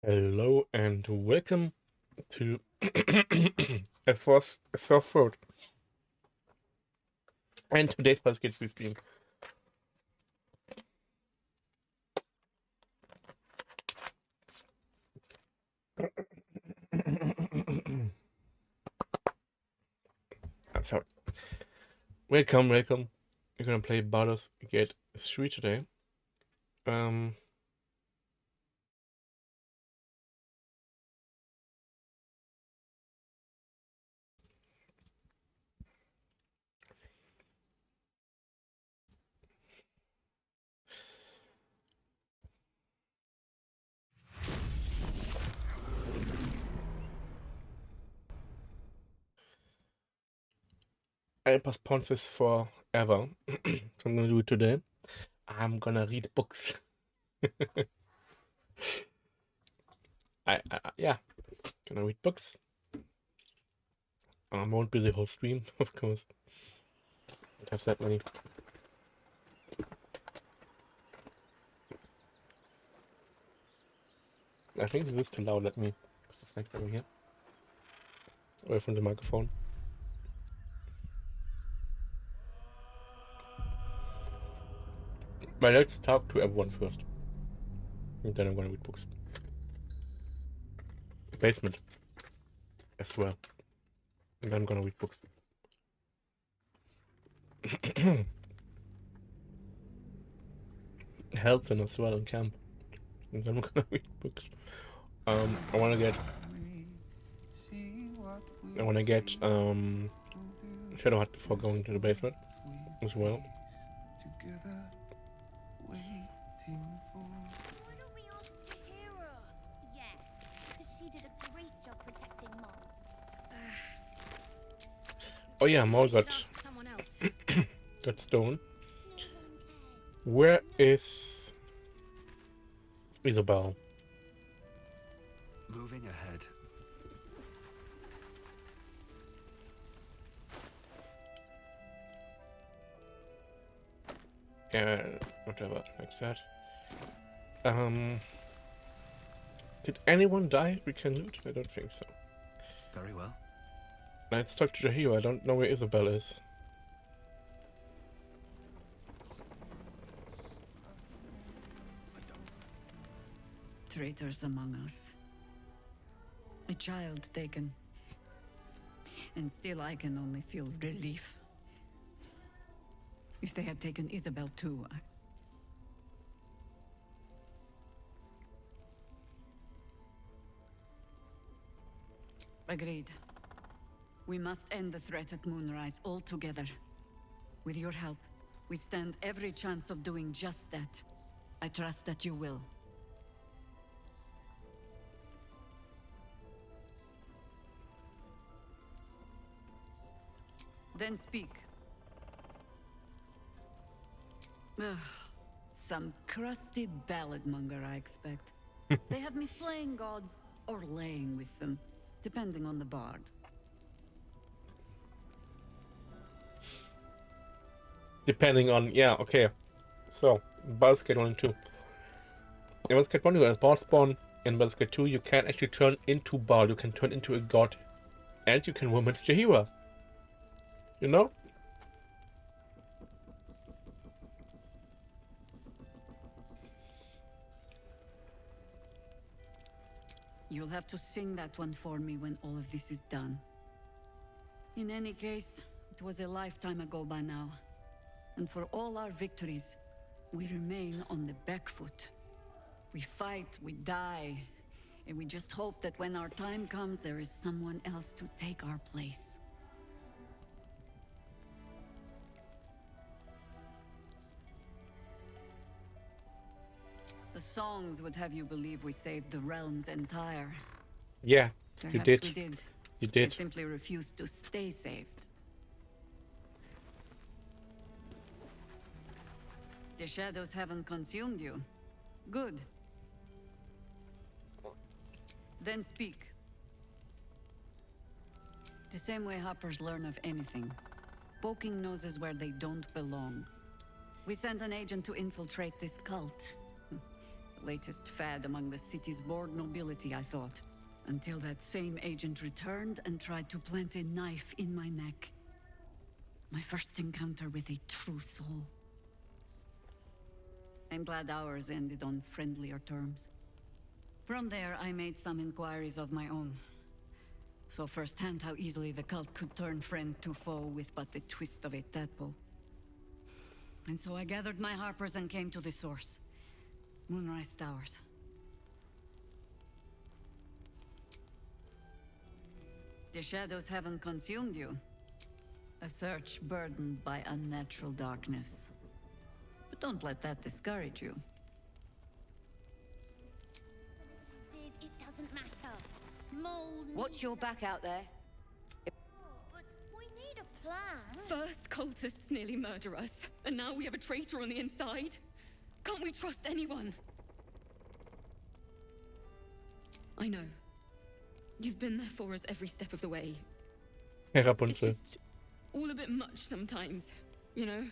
Hello and welcome to a soft throat and today's Baldur's Gate free stream. I'm sorry. Welcome. We're gonna play Baldur's Gate 3 today. I postponed this forever, so I'm gonna do it today. I'm gonna read books. Yeah, gonna read books. Won't be the whole stream, of course. Don't have that many. I think this is too loud. Let me put this next over here, away from the microphone. But let's talk to everyone first. And then I'm gonna read books. Basement as well. And then I'm gonna read books. Helton as well in camp. And then I'm gonna read books. I wanna get Shadow Hut before going to the basement as well. Oh yeah, Maul got stone. Where is Isabel? Moving ahead. Yeah, whatever, like that. Did anyone die we can loot? I don't think so. Very well. Let's talk to the hero. I don't know where Isabel is. Traitors among us. A child taken. And still I can only feel relief. If they had taken Isabel too, Agreed. We must end the threat at Moonrise altogether. With your help, we stand every chance of doing just that. I trust that you will. Then speak. Ugh, some crusty ballad monger, I expect. They have me slaying gods or laying with them, depending on the bard. Depending on, yeah, okay. So, Baldur's Gate 1 and 2. In Baldur's Gate 1, you are Bard spawn. In Baldur's Gate 2, you can actually turn into Bard. You can turn into a god. And you can romance the hero. You know? You'll have to sing that one for me when all of this is done. In any case, it was a lifetime ago by now. And for all our victories, we remain on the back foot. We fight, we die, and we just hope that when our time comes, there is someone else to take our place. The songs would have you believe we saved the realm's entire. Yeah, Perhaps you did. We did. You did. I simply refused to stay saved. The shadows haven't consumed you. Good. Then speak. The same way hoppers learn of anything. Poking noses where they don't belong. We sent an agent to infiltrate this cult. Latest fad among the city's bored nobility, I thought. Until that same agent returned and tried to plant a knife in my neck. My first encounter with a true soul. I'm glad ours ended on friendlier terms. From there, I made some inquiries of my own. Saw firsthand how easily the cult could turn friend to foe with but the twist of a tadpole. And so I gathered my harpers and came to the source. Moonrise Towers. The shadows haven't consumed you. A search burdened by unnatural darkness. But don't let that discourage you. It doesn't matter. Mole. Watch your back out there. But we need a plan. First cultists nearly murder us, and now we have a traitor on the inside. Can't we trust anyone? I know. You've been there for us every step of the way. Hey, It's Rapunzel. just all a bit much sometimes, you know?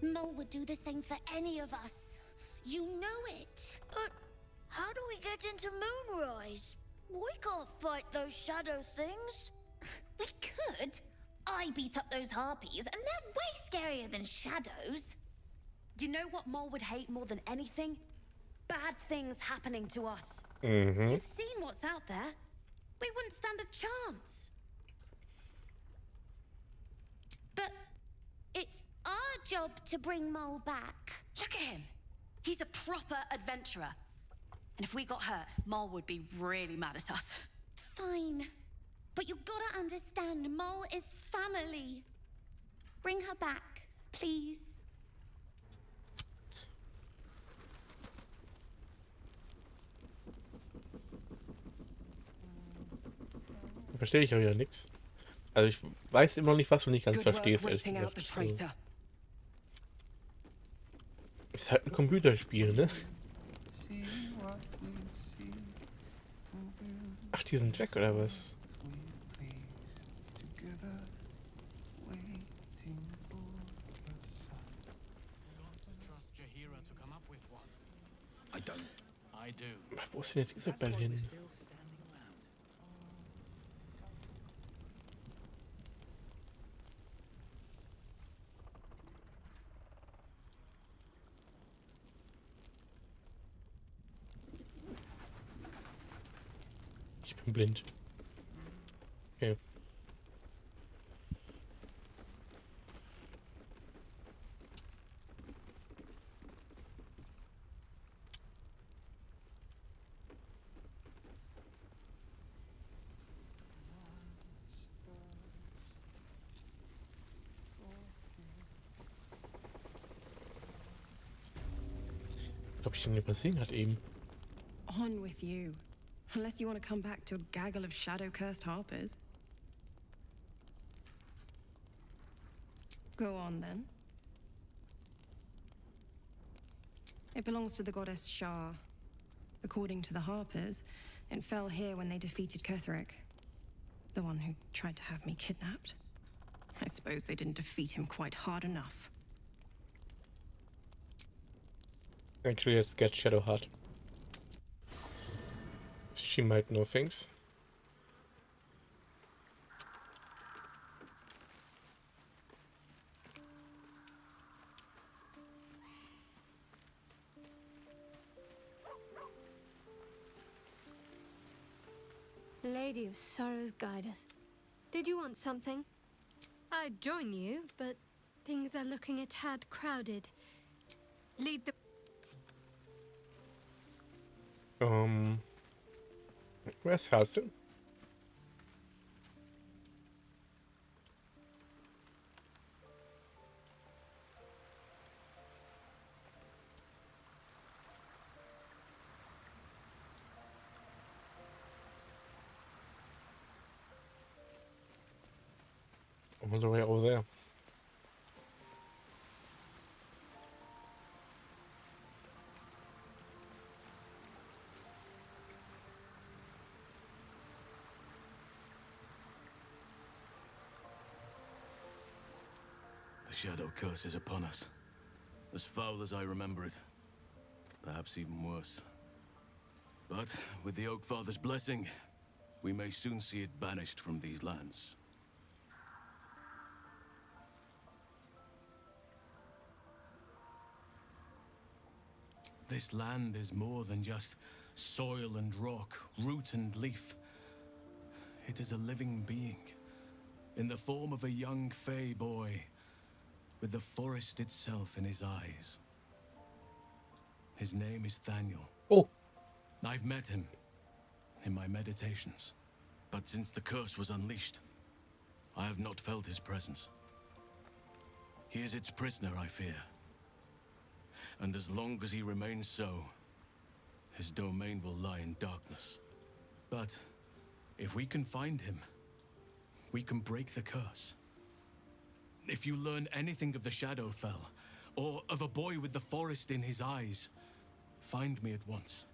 Mole would do the same for any of us. You know it. But how do we get into Moonrise? We can't fight those shadow things. We could. I beat up those harpies, and they're way scarier than shadows. You know what Mole would hate more than anything? Bad things happening to us. Mm-hmm. You've seen what's out there. We wouldn't stand a chance. But it's our job to bring Mole back. Look at him. He's a proper adventurer. And if we got hurt, Mole would be really mad at us. Fine. But you gotta understand, Mole is family. Bring her back, please. Verstehe ich auch wieder nichts. Also ich weiß immer noch nicht, was du nicht ganz Good work verstehst. ehrlich rooting out the gesagt. Also, traitor. ist halt ein Computerspiel, ne? Ach, die sind weg, oder was? Trust Jahira to come up with one. I don't. I do. Ach, wo ist denn jetzt Isabel hin? Still standing around. Ich bin blind. Okay. Was hab ich denn übersehen hat eben? On with you. Unless you want to come back to a gaggle of shadow-cursed harpers. Go on, then. It belongs to the goddess Shah. According to the harpers, it fell here when they defeated Ketheric. The one who tried to have me kidnapped. I suppose they didn't defeat him quite hard enough. Actually, let's get Shadowheart. She might know things. Lady of Sorrows, guide us. Did you want something? I'd join you, but things are looking a tad crowded. Lead the... Where's Halston? All the way over there. shadow curse is upon us. As foul as I remember it. Perhaps even worse. But with the Oak Father's blessing, we may soon see it banished from these lands. This land is more than just soil and rock, root and leaf. It is a living being, in the form of a young fey boy, with the forest itself in his eyes. His name is Thaniel. Oh. I've met him in my meditations, but since the curse was unleashed, I have not felt his presence. He is its prisoner, I fear. And as long as he remains so, his domain will lie in darkness. But if we can find him, we can break the curse. If you learn anything of the Shadowfell, or of a boy with the forest in his eyes, find me at once.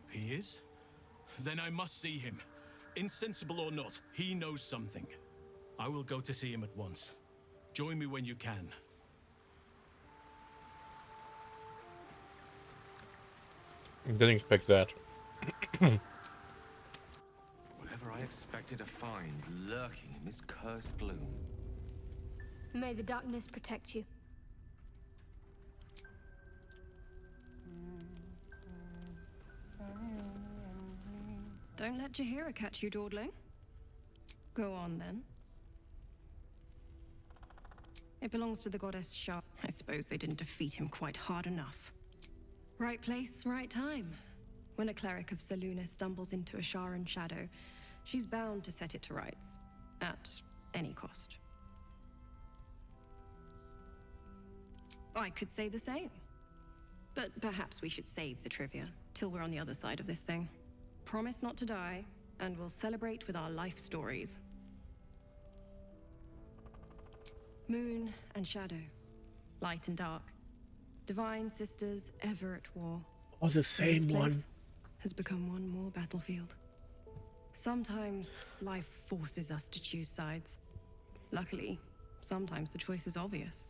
He is? Then I must see him. Insensible or not, he knows something. I will go to see him at once. Join me when you can. Didn't expect that. Whatever I expected to find lurking in this cursed gloom. May the darkness protect you. Don't let Jaheira catch you dawdling. Go on, then. It belongs to the goddess Shar. I suppose they didn't defeat him quite hard enough. Right place, right time. When a cleric of Selûne stumbles into a Sharan shadow, she's bound to set it to rights. At any cost. I could say the same. But perhaps we should save the trivia till we're on the other side of this thing. Promise not to die, and we'll celebrate with our life stories. Moon and shadow, light and dark, divine sisters ever at war. Oh, the same This one. place has become one more battlefield. Sometimes life forces us to choose sides. Luckily, sometimes the choice is obvious.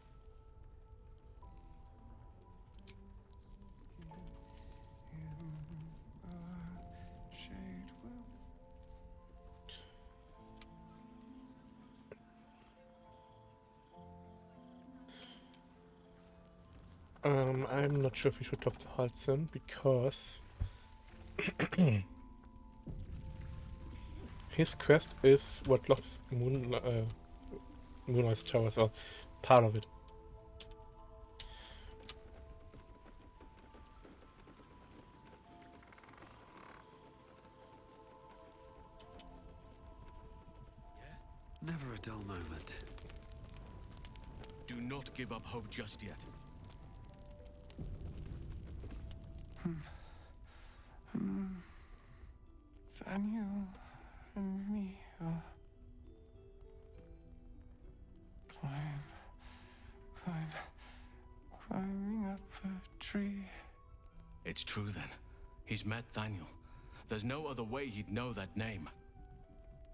I'm not sure if we should talk to Hudson because his quest is what locks Moonrise Towers, or part of it. Never a dull moment. Do not give up hope just yet. Thaniel and me are climbing up a tree. It's true then. He's met Thaniel. There's no other way he'd know that name.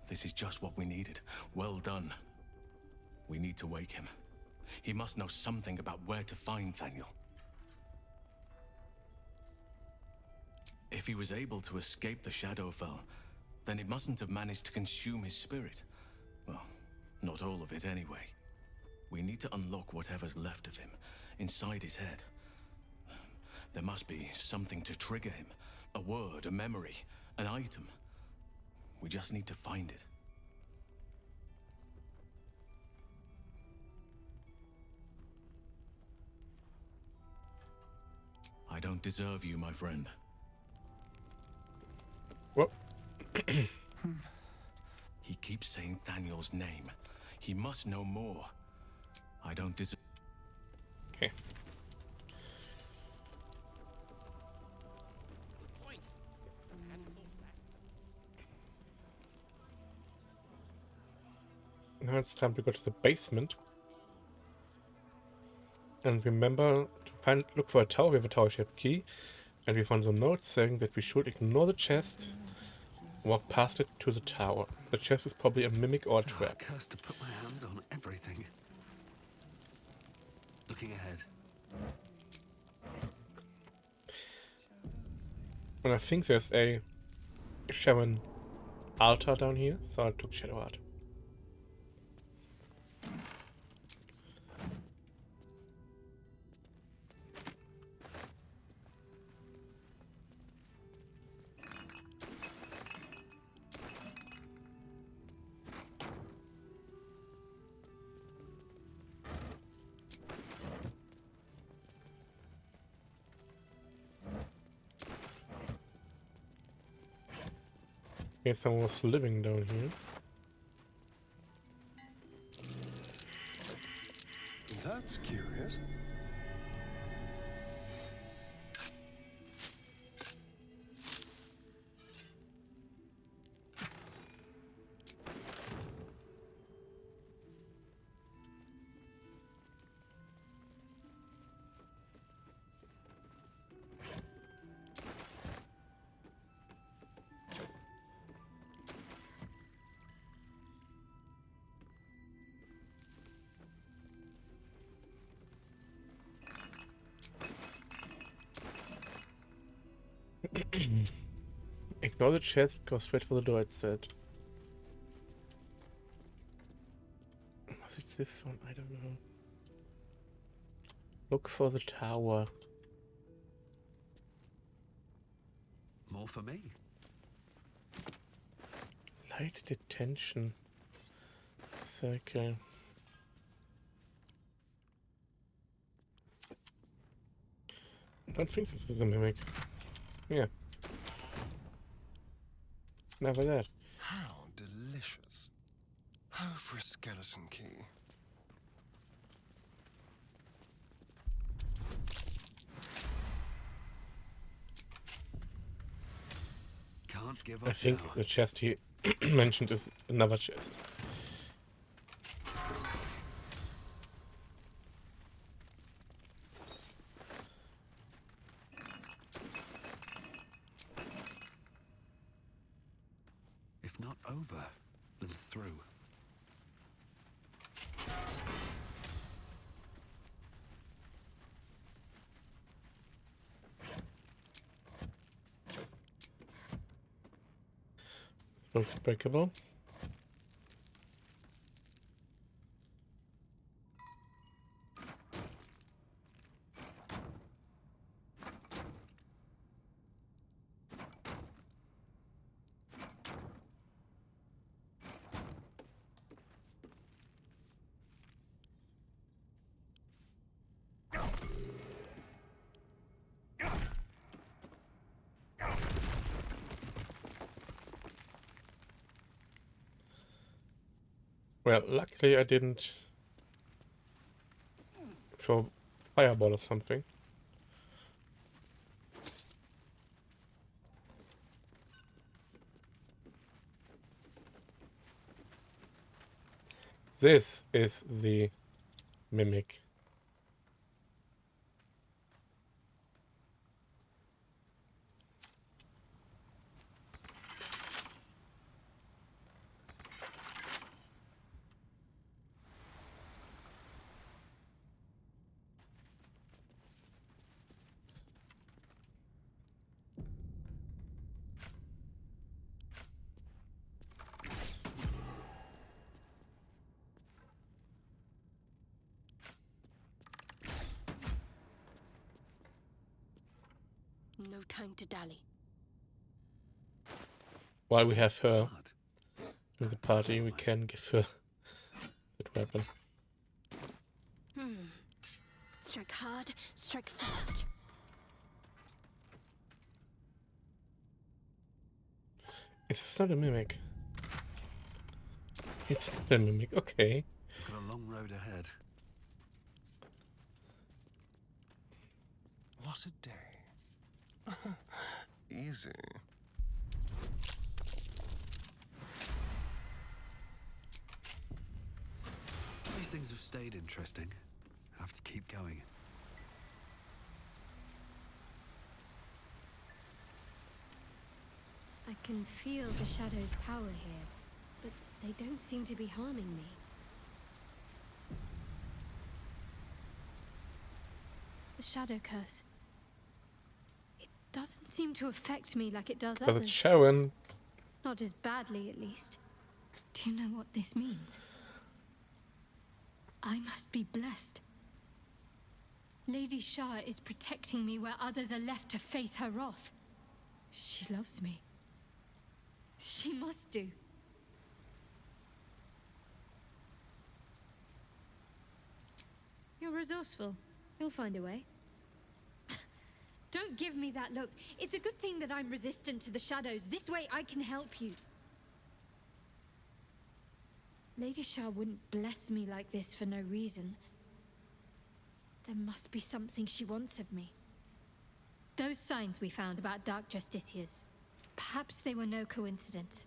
This is just what we needed. Well done. We need to wake him. He must know something about where to find Thaniel. If he was able to escape the Shadowfell, then it mustn't have managed to consume his spirit. Well, not all of it anyway. We need to unlock whatever's left of him, inside his head. There must be something to trigger him. A word, a memory, an item. We just need to find it. I don't deserve you, my friend. What? He keeps saying Thaniel's name. He must know more. I don't deserve... Okay. Now it's time to go to the basement. And remember to look for a tower. We have a tower-shaped key. And we found some notes saying that we should ignore the chest Walk past it to the tower. The chest is probably a mimic or a trap. Cursed to put my hands on everything. Looking ahead. And I think there's a Shaman altar down here, so I took Shadow Art. Okay, someone was living down here. That's curious. Ignore the chest, go straight for the door, it said. Was it this one? I don't know. Look for the tower. More for me. Light detention. Circle. I don't think this is a mimic. Yeah. Never that. How delicious. Oh, for a skeleton key. Can't give up I think now. the chest he mentioned is another chest. If not over, then through. Looks breakable. Well, luckily I didn't throw fireball or something. This is the mimic. No time to dally. While we have her in the party, we can give her that weapon. Strike hard, strike fast. Is this not a mimic? It's not a mimic, okay. Got a long road ahead. What a day. Easy. These things have stayed interesting. I have to keep going. I can feel the shadow's power here, but they don't seem to be harming me. The shadow curse. It doesn't seem to affect me like it does But others. it's showing. Not as badly, at least. Do you know what this means? I must be blessed. Lady Shah is protecting me where others are left to face her wrath. She loves me. She must do. You're resourceful. You'll find a way. Don't give me that look. It's a good thing that I'm resistant to the shadows. This way I can help you. Lady Shah wouldn't bless me like this for no reason. There must be something she wants of me. Those signs we found about Dark Justiciars, perhaps they were no coincidence.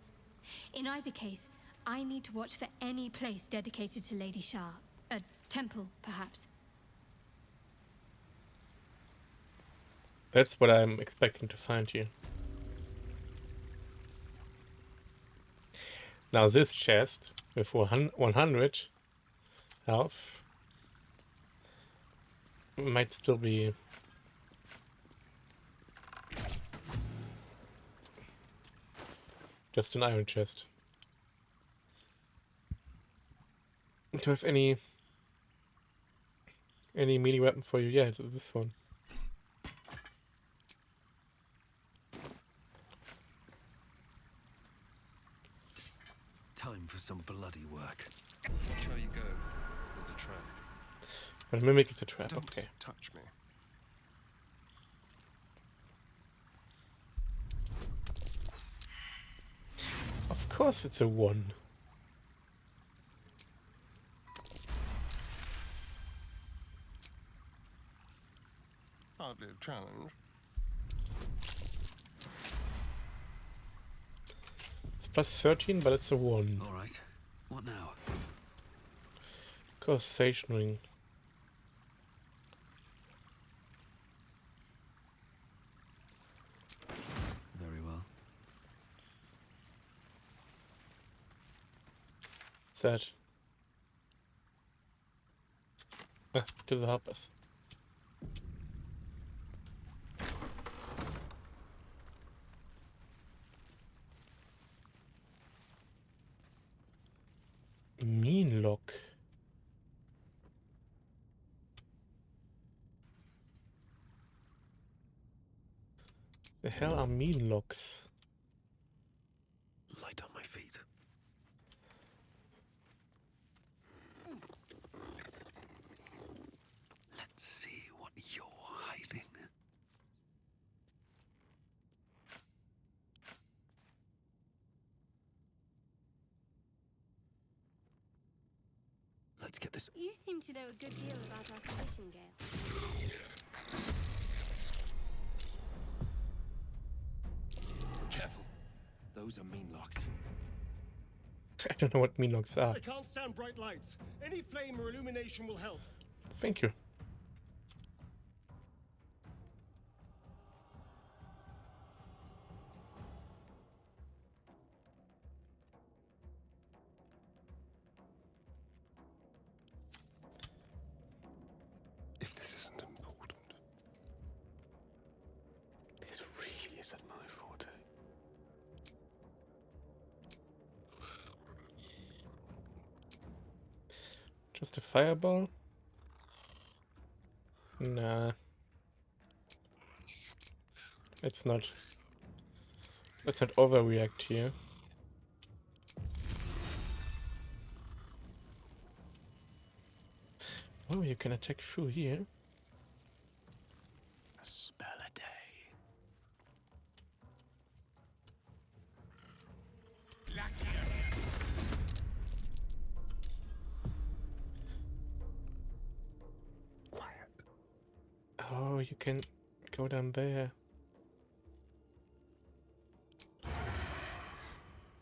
In either case, I need to watch for any place dedicated to Lady Shah. A temple, perhaps. That's what I'm expecting to find here. Now this chest with 100 health might still be just an iron chest. Do I have any melee weapon for you? Yeah, this one. Time for some bloody work. Watch how you go. There's a trap. But mimic is a trap. Don't Okay. touch me. Of course it's a 1. Hardly a challenge. It's plus 13, but it's a 1. All right. What now? Causation ring. Very well. Sad. Does it help us? Mean lock. The hell are mean locks? Light on my feet. Let's see what you're hiding. Let's get this. You seem to know a good deal about our condition, Gale. Careful. Those are mean locks. I don't know what mean locks are. I can't stand bright lights. Any flame or illumination will help. Thank you. If this isn't important. This really isn't my forte. Just a fireball? Nah. Let's not overreact here. Oh, you can attack through here. A spell a day. Quiet. Oh, you can go down there.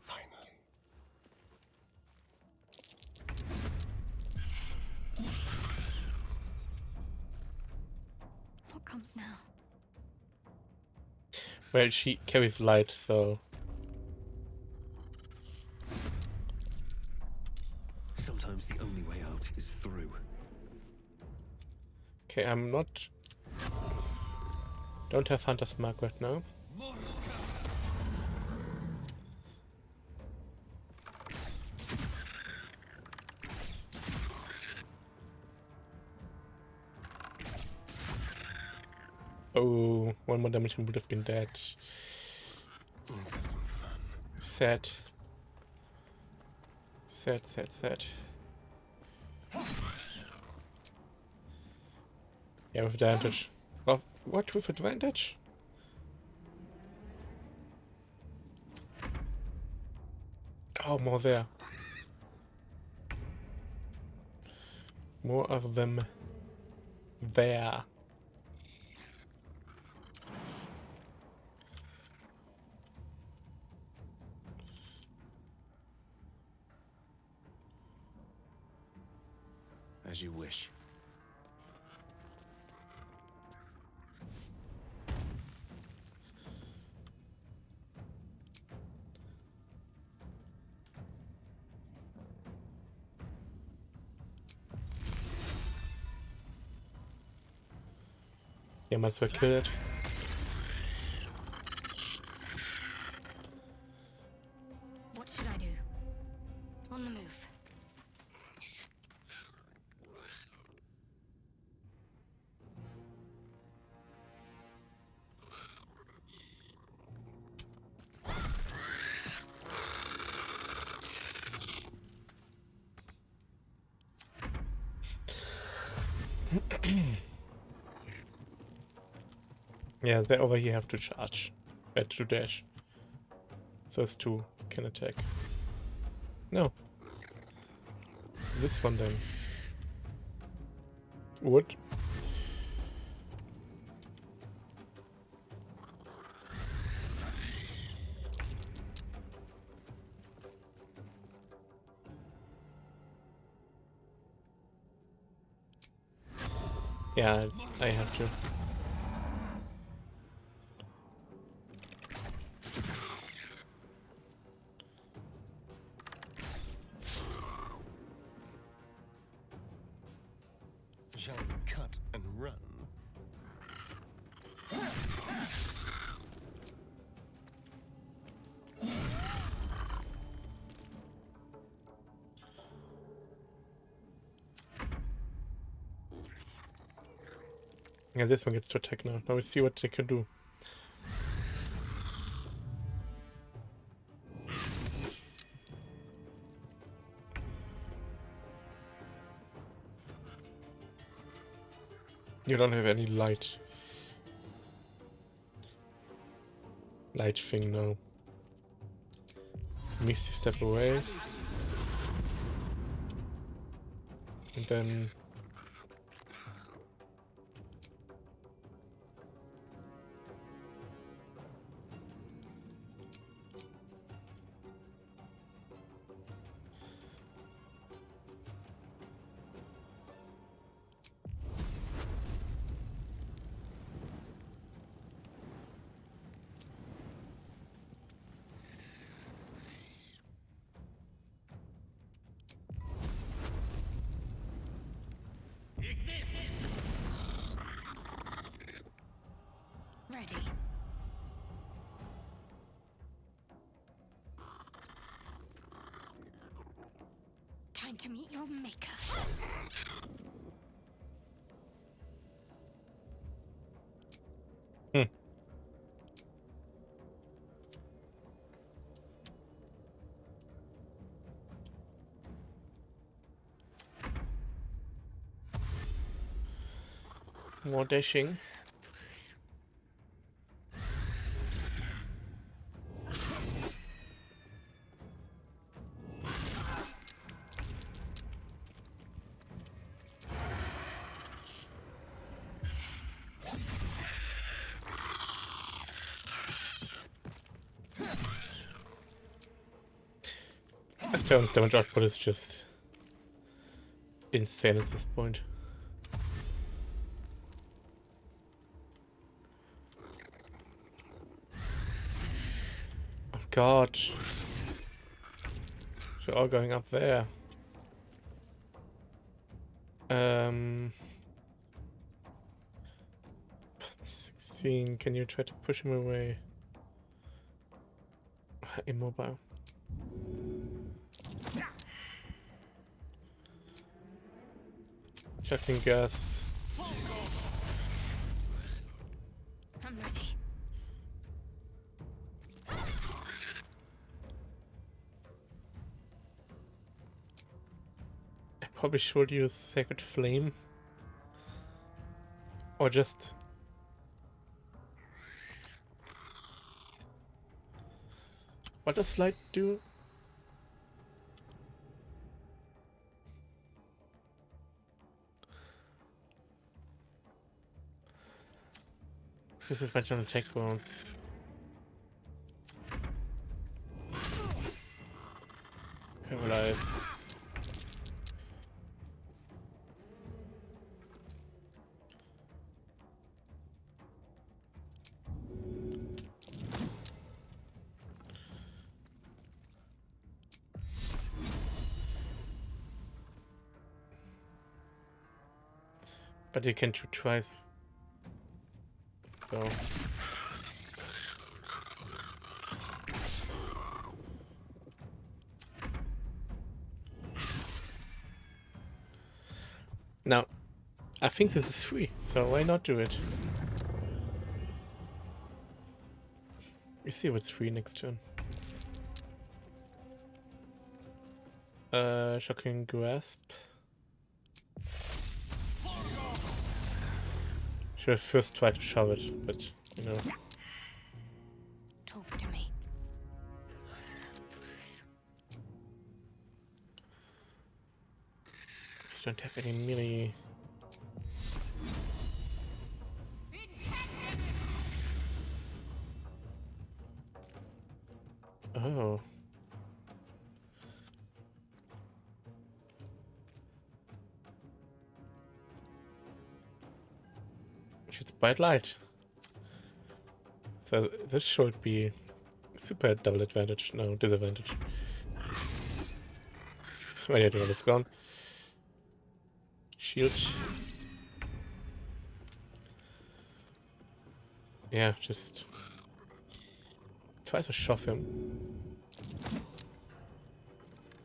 Finally. What comes now? Well, she carries light, so Sometimes the only way out is through. Okay, I'm not... Don't have Hunter's Mark right now. Oh, one more damage and would have been dead. Let's have some fun. Sad. Sad, sad, sad. Yeah, with advantage. Of what with advantage? Oh, more there. More of them there. As you wish. Yeah, might as well kill it. What should I do? On the move. Yeah, they over here have to charge. To dash. Those two can attack. No. This one then. Wood. Yeah, I have to. Shall we cut and run? Yeah, this one gets to attack now. Now we see what they can do. You don't have any light thing now. Misty step away. And then Ready. Time to meet your maker. more dashing. Stone's damage output is just insane at this point. Oh god. They're all going up there. 16. Can you try to push him away? Immobile. Chucking gas. I'm ready. I probably should use Sacred Flame. Or just... What does light do? This is my attack wounds. Paralyzed. But you can shoot twice. So. Now, I think this is free, so why not do it? We see what's free next turn. Shocking Grasp. Should have first tried to shove it, but you know. Talk to me. I don't have any melee. Oh. Shoots bright light. So this should be super double advantage. No, disadvantage. When your duel is gone. Shield. Yeah, just try to shove him.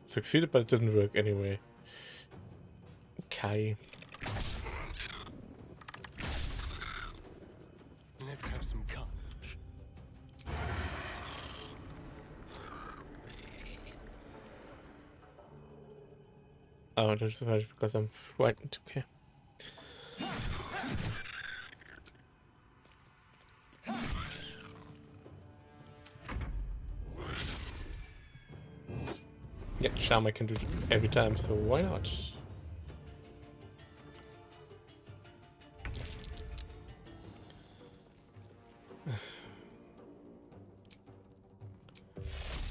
Succeeded, but it didn't work anyway. Okay. Let's have some carnage. Oh, this is because I'm frightened. Okay. Yeah, charm I can do every time, so why not?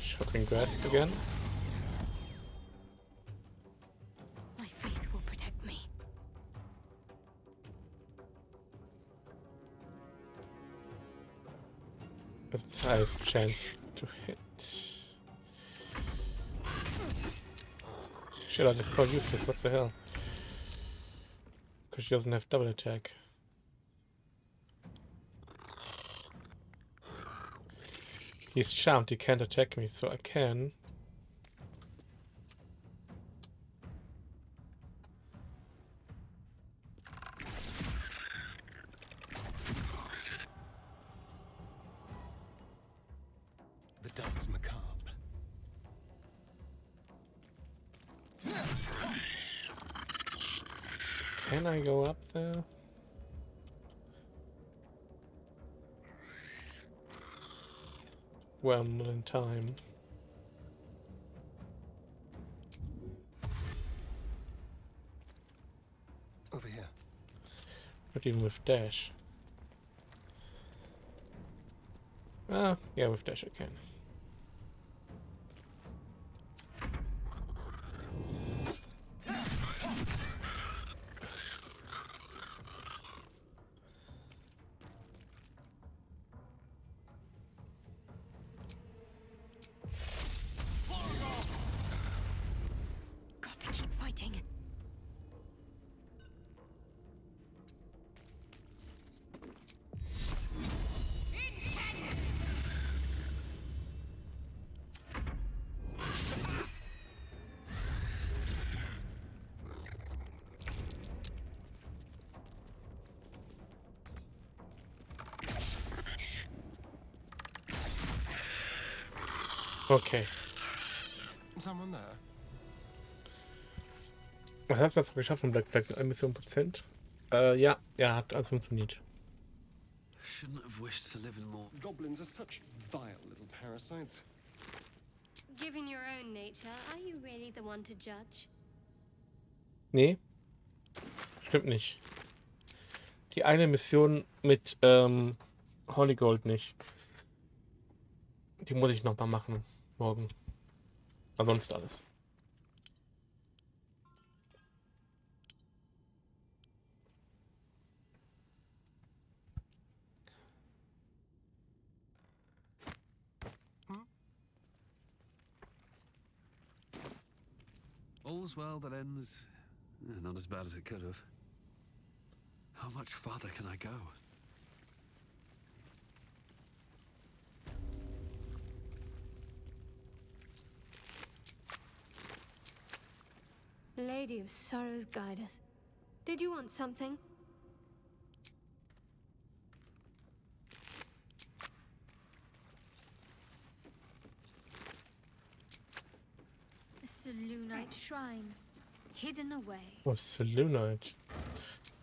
Shocking Grasp again. My faith will protect me. That's its highest chance to hit. Shit, I just so useless, what the hell? Because she doesn't have double attack. He's charmed, he can't attack me, so I can. The dance macabre. Can I go up there? Well, not in time. Over here. Not even with dash. Ah, yeah, with dash I can. Got to keep fighting. Okay. Someone there? Was hast du das geschafft von Black Flags? 1%? Ja, hat alles funktioniert. Shouldn't have wished to live in more. Goblins are such vile little parasites. Given your own nature, are you really the one to judge? Nee, stimmt nicht. Die eine Mission mit Holygold nicht. Die muss ich noch mal machen morgen. Ansonsten alles. All's well that ends not as bad as it could have. How much farther can I go? Lady of Sorrows, guide us. Did you want something? A Selûnite shrine, hidden away. Oh, Selûnite.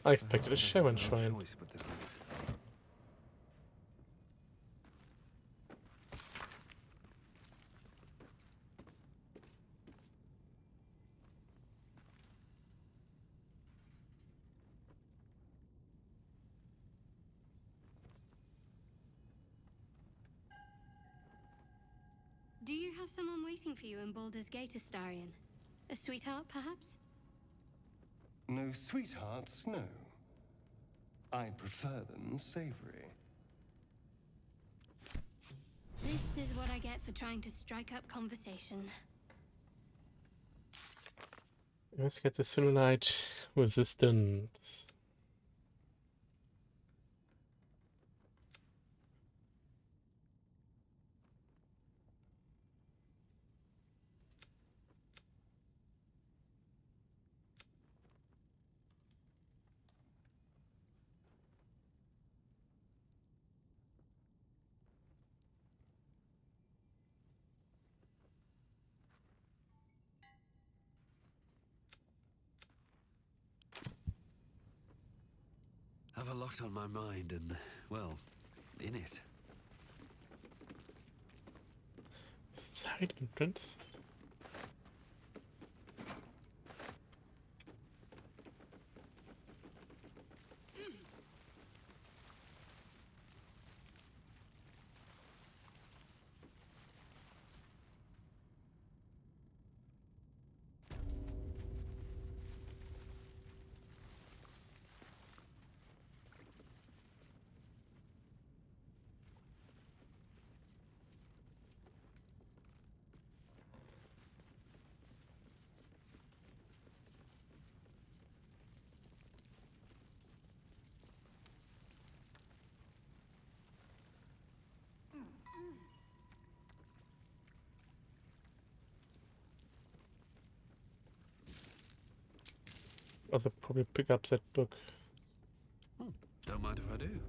I expected a Shaman shrine. Do you have someone waiting for you in Baldurs Gate, Astarion? A sweetheart, perhaps? No sweethearts, no. I prefer them savory. This is what I get for trying to strike up conversation. Let's get the Selûnite resistance. Have a lot on my mind and, well, in it. Side entrance. Also probably pick up that book. Don't mind if I do.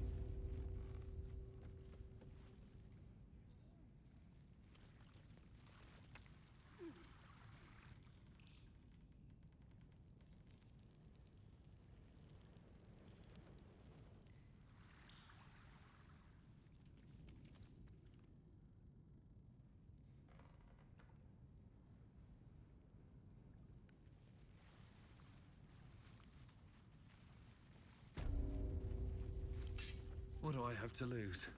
What do I have to lose?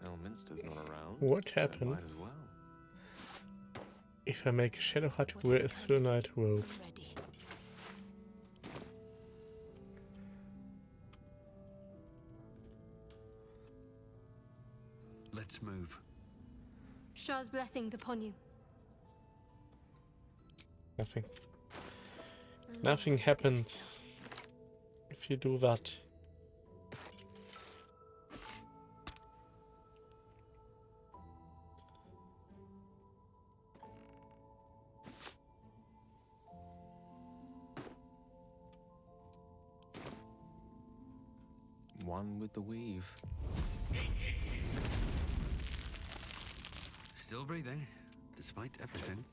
Elminster's not around. What so might happens? as well. If I make a shadow hut, wear a selenite robe. Ready. Let's move. Shah's blessings upon you. Nothing. Nothing happens if you do that. One with the weave. Still breathing, despite everything.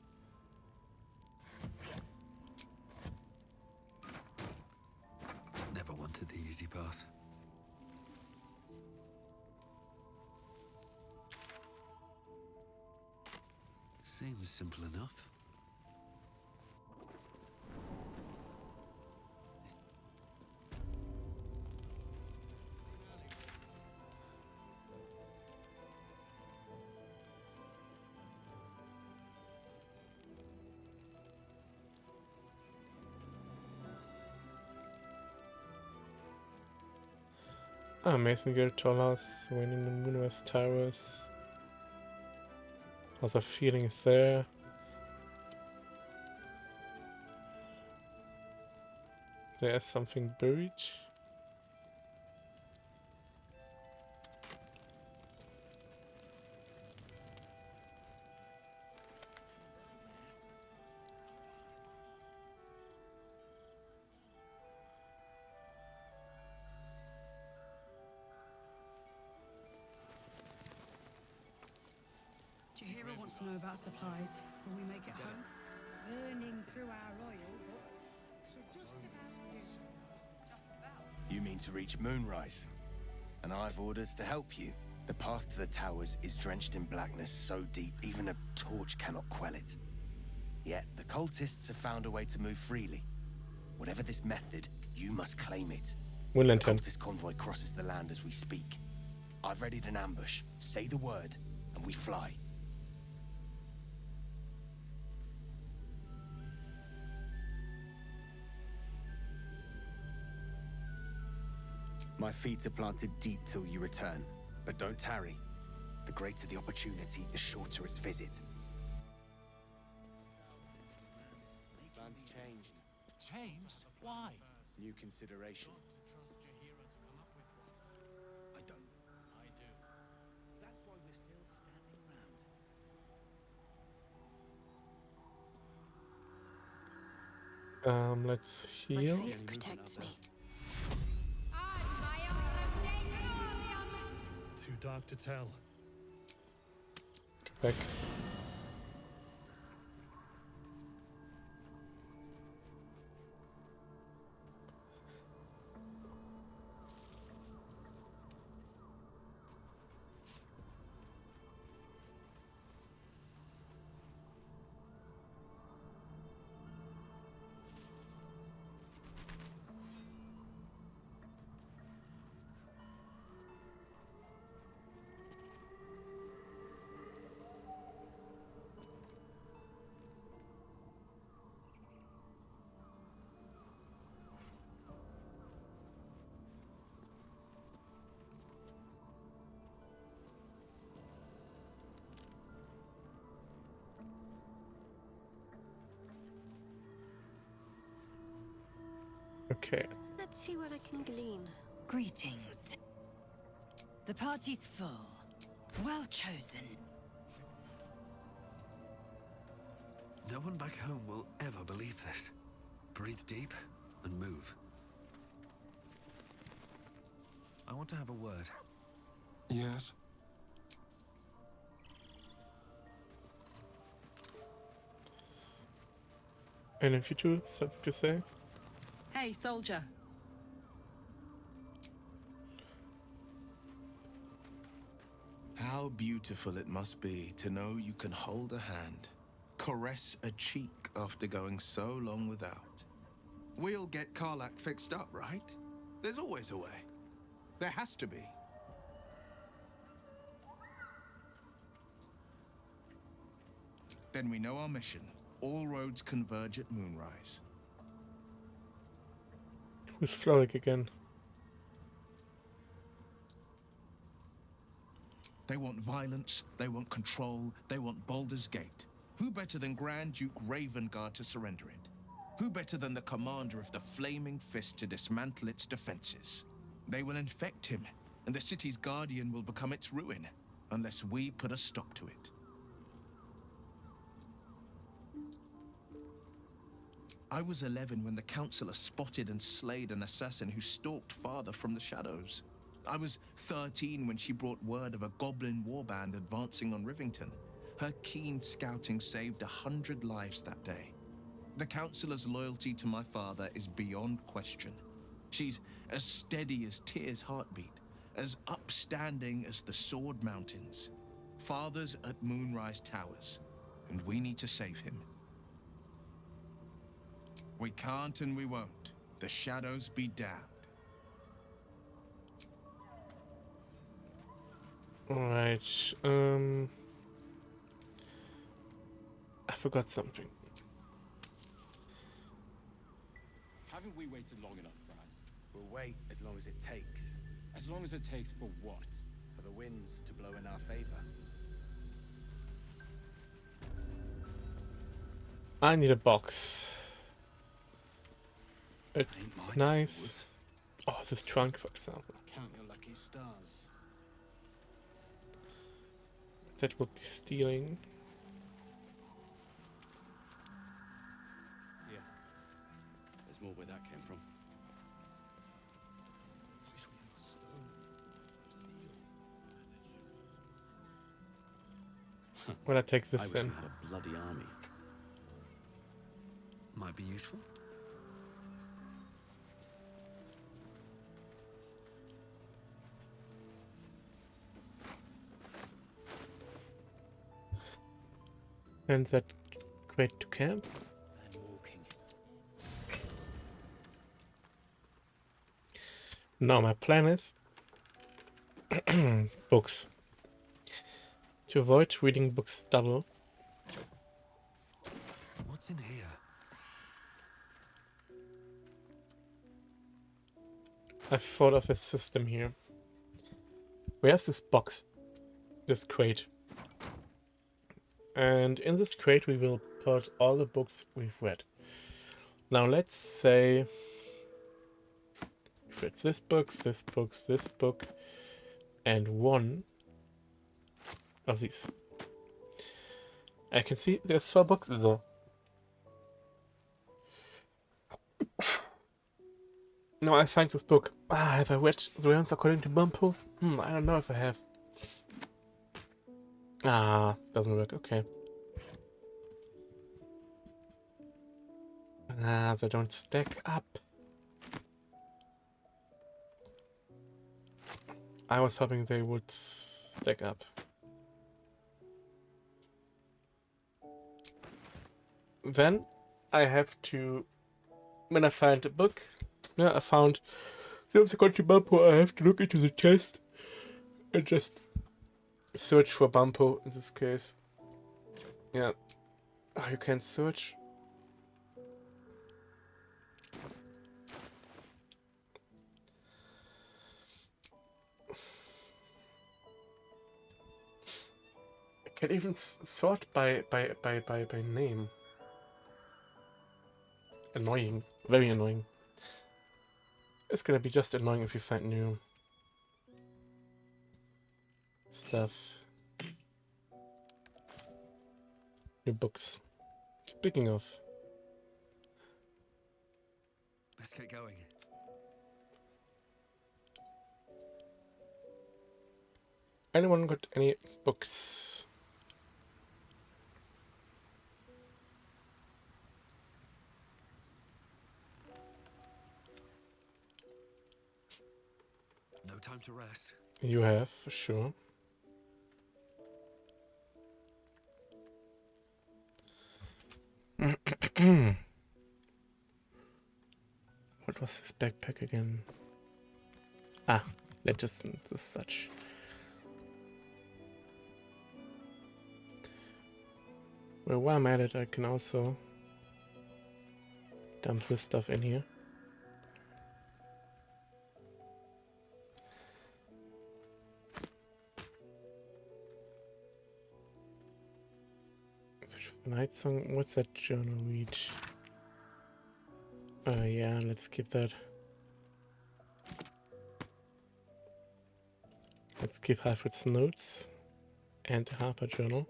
Never wanted the easy path. Seems simple enough. Mason Guild Tollers, winning the Moonwest Towers. Other feelings there. There's something buried. GER wants to know about supplies. Will we make it home? Burning through our oil, so just about. You mean to reach Moonrise? And I've orders to help you. The path to the towers is drenched in blackness so deep even a torch cannot quell it. Yet the cultists have found a way to move freely. Whatever this method, you must claim it. The cultist convoy crosses the land as we speak. I've readied an ambush. Say the word, and we fly. My feet are planted deep till you return, but don't tarry. The greater the opportunity, the shorter its visit. Plans changed. Changed? Why? New considerations. I don't. I do. That's why we're still standing around. Let's heal. My faith protects me. Too dark to tell. Go back. Okay. Let's see what I can glean. Greetings. The party's full. Well chosen. No one back home will ever believe this. Breathe deep and move. I want to have a word. Yes? And if you two, something to say? Hey, soldier. How beautiful it must be to know you can hold a hand, caress a cheek after going so long without. We'll get Karlak fixed up, right? There's always a way. There has to be. Then we know our mission. All roads converge at moonrise. Who's Floric again? They want violence, they want control, they want Baldurs Gate. Who better than Grand Duke Ravengard to surrender it? Who better than the commander of the Flaming Fist to dismantle its defenses? They will infect him, and the city's guardian will become its ruin, unless we put a stop to it. I was 11 when the Councillor spotted and slayed an assassin who stalked father from the shadows. I was 13 when she brought word of a goblin warband advancing on Rivington. Her keen scouting saved 100 lives that day. The Councillor's loyalty to my father is beyond question. She's as steady as Tyr's heartbeat, as upstanding as the Sword Mountains. Father's at Moonrise Towers, and we need to save him. We can't and we won't. The shadows be damned. Alright, I forgot something. Haven't we waited long enough, Brad? We'll wait as long as it takes. As long as it takes for what? For the winds to blow in our favor. I need a box. Nice. Oh, this trunk, for example. Count your lucky stars. That would be stealing. Yeah. There's more where that came from. When I take I this wish then. we had a bloody army. Might be useful. And that great to camp. And walking. Now my plan is books. To avoid reading books double. What's in here? I've thought of a system here. We have this box, this crate. And in this crate we will put all the books we've read. Now let's say we've read this book, and one of these. I can see there's 4 books though. No, I find this book. Have I read The Realms According to Bumpo? I don't know if I have. Doesn't work, okay. They don't stack up. I was hoping they would stack up. Then I have to, when I find a book, I found The Realms According to Bumpo, I have to look into the chest and just search for Bumpo in this case. Yeah. Oh, you can search. I can even sort by name. Annoying. Very annoying. It's gonna be just annoying if you find new stuff. New books. Speaking of. Let's get going. Anyone got any books? No time to rest. You have, for sure. What was this backpack again? Legend as such. Well, while I'm at it, I can also dump this stuff in here. Night song. What's that journal read? Yeah, let's skip that. Let's skip Halfred's notes and the Harper journal.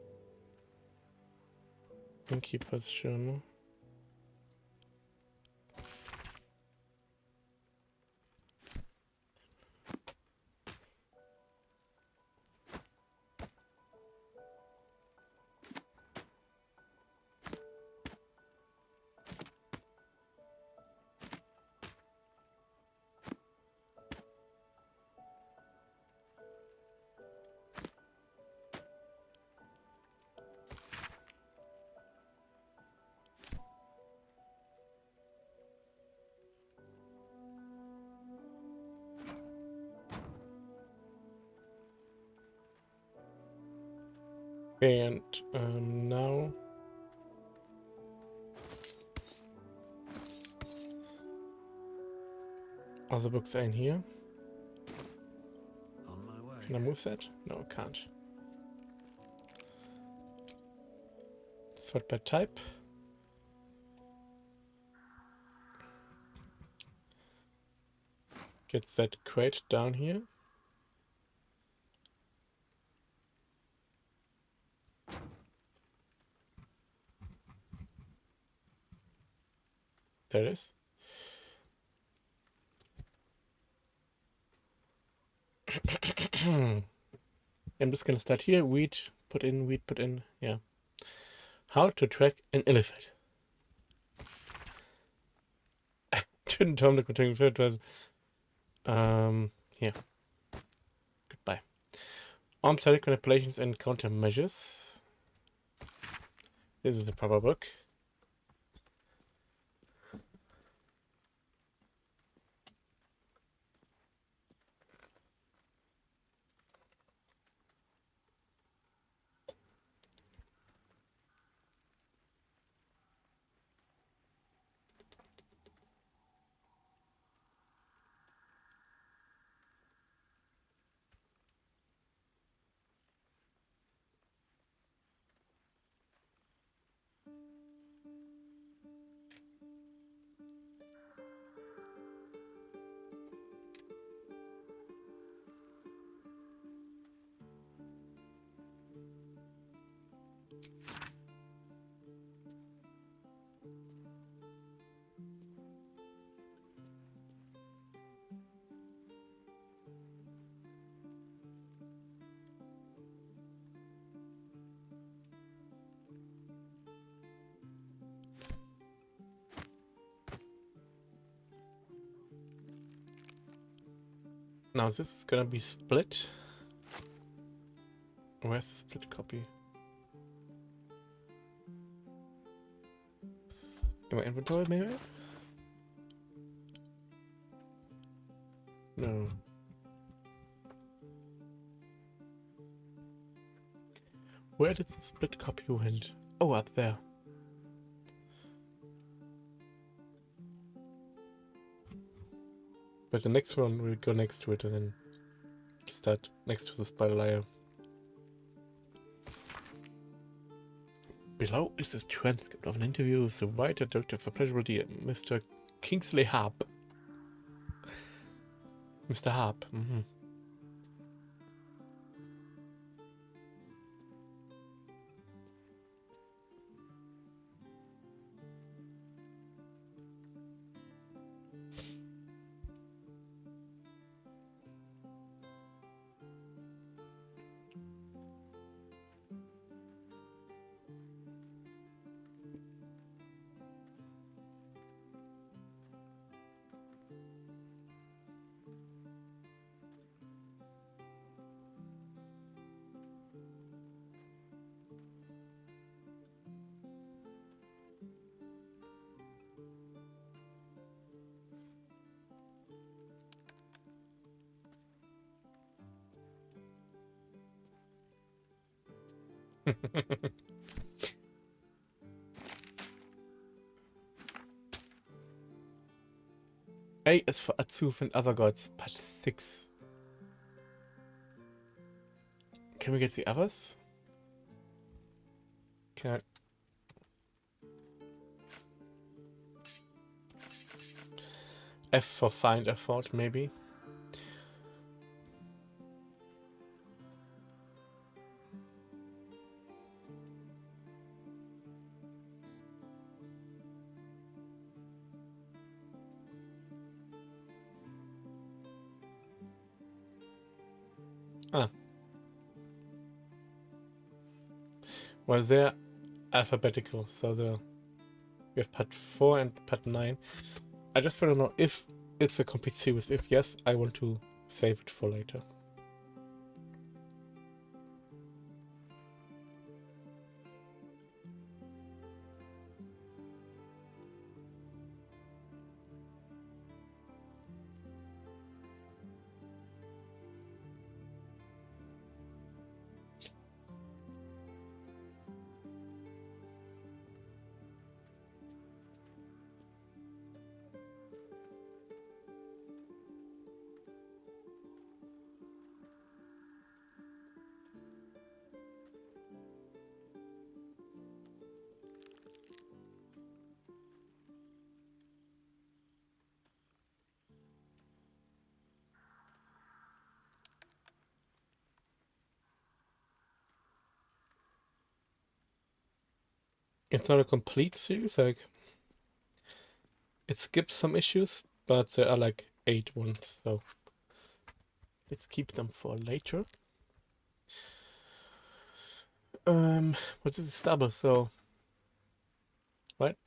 Innkeeper's journal. And now other books are in here. On my way. Can I move that? No, I can't. Sort by type. Get that crate down here. There it is. I'm just gonna start here. Weed, put in. Yeah. How to track an elephant. Didn't tell him to continue further. Yeah. Goodbye. Armed static manipulations and countermeasures. This is a proper book. Now this is gonna be split. Where's the split copy? In my inventory, maybe? No. Where did the split copy went? Oh, up there. But the next one will go next to it and then start next to the spider layer. Below is a transcript of an interview with the writer director for Pleasurability, Mr. Kingsley Harp. Mr. Harp. Mm-hmm. A is for Atsuf and other gods. Part 6. Can we get the others? Can I... F for find effort, maybe. Ah. Well, they're alphabetical, so we have part 4 and part 9. I just want to know if it's a complete series. If yes, I want to save it for later. It's not a complete series, like it skips some issues, but there are like 8 ones, so let's keep them for later. What is the stubble? So, right,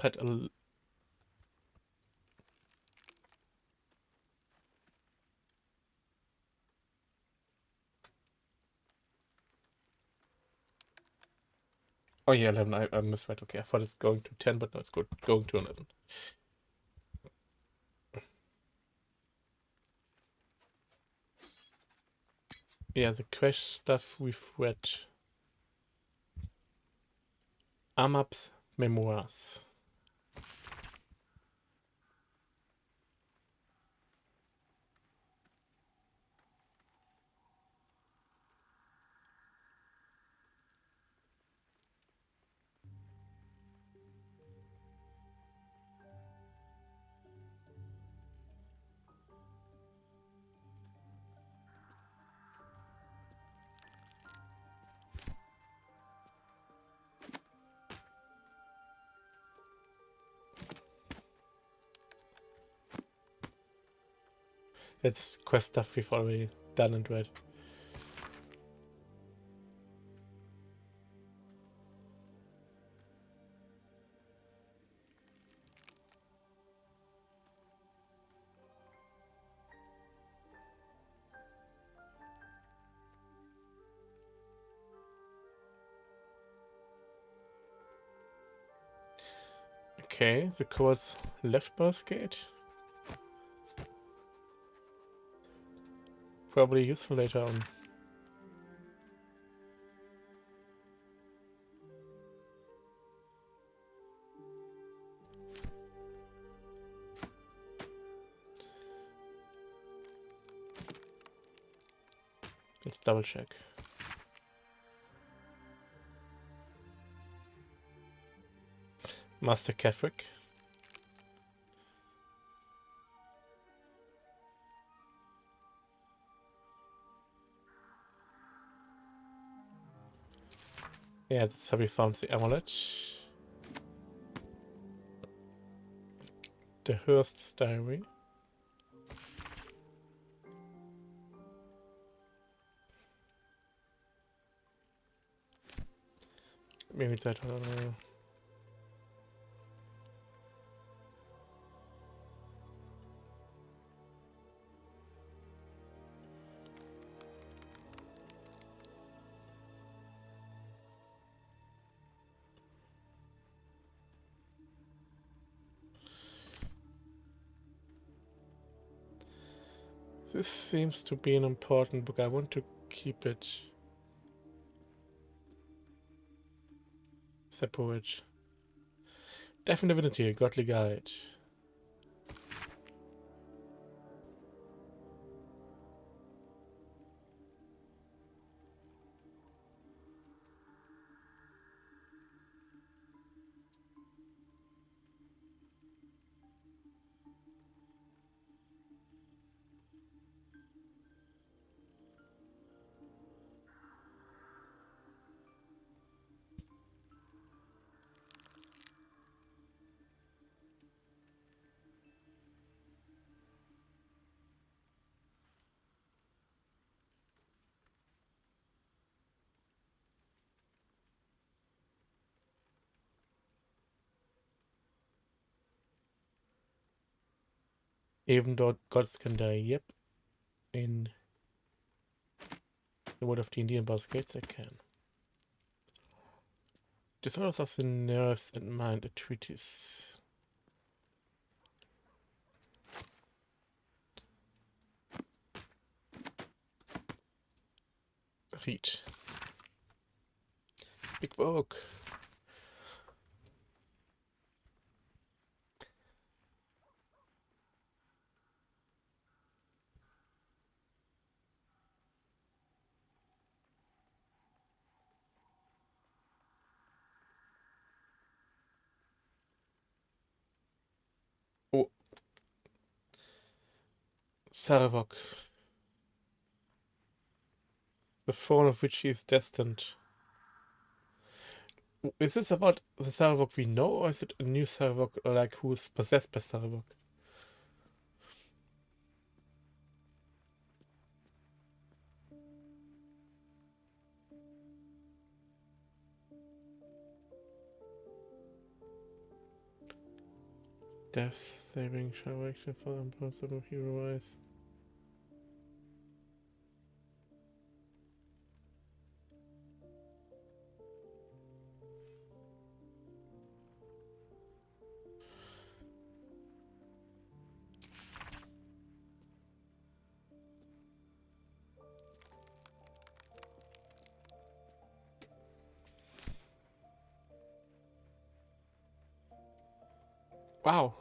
oh yeah, 11. I misread. Okay, I thought it's going to 10, but no, it's going to 11. Yeah, the crash stuff we've read. Amap's Memoirs. It's quest stuff we've already done and read. Okay, the course left Baldurs Gate. Probably useful later on. Let's double check. Master Catherick. Yeah, that's how we found the amulet. The Hearst's diary. Maybe that. This seems to be an important book. I want to keep it separate. Death and Divinity, a Godly Guide. Even though gods can die, yep. In the world of D&D and Baldur's Gate, they can. Disorders of the nerves and mind, a treatise. Read. Big book. Oh. Sarvok. The throne of which he is destined. Is this about the Sarvok we know, or is it a new Sarvok, like who's possessed by Sarvok? Death saving direction for impossible hero eyes. Wow.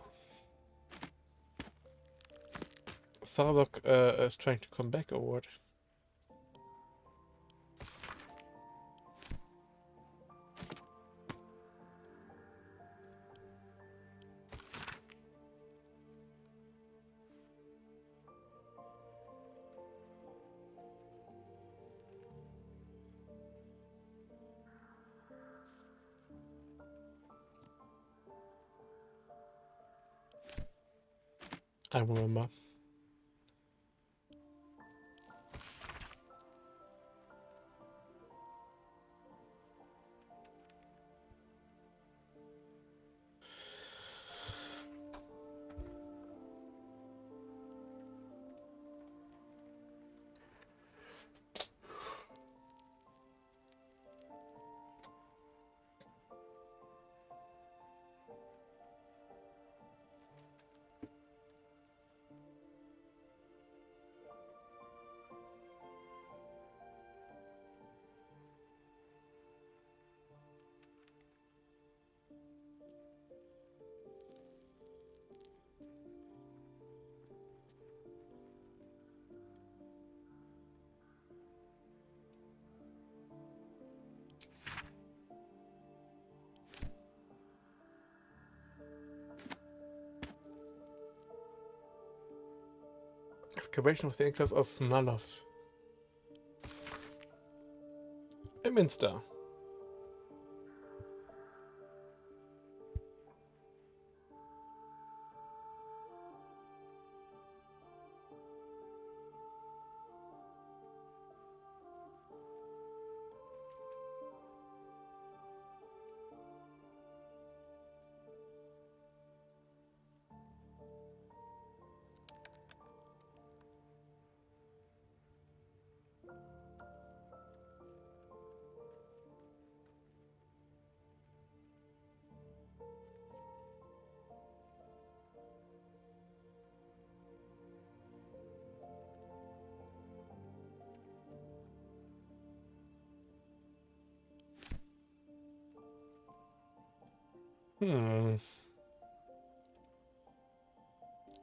Sarvok is trying to come back or what? I remember. Excavation of the enclave of Malov. In Minster.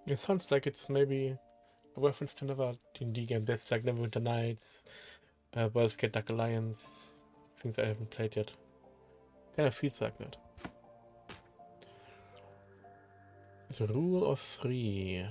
It sounds like it's maybe a reference to another D&D game. That's like Neverwinter Nights, Baldur's Gate Dark Alliance, things I haven't played yet. Kind of feels like that. The rule of 3.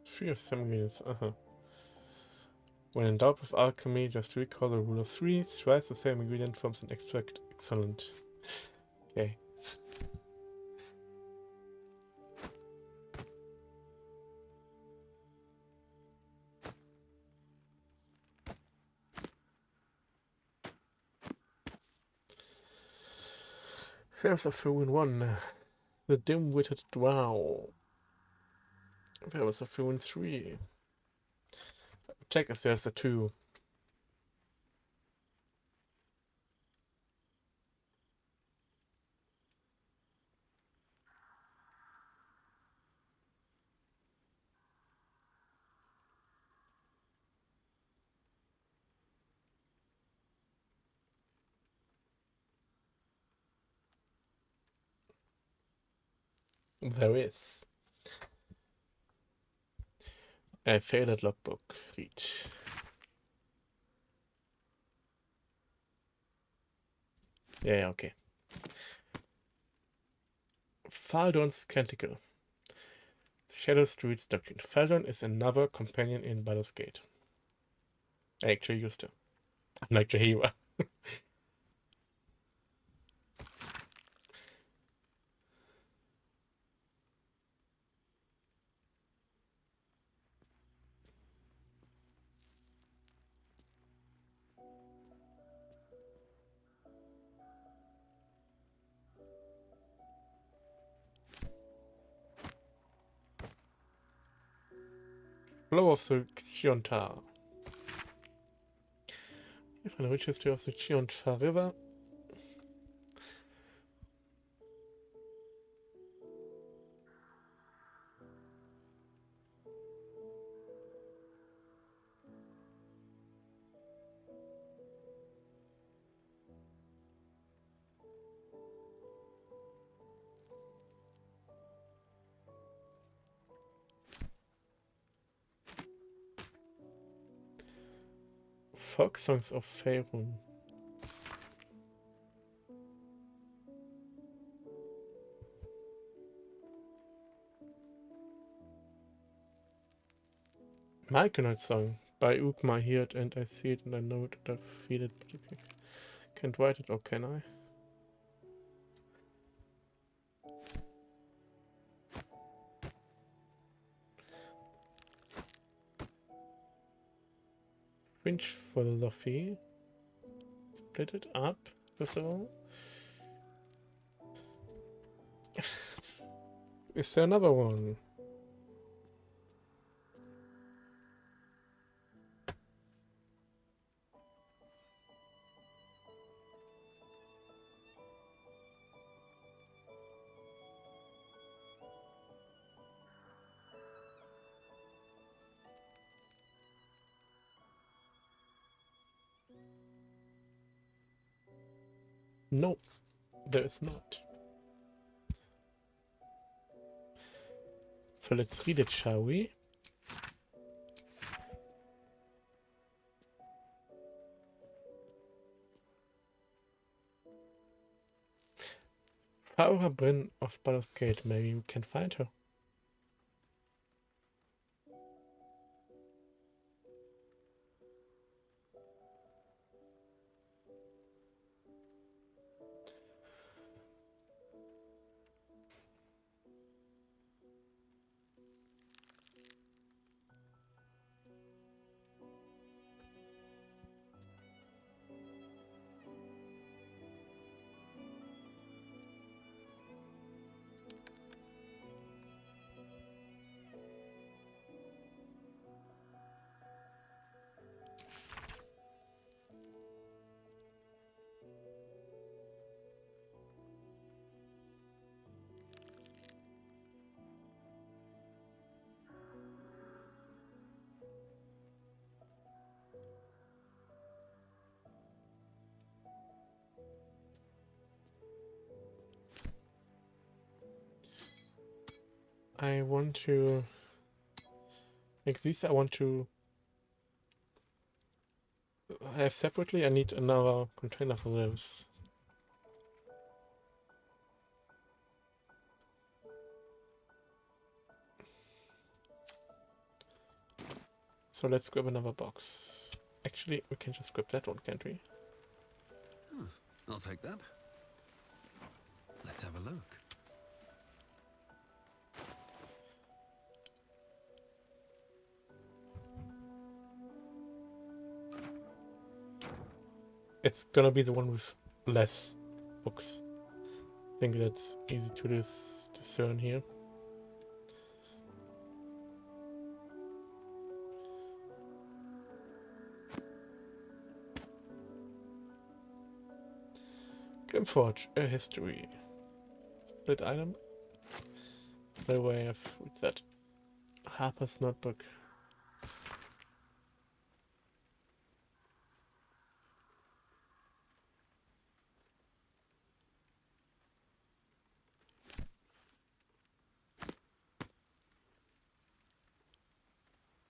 3 of 7 ingredients. When in doubt with alchemy, just recall the rule of 3. Thrice the same ingredient forms an extract. Excellent. Okay. Fairs of Ruin 1. The dim-witted drow. Fairs of Ruin 3. Check if there's a 2. There is. A faded logbook. Read. Yeah, okay. Faldorn's Canticle. Shadow Streets document. Faldorn is another companion in Baldur's Gate. I actually used to. Unlike Jaheira. Flow of the Xiontar. You find a rich history of the Xiontar River. Folk songs of Faerun. Malkinite song by Ukma. I hear it and I see it and I know it and I feel it, but I can't write it, or can I? Fringe philosophy. Split it up, first of all. Is there another one? No, there is not. So let's read it, shall we? Faura Bryn of Baldur's Gate. Maybe we can find her. I want to make these. I want to have separately. I need another container for those. So let's grab another box. Actually, we can just grab that one, can't we? I'll take that. Let's have a look. It's gonna be the one with less books. I think that's easy to discern here. Grimforge, a history. Split item. No way of what's that? Harper's notebook.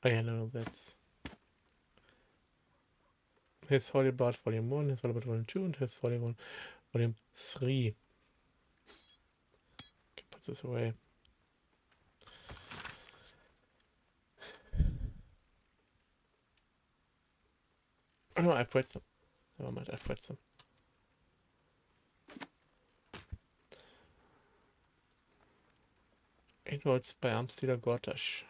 Oh yeah, no, that's his Holy Blood Volume 1, his Holy Blood Volume 2, and his Holy One Volume 3. Okay, put this away. Oh no, I've read some. Never mind, I've read some. Inroads by Amsterdam Gortash.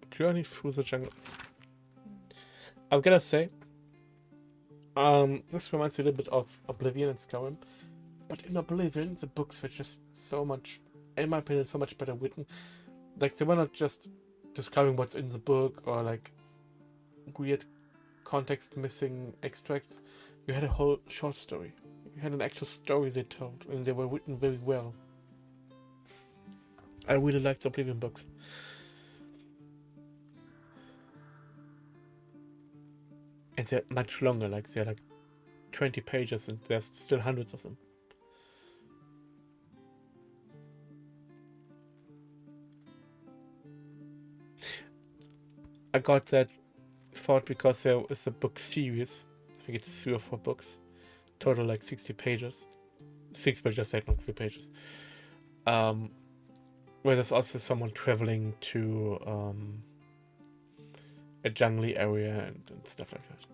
Journey through the jungle. I've gotta say, this reminds me a little bit of Oblivion and Skyrim, but in Oblivion, the books were just so much, in my opinion, so much better written. Like, they were not just describing what's in the book or like weird context missing extracts. You had a whole short story. You had an actual story they told, and they were written very well. I really liked the Oblivion books. And they're much longer, like they're like 20 pages and there's still hundreds of them. I got that thought because there is a book series. I think it's 3 or 4 books. Total like 60 pages. 6 pages, not 3 pages. Where there's also someone traveling to a jungly area and stuff like that.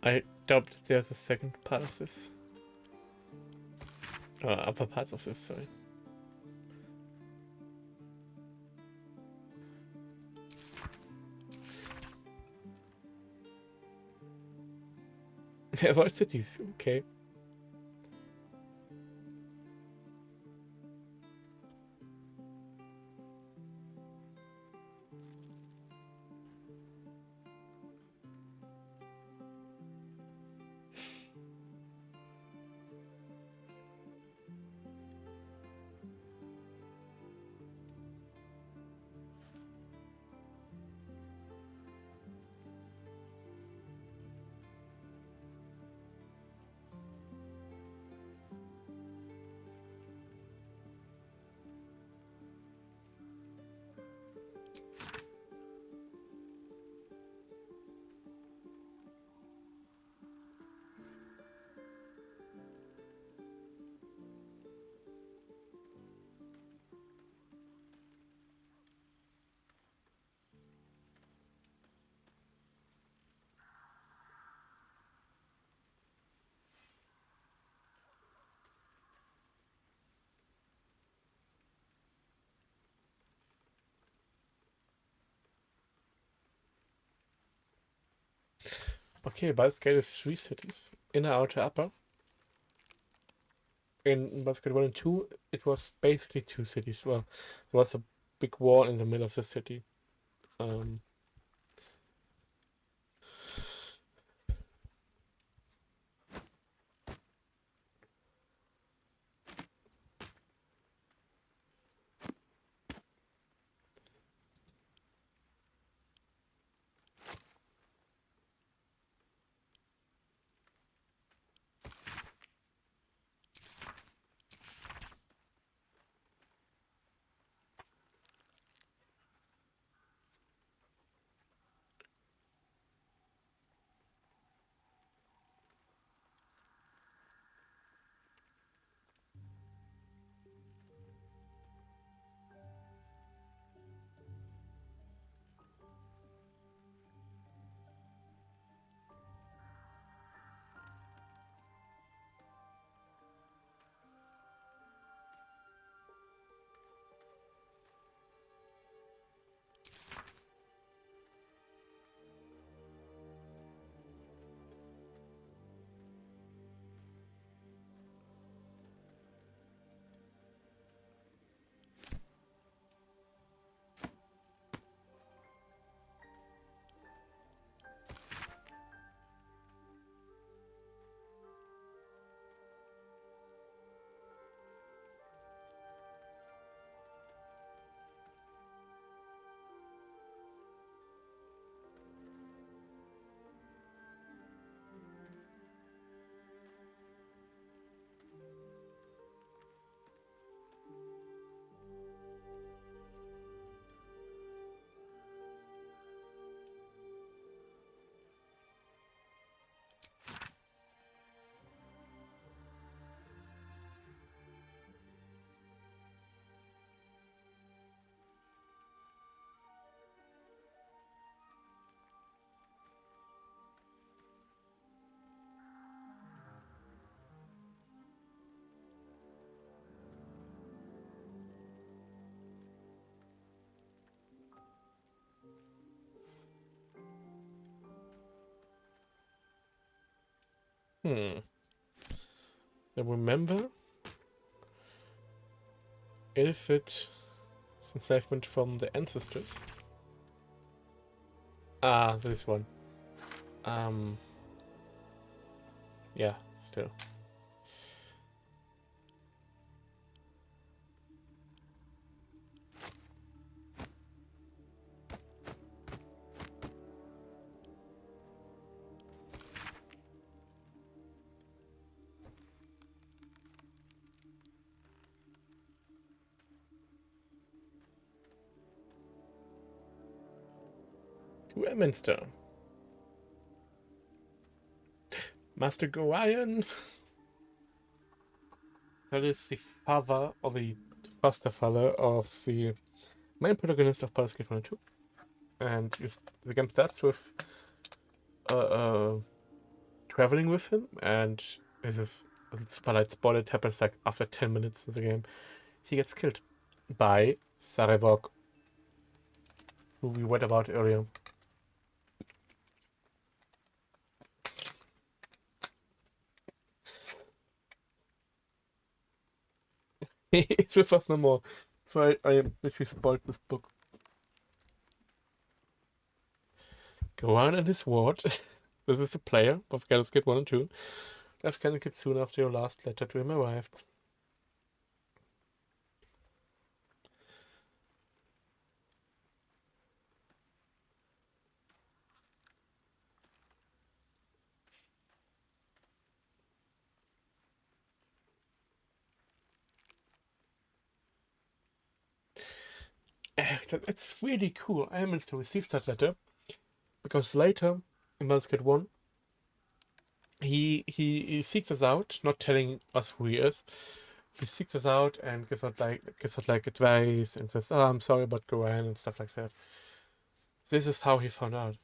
I doubt that there's a second part of this. Other parts of this, sorry. Avoid cities, okay. Okay, Baldur's Gate is 3 cities. Inner, outer, upper. In Baldur's Gate 1 and 2, it was basically 2 cities. Well, there was a big wall in the middle of the city. Um, I remember if it's enslavement from the ancestors. Ah, this one. Yeah, still. To Elminster. Master Gorion. That is the father, or the foster father of the main protagonist of Baldur's Gate 1 and 2. And the game starts with traveling with him, and this is a super light spoiler. It happens like after 10 minutes of the game. He gets killed by Sarevok, who we read about earlier. He's with us no more. So I literally spoiled this book. Goran and his ward. This is a player of Baldur's Gate 1 and 2. Left Connecticut soon after your last letter to him arrived. It's really cool. I am to receive that letter because later in Baldur's Gate 1, he seeks us out, not telling us who he is. He seeks us out and gives us like advice and says, "Oh, I'm sorry about Goran," and stuff like that. This is how he found out.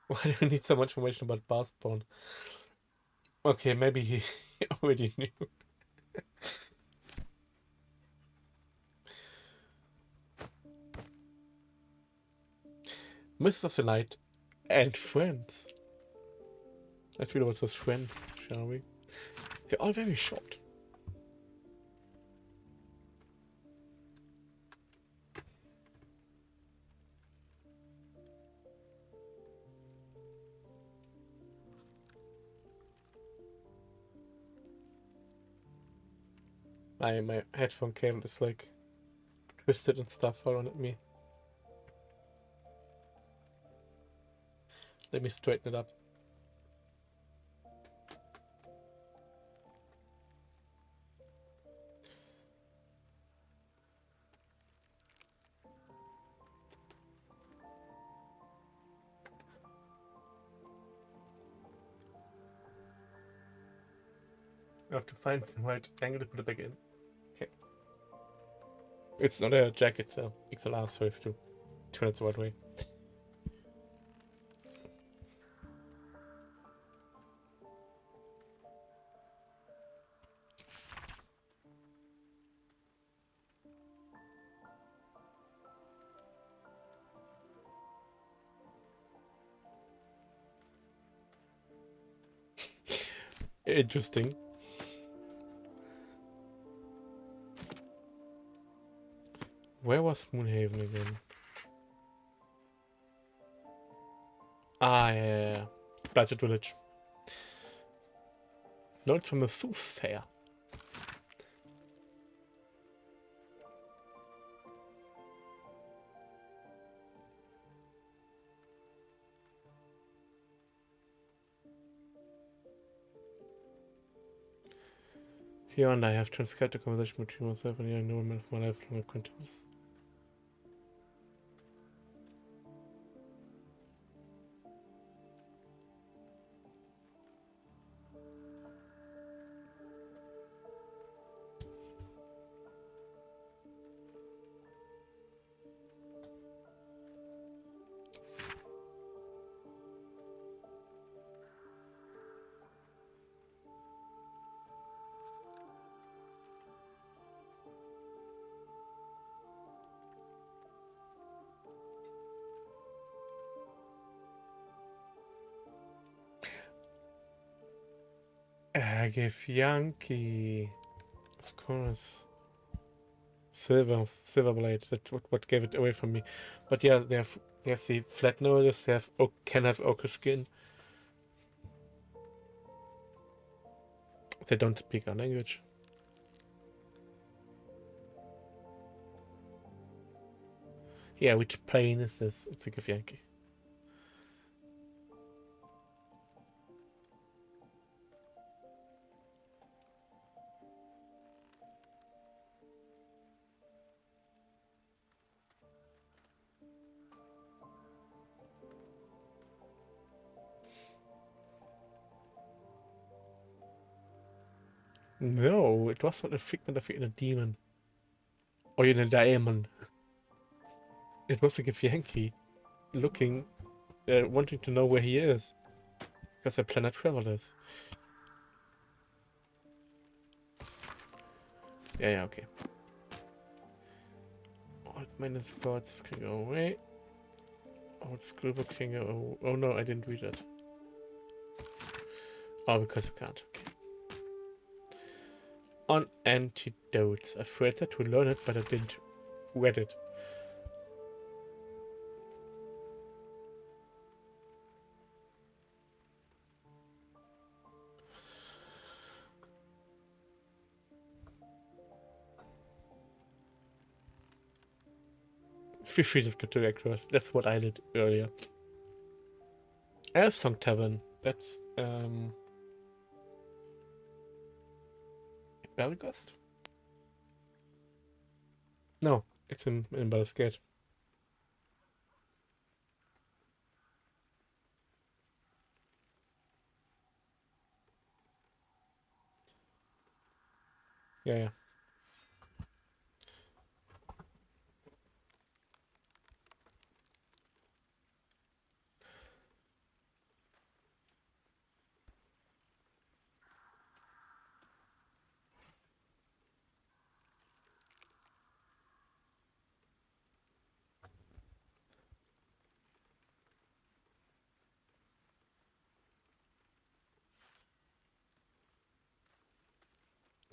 Why do you need so much information about Barspawn? Okay, maybe he already knew. Mists of the Night, and Friends. Let's read about those friends, shall we? They're all very short. My headphone cable is like twisted and stuff around at me. Let me straighten it up. I have to find the right angle to put it back in. Okay. It's not a jack, it's a XLR, so I have to turn it the right way. Interesting. Where was Moonhaven again? Ah, yeah. Budget Village. No, it's from the Soothsayer. Here and I have transcribed the conversation between myself and the young woman of my lifelong acquaintance. I gave Yankee, of course, silver blade. That's what gave it away from me. But yeah, they have the flat noses. They have can have ochre skin. They don't speak our language. Yeah, which plane is this? It's a give Yankee. No, it was not a figment of a demon. Or in a diamond. It was a give Yankee. Looking, wanting to know where he is. Because they're planet travelers. Yeah, okay. Old maintenance gods can go away. Old schoolbook can go. Oh no, I didn't read it. Oh, because I can't. Okay. On antidotes. I tried to learn it, but I didn't read it. Feel free to skip to the actors. That's what I did earlier. Elfsong Tavern. That's Belgast? No, it's in Baldur's Gate. Yeah.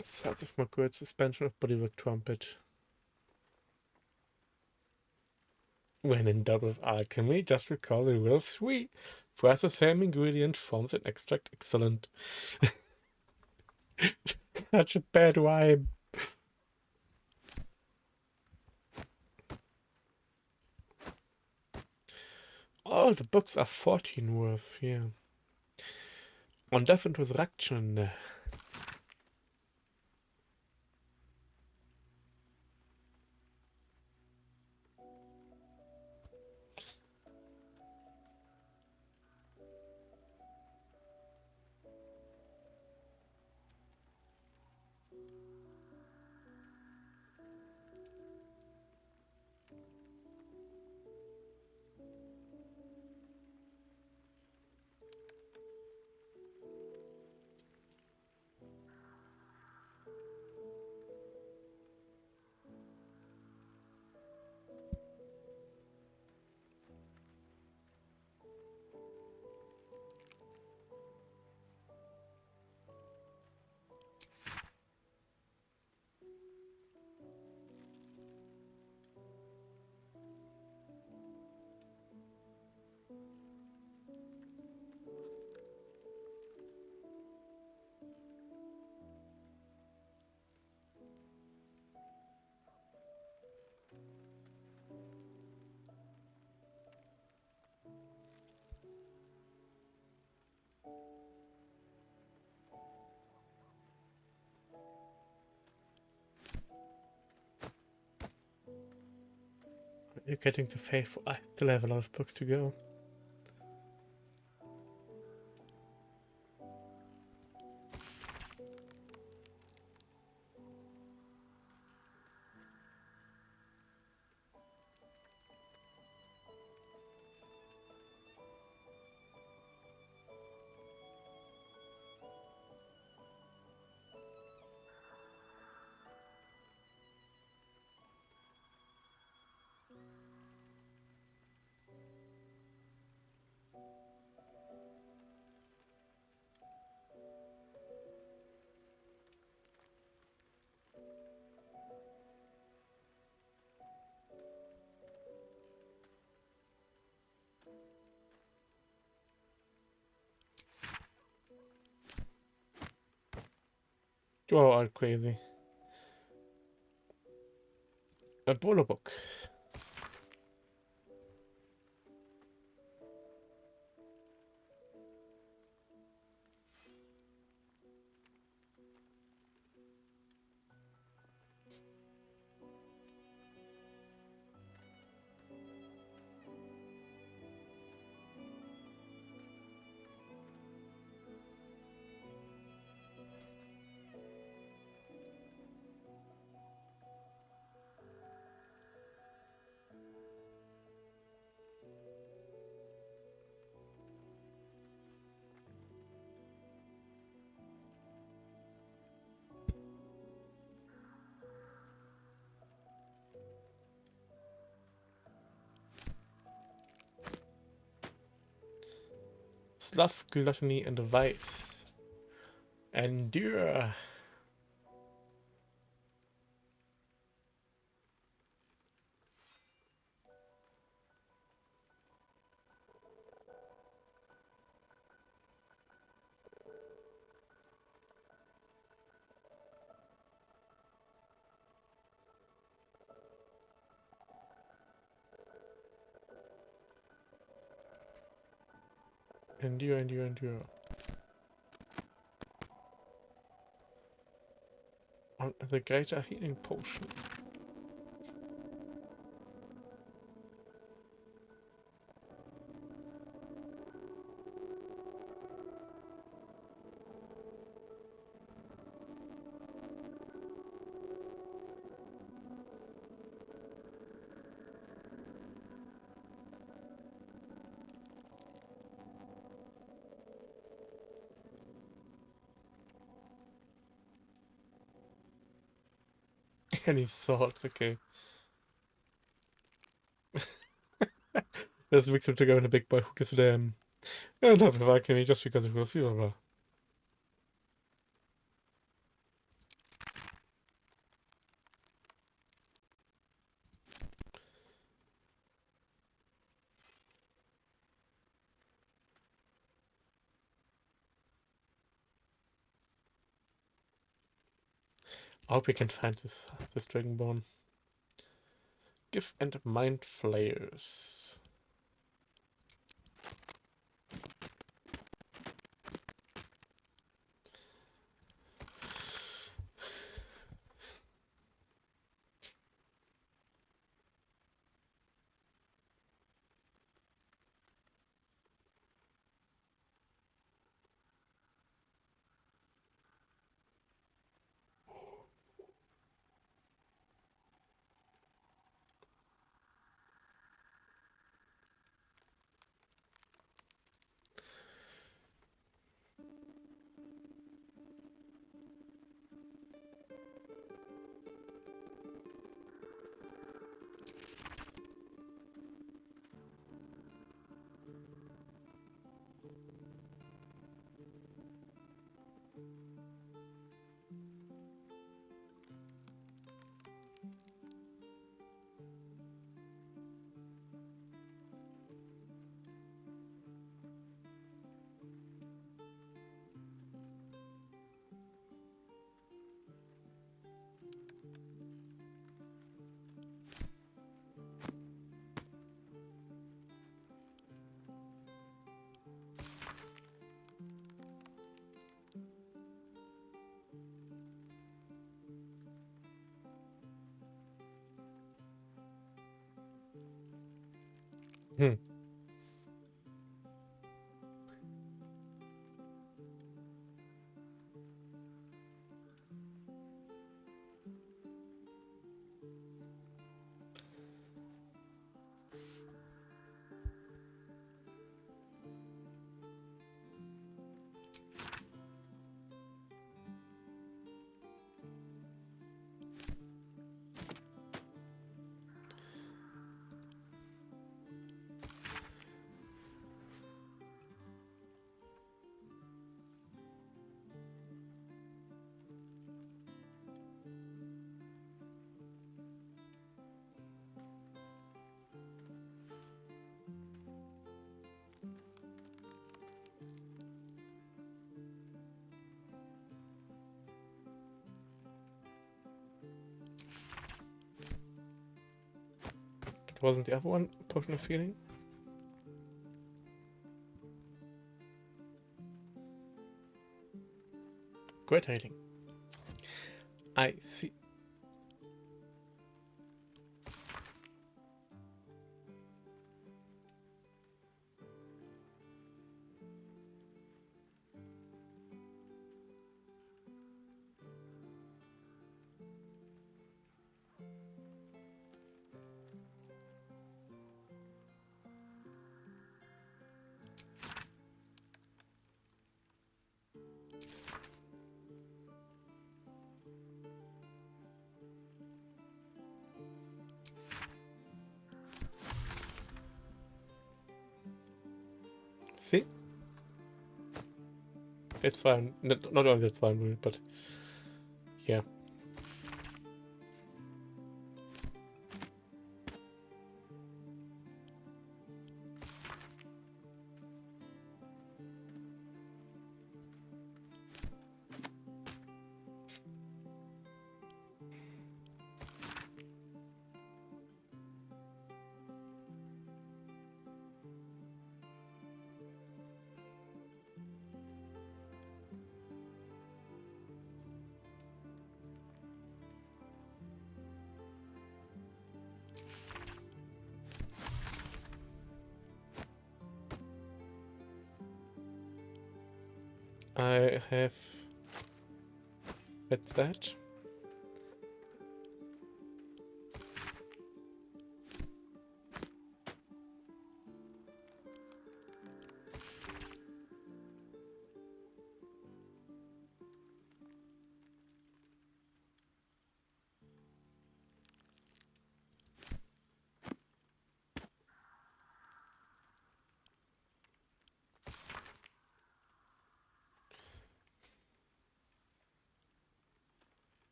Sounds of more good suspension of bodywork trumpet. When in doubt with alchemy, just recall the real sweet. First, the same ingredient forms an extract excellent. Such a bad vibe. Oh, the books are 14 worth, yeah. On Death and Resurrection. You're getting the faithful. I still have a lot of books to go. You all are crazy. A bolo book. Sloth, gluttony, and vice. Endure. Endure, endure, endure. On the greater healing potion. Any swords, okay. Let's mix them together in a big boy. Who gives a damn? I don't have alchemy just because it was silver. I hope we can find this Dragonborn. Give and Mind Flayers. Hmm. Wasn't the other one Potion of Healing? Great Healing. I see. See? It's fine. Not only that's fine, but yeah. I have at that.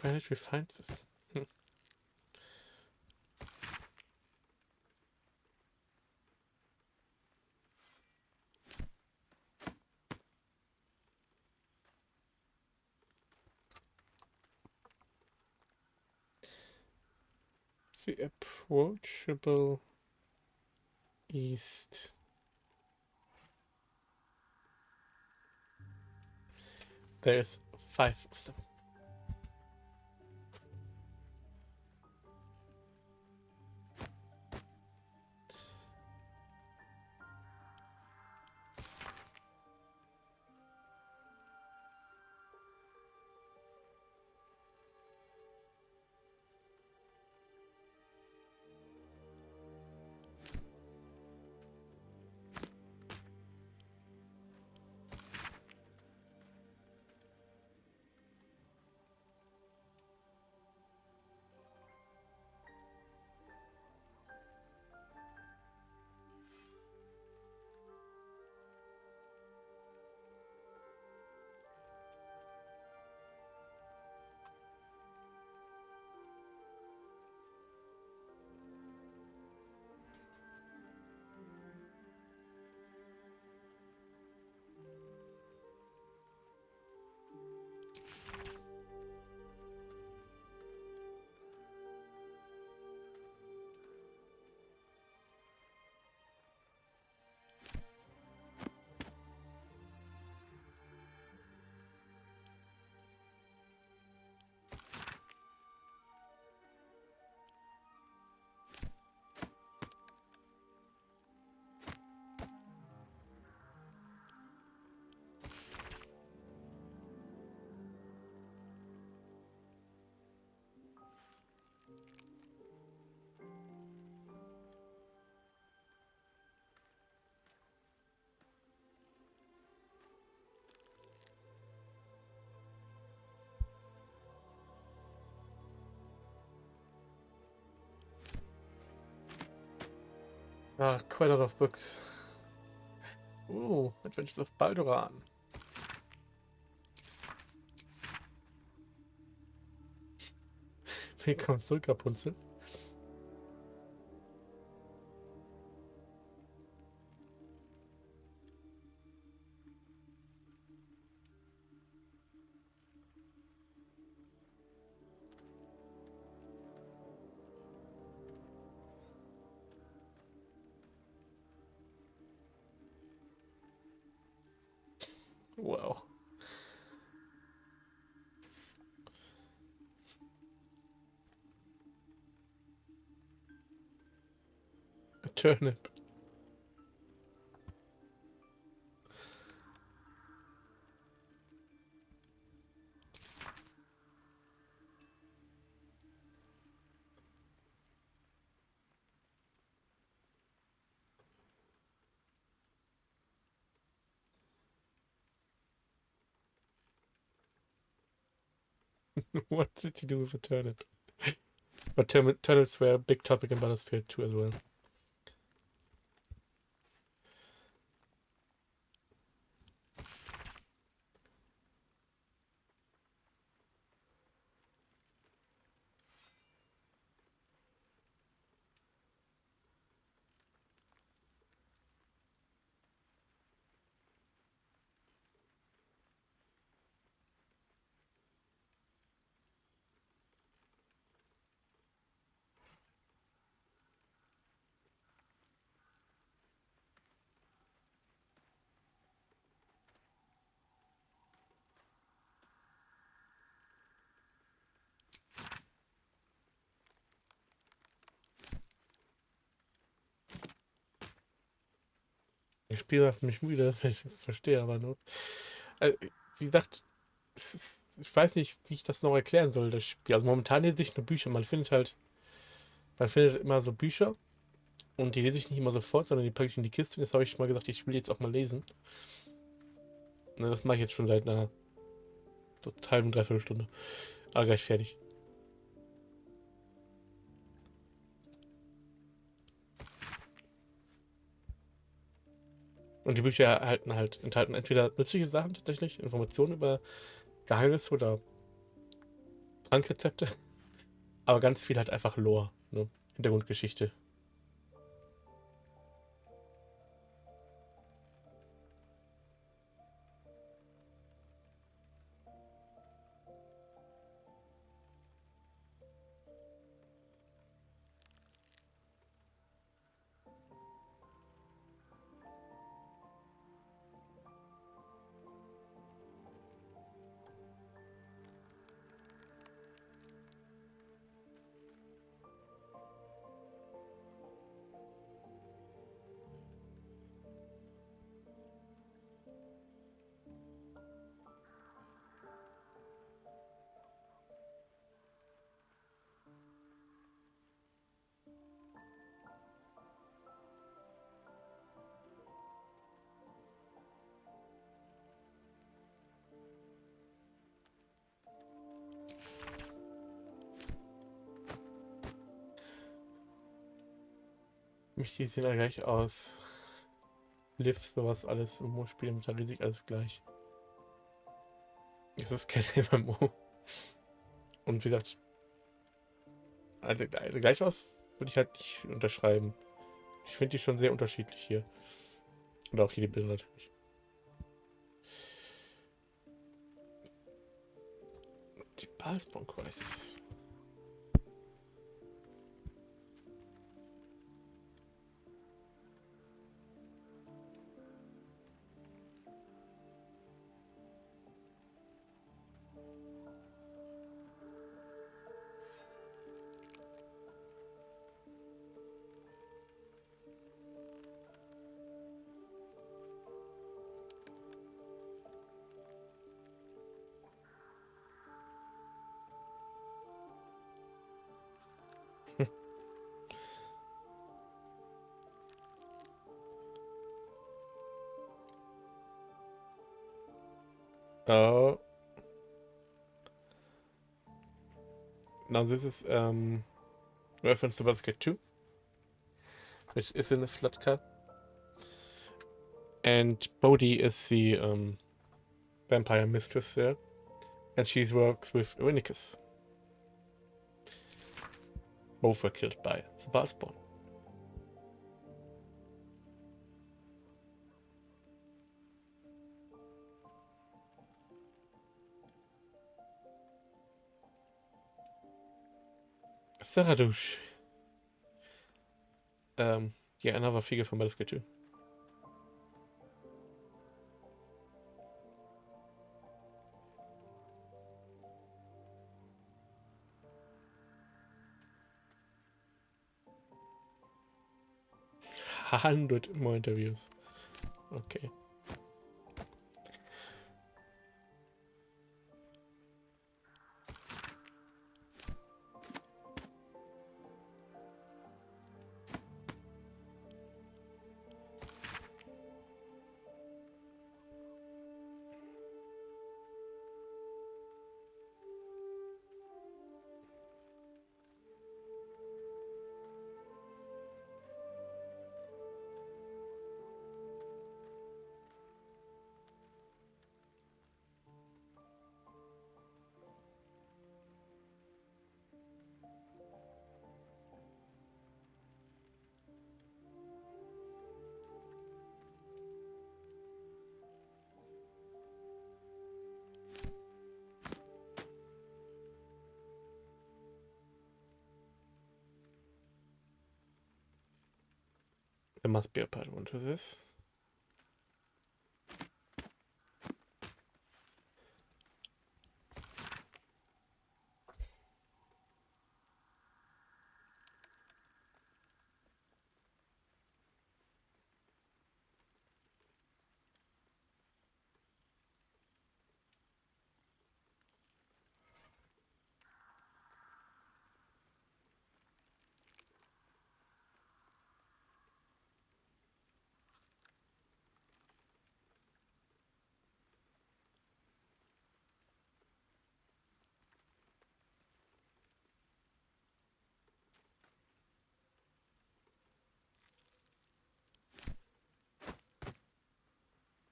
Manage refines this. The approachable east. There's 5 of them. Ah, quite a lot of books. Ooh, Adventures of Balduran. Willkommen zurück, Rapunzel. Wow. A turnip. What did you do with a turnip? But turnips were a big topic in Baldur's Gate 2 as well. Das Spiel macht mich müde, wenn ich es verstehe, aber nur. Wie gesagt, ich weiß nicht, wie ich das noch erklären soll, das Spiel. Also momentan lese ich nur Bücher. Man findet immer so Bücher und die lese ich nicht immer sofort, sondern die packe ich in die Kiste. Und jetzt habe ich mal gesagt, ich will jetzt auch mal lesen. Und das mache ich jetzt schon seit einer halben, dreiviertel Stunde. Aber gleich fertig. Und die Bücher enthalten entweder nützliche Sachen tatsächlich, Informationen über Geheimnisse oder Trankrezepte. Aber ganz viel halt einfach Lore, ne? Hintergrundgeschichte. Die sehen ja gleich aus. Lifts, sowas, alles im Spiel Metallphysik, alles gleich. Es ist kein MMO. Und wie gesagt, alle gleich aus würde ich halt nicht unterschreiben. Ich finde die schon sehr unterschiedlich hier. Und auch hier die Bilder natürlich. Die Baldurs Crisis. Oh. Now this is reference to Baldur's Gate 2, which is in the flat cut. And Bodhi is the vampire mistress there. And she works with Irenicus. Both were killed by the Baldurs. Saradouche. Yeah, another figure from Baldur's Gate 2. $100 more interviews. Okay. There must be a part 1 to this.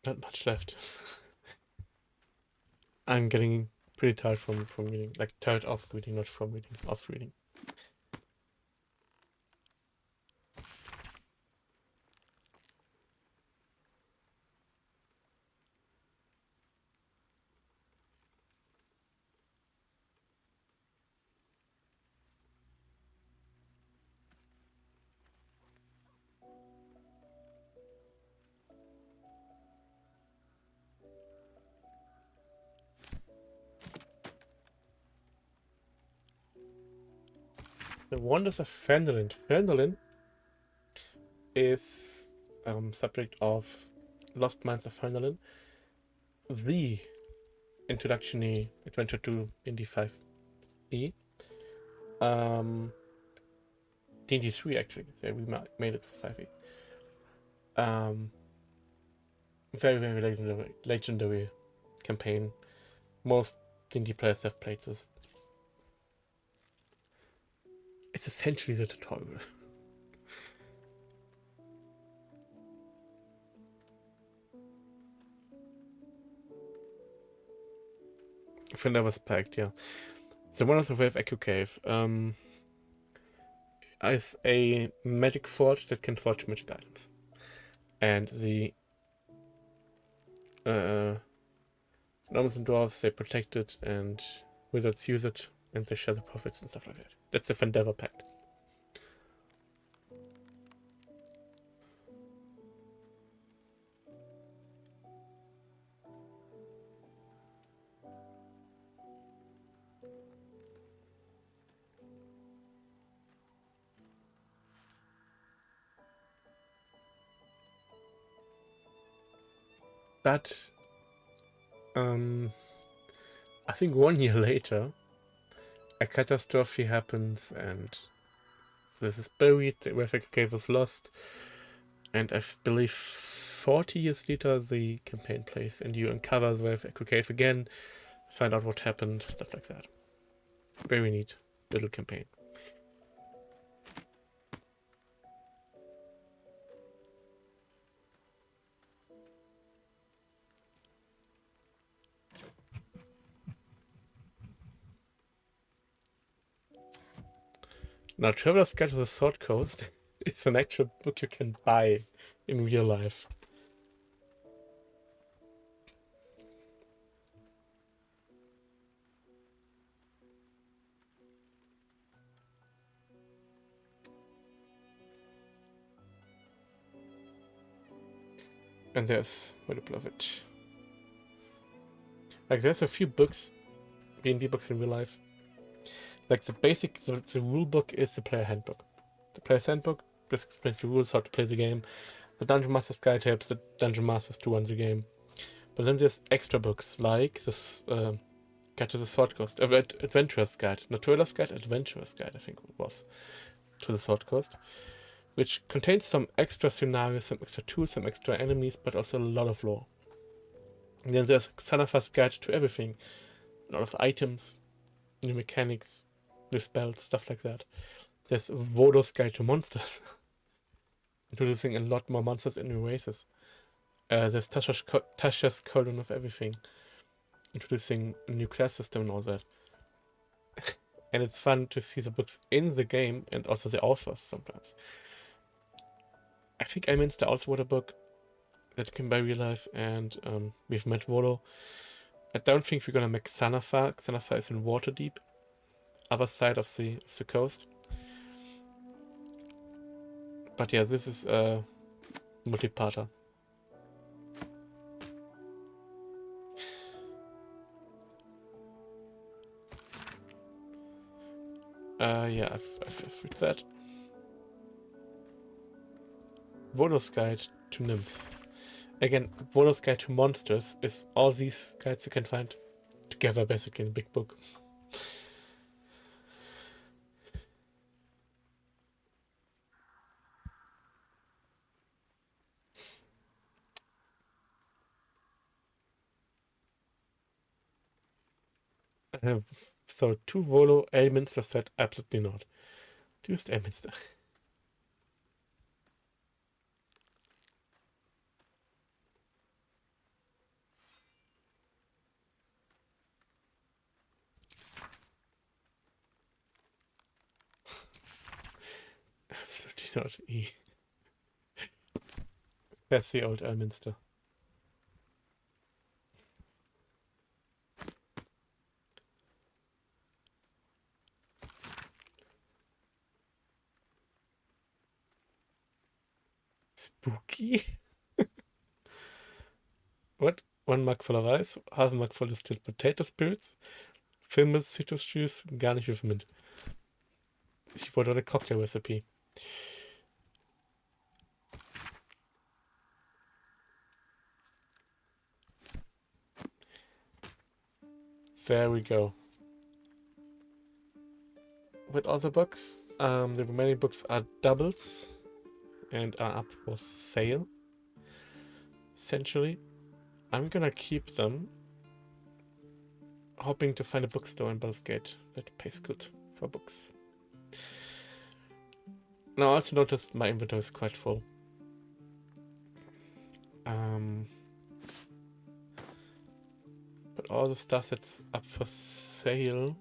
Not much left. I'm getting pretty tired from reading. Like tired of reading, not from reading, of reading. The Wonders of Phandalin. Phandalin is subject of Lost Mines of Phandalin, the introductory adventure to D&D 5e. D&D 3 actually, so we made it for 5e. Very, very legendary campaign. Most D&D players have played this. It's essentially the tutorial. If I never spiked, yeah. So one of the Wave Echo Cave is a magic forge that can forge magic items. And the gnomes and dwarves, they protect it, and wizards use it, and they share the profits and stuff like that. That's the Fendeavor Pact. But I think 1 year later, a catastrophe happens, and this is buried. The Wave Echo Cave was lost, and I believe 40 years later the campaign plays, and you uncover the Wave Echo Cave again, find out what happened, stuff like that. Very neat little campaign. Now, Traveler's Guide to the Sword Coast is an actual book you can buy in real life. And there's where to love it. Like, there's a few books, D&D books in real life. Like, the rule book is the player handbook. The player's handbook just explains the rules, how to play the game. The Dungeon Master's Guide helps the Dungeon Masters to run the game. But then there's extra books, like this Guide to the Sword Coast, Adventurer's Guide, not Traveler's Guide, Adventurer's Guide, I think it was, to the Sword Coast, which contains some extra scenarios, some extra tools, some extra enemies, but also a lot of lore. And then there's Xanathar's Guide to everything, a lot of items, new mechanics, new spells, stuff like that. There's Vodo's Guide to Monsters, introducing a lot more monsters and new races. There's Tasha's Cauldron of Everything, introducing a new class system and all that. And it's fun to see the books in the game and also the authors sometimes. I think Elminster also wrote a book that you can buy real life, and we've met Volo. I don't think we're gonna make Xanathar. Xanathar is in Waterdeep, other side of the coast. But yeah, this is a multi-parter. Yeah, I've read that. Volo's Guide to Nymphs. Again, Volo's Guide to Monsters is all these guides you can find together basically in a big book. So to Volo, Elminster said absolutely not. Just Elminster. not E. That's the old Elminster. Spooky? What? 1 mug full of ice, half a mug full of distilled potato spirits, filled with citrus juice, garnish with mint. Ich wollte eine Cocktail recipe. There we go. With all the books, the remaining books are doubles and are up for sale. Essentially, I'm gonna keep them, hoping to find a bookstore in Baldurs Gate that pays good for books. Now, I also noticed my inventory is quite full. But all the stuff that's up for sale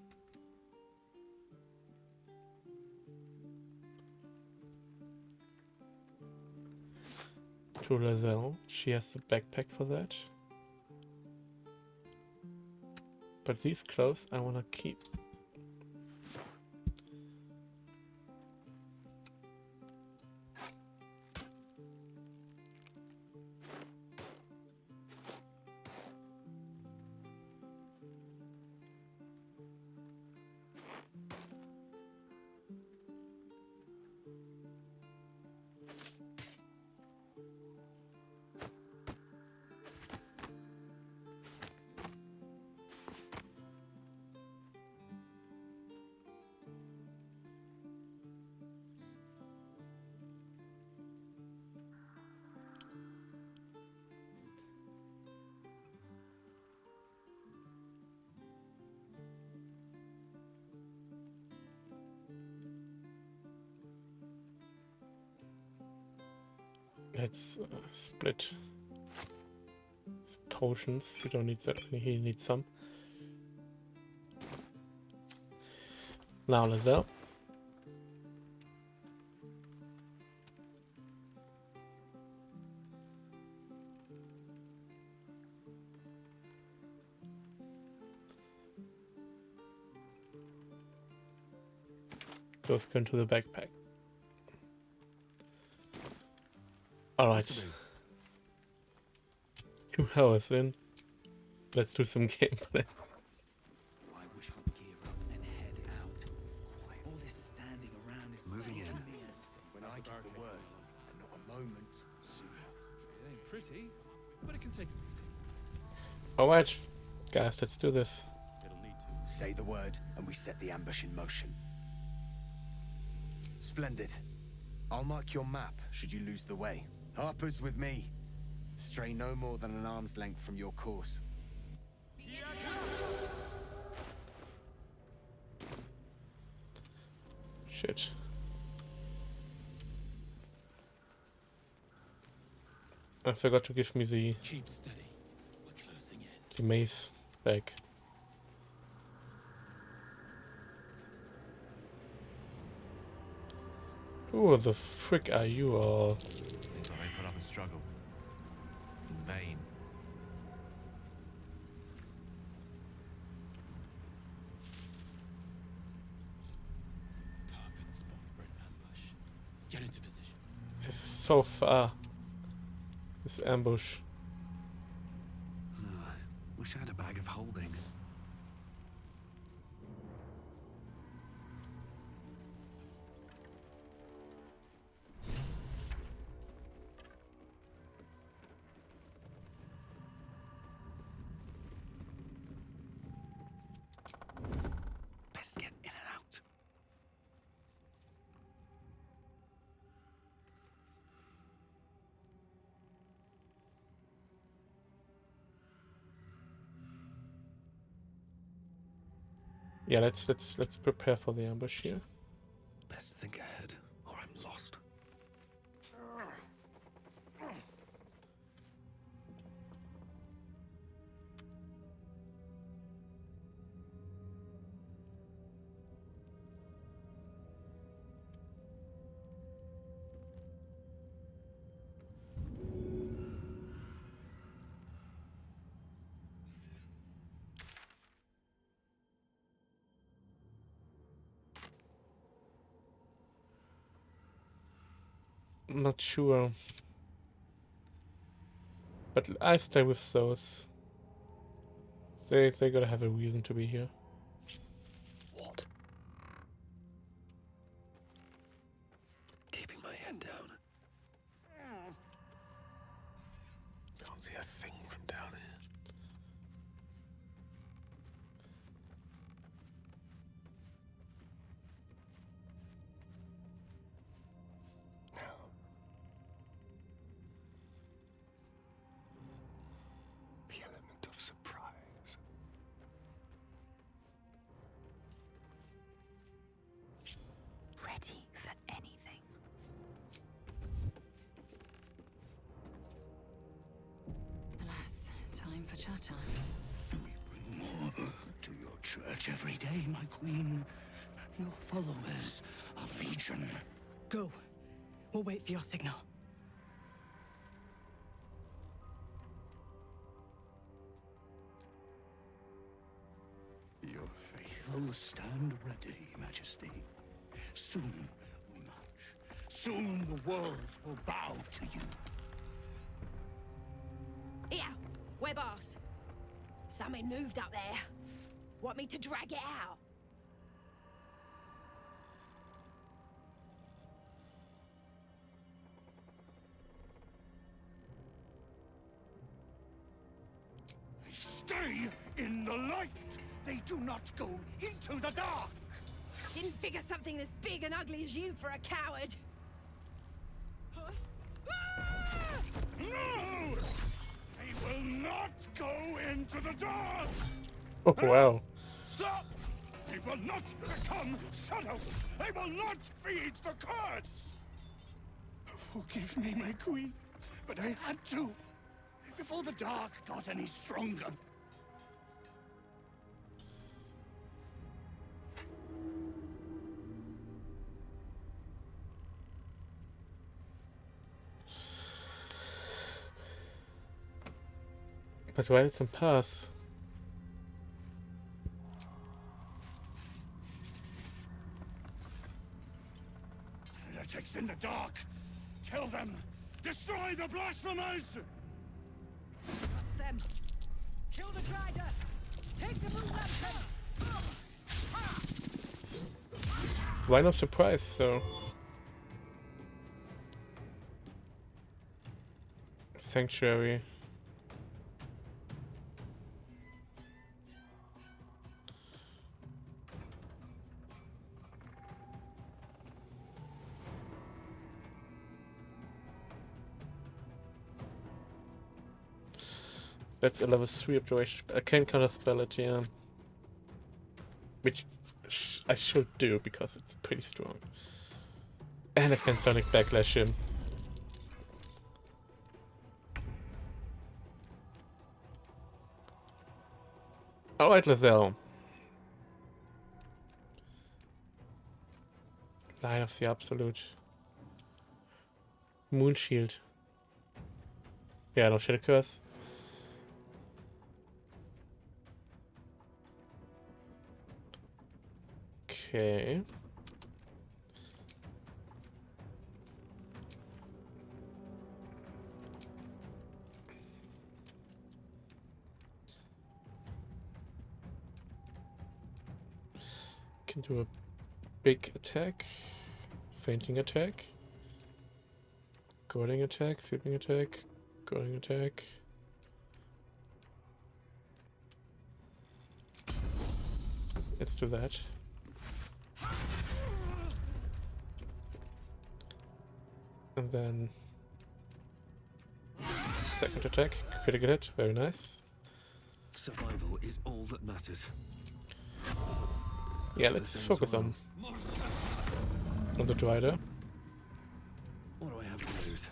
to Lazelle. She has the backpack for that. But these clothes I want to keep. Let's split potions. We don't need that many. He needs some. Now Lazelle. Those go into the backpack. Alright. 2 hours in. Let's do some gameplay. I wish we'd gear up and head out. All this standing around is moving in. When I give the word, and not a moment sooner. It ain't pretty, but it can take a beating. Alright, guys, let's do this. It'll need to. Say the word, and we set the ambush in motion. Splendid. I'll mark your map should you lose the way. Harper's with me. Stray no more than an arm's length from your course. Shit. I forgot to give me the Keep steady. We're closing in. the mace back. Who the frick are you all? Seems like they put up a struggle. In vain. Perfect spot for an ambush. Get into position. This is so far. This ambush. Wish I had a bag of holding. Best get in and out. Yeah, let's prepare for the ambush here. Best think ahead, or I'm lost. I'm not sure. But I stay with those. They gotta have a reason to be here. What? Keeping my head down. Can't see a thing from down here. The element of surprise. Ready for anything. Alas, time for chatter. More to your church every day, my queen. Your followers are legion. Go. We'll wait for your signal. Your faithful stand ready, Majesty. Soon we march. Soon the world will bow to you. Here, we're boss. Something moved up there. Want me to drag it out? Stay in the light! They do not go into the dark! Didn't figure something as big and ugly as you for a coward. No! They will not go into the dark! Oh wow. Stop! They will not become shadows! They will not feed the curse! Forgive me, my queen, but I had to. Before the dark got any stronger. But why did some pass? Heretics in the dark! Kill them! Destroy the blasphemers! That's them. Kill the drider. Take the moon lantern. Why no surprise, so? Sanctuary. That's a level 3 operation. I can counter spell it, yeah. Which I should do because it's pretty strong. And I can Sonic Backlash him. Alright, Lizelle. Line of the Absolute. Moon Shield. Yeah, no Shadow Curse. Okay. Can do a big attack, fainting attack, goading attack, sweeping attack, goading attack. Let's do that. And then second attack, critical hit, very nice. Survival is all that matters. Yeah, let's focus on the Drider. What do I have to lose?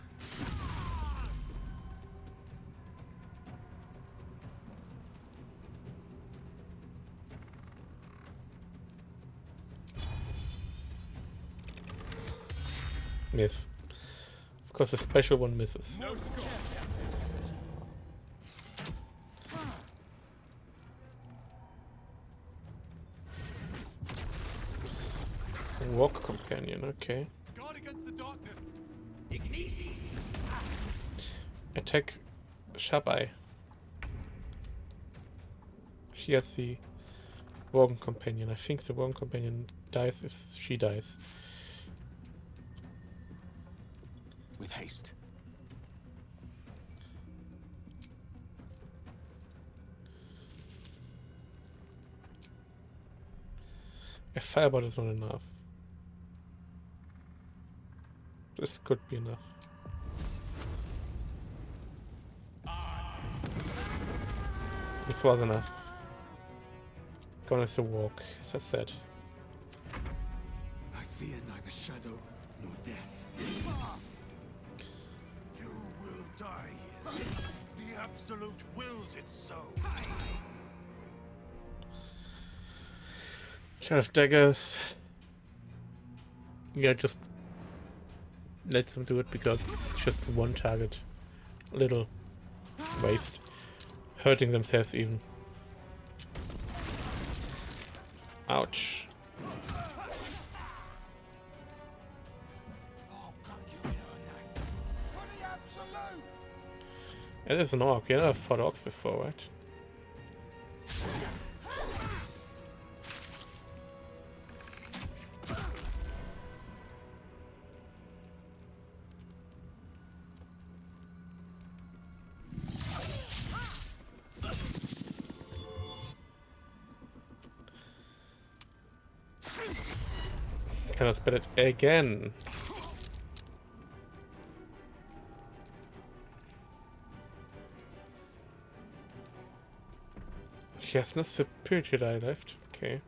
Miss. Of course, the special one misses. No score. Walk companion, okay. Guard against the darkness. It Attack Sharp Eye. She has the Worm Companion. I think the Worm Companion dies if she dies. With haste. A Fireball is not enough. This could be enough. This was enough. Gonna to walk, as I said. I fear neither shadow nor death. You will die here. The Absolute wills it so. Shot of daggers. Yeah, just let them do it because it's just one target. A little waste. Hurting themselves even. Ouch. It is an orc. You never fought orcs before, right? Can I spell it again? She has no superiority die left. Okay.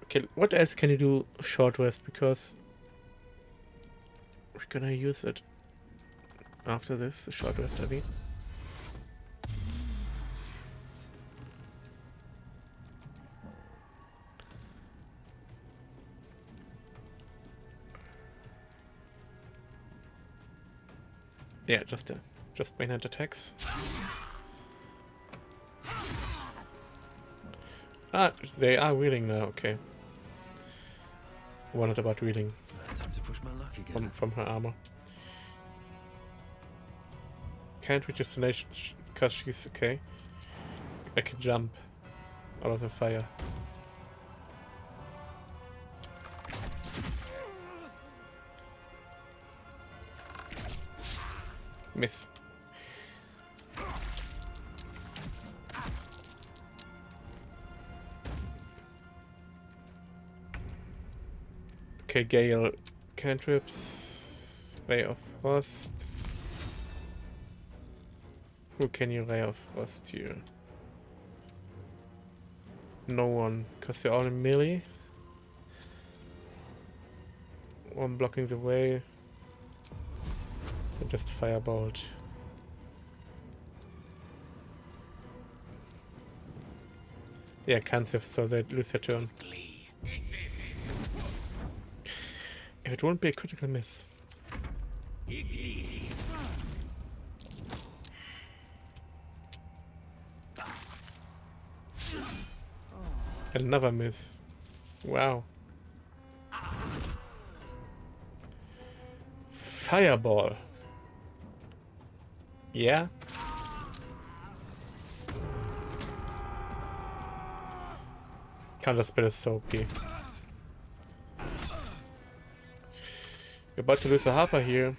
Okay, what else can you do short rest? Because we're gonna use it after this, the short rest, I mean. Yeah, just mainhand attacks. Ah, they are wheeling now, okay. Wondered about wheeling. Time to push my luck again. From her armor. Can't reach destination because she's okay. I can jump out of the fire. Miss. Okay, Gale cantrips, Ray of Frost. Who can you Ray of Frost here? No one, because they're all in melee. One blocking the way. And just firebolt. Yeah, can't, so they lose their turn. If it won't be a critical miss. Another miss. Wow. Fireball. Yeah. Counter spell is so OP. We're about to lose a Harper here.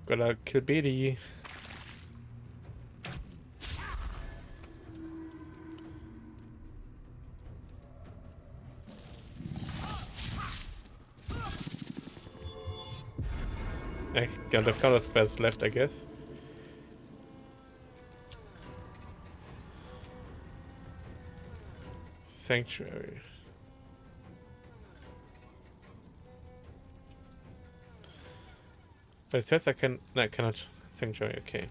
Gotta kill Beatty. I don't have counter spells left, I guess. Sanctuary. But it says I can. No, I cannot. Sanctuary, okay.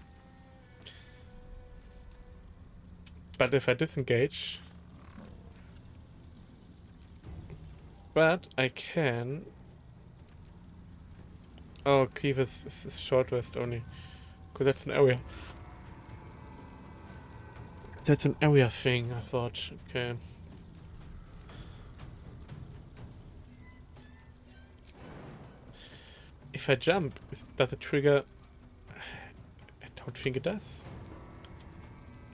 But if I disengage. But I can. Oh, cleave is short rest only. Because that's an area. That's an area thing, I thought. Okay. If I jump, does it trigger? I don't think it does.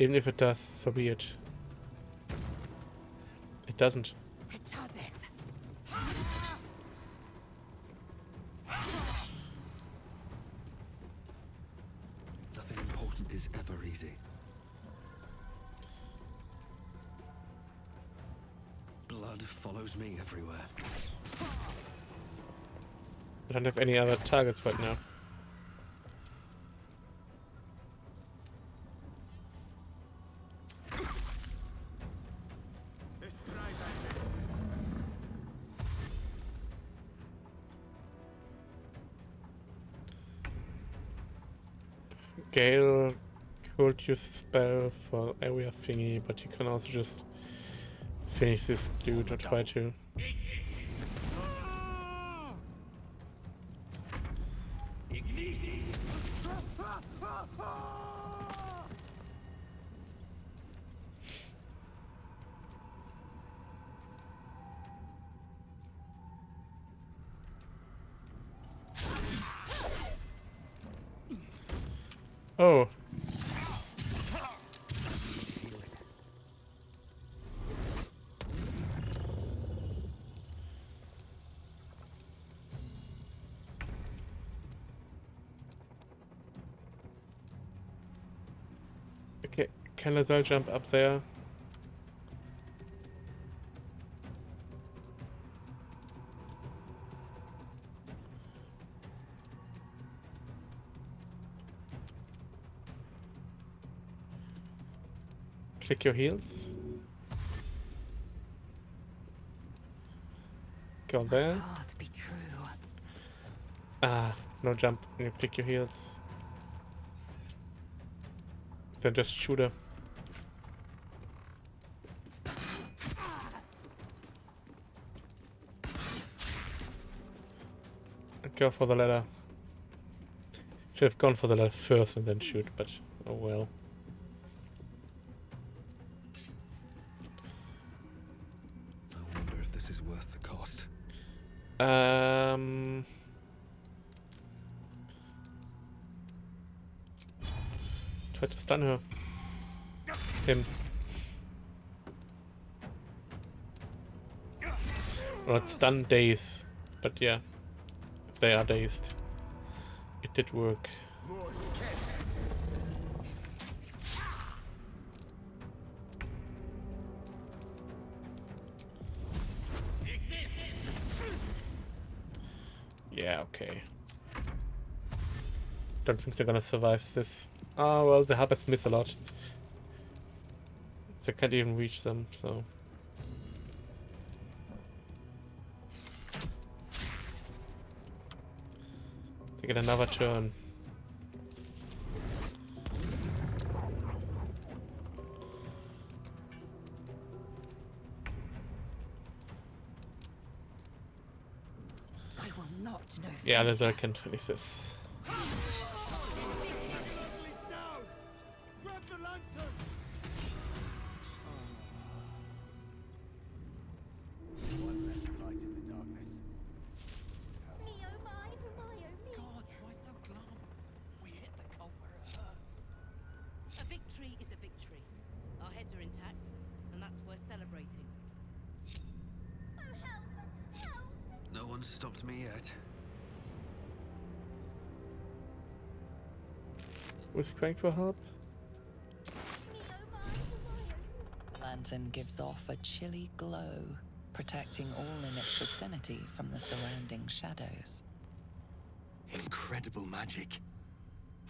Even if it does, so be it. It doesn't. It doesn't. Nothing important is ever easy. Blood follows me everywhere. I don't have any other targets right now. Gale could use a spell for area thingy, but you can also just finish this dude or try to. Oh. Okay, can Lazar jump up there? Click your heels. Go there. Path be true. Ah, no jump. You click your heels. Then just shoot her. Go for the ladder. Should have gone for the ladder first and then shoot, but oh well. I wonder if this is worth the cost. Try to stun her. Him. Or not stun, daze. But yeah, they are dazed. It did work. Yeah, okay. Don't think they're gonna survive this. Oh, well, the harpers miss a lot. They can't even reach them, so... They get another turn. I will not know. Yeah, Lazar can finish this. One less light in the darkness. Me, oh my, Hermione. God, why so glum? We hit the cult where it hurts. A victory is a victory. Our heads are intact, and that's worth celebrating. Oh, help! Help! No one's stopped me yet. Who's crying for help? Me, oh my, Hermione. Lantern gives off a chilly glow, protecting all in its vicinity from the surrounding shadows. Incredible magic.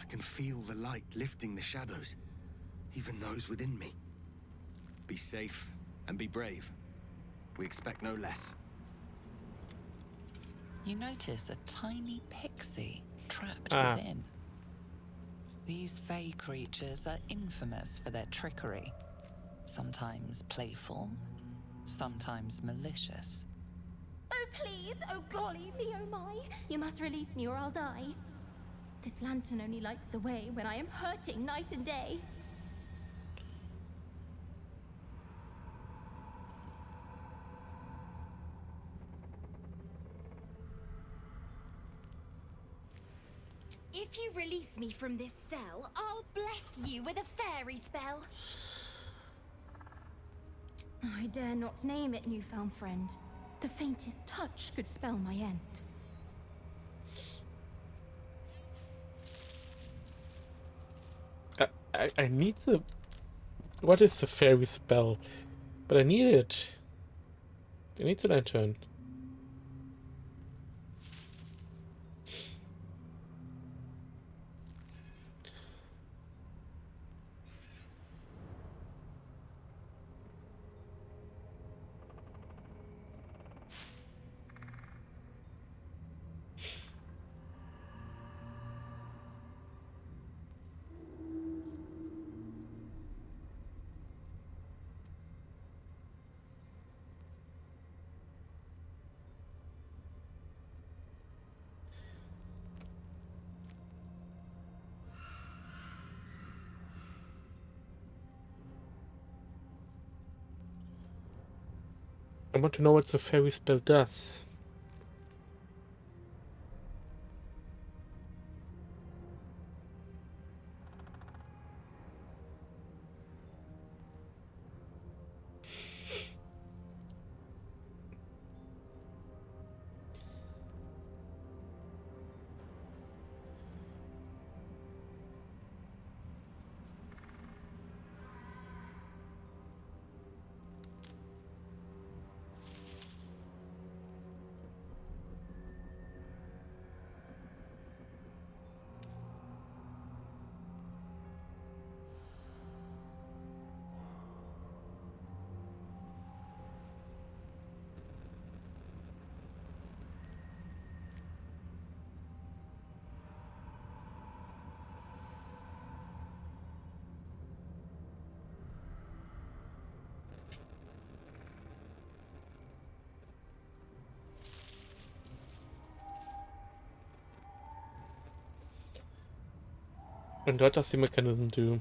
I can feel the light lifting the shadows, even those within me. Be safe and be brave. We expect no less. You notice a tiny pixie trapped Ah. within. These fey creatures are infamous for their trickery. Sometimes playful, sometimes malicious. Oh, please! Oh, golly, me, oh my! You must release me or I'll die. This lantern only lights the way when I am hurting night and day. If you release me from this cell, I'll bless you with a fairy spell. I dare not name it, newfound friend. The faintest touch could spell my end. I need the... What is the fairy spell? But I need it. I need the lantern. I want to know what the fairy spell does. And what does the mechanism do?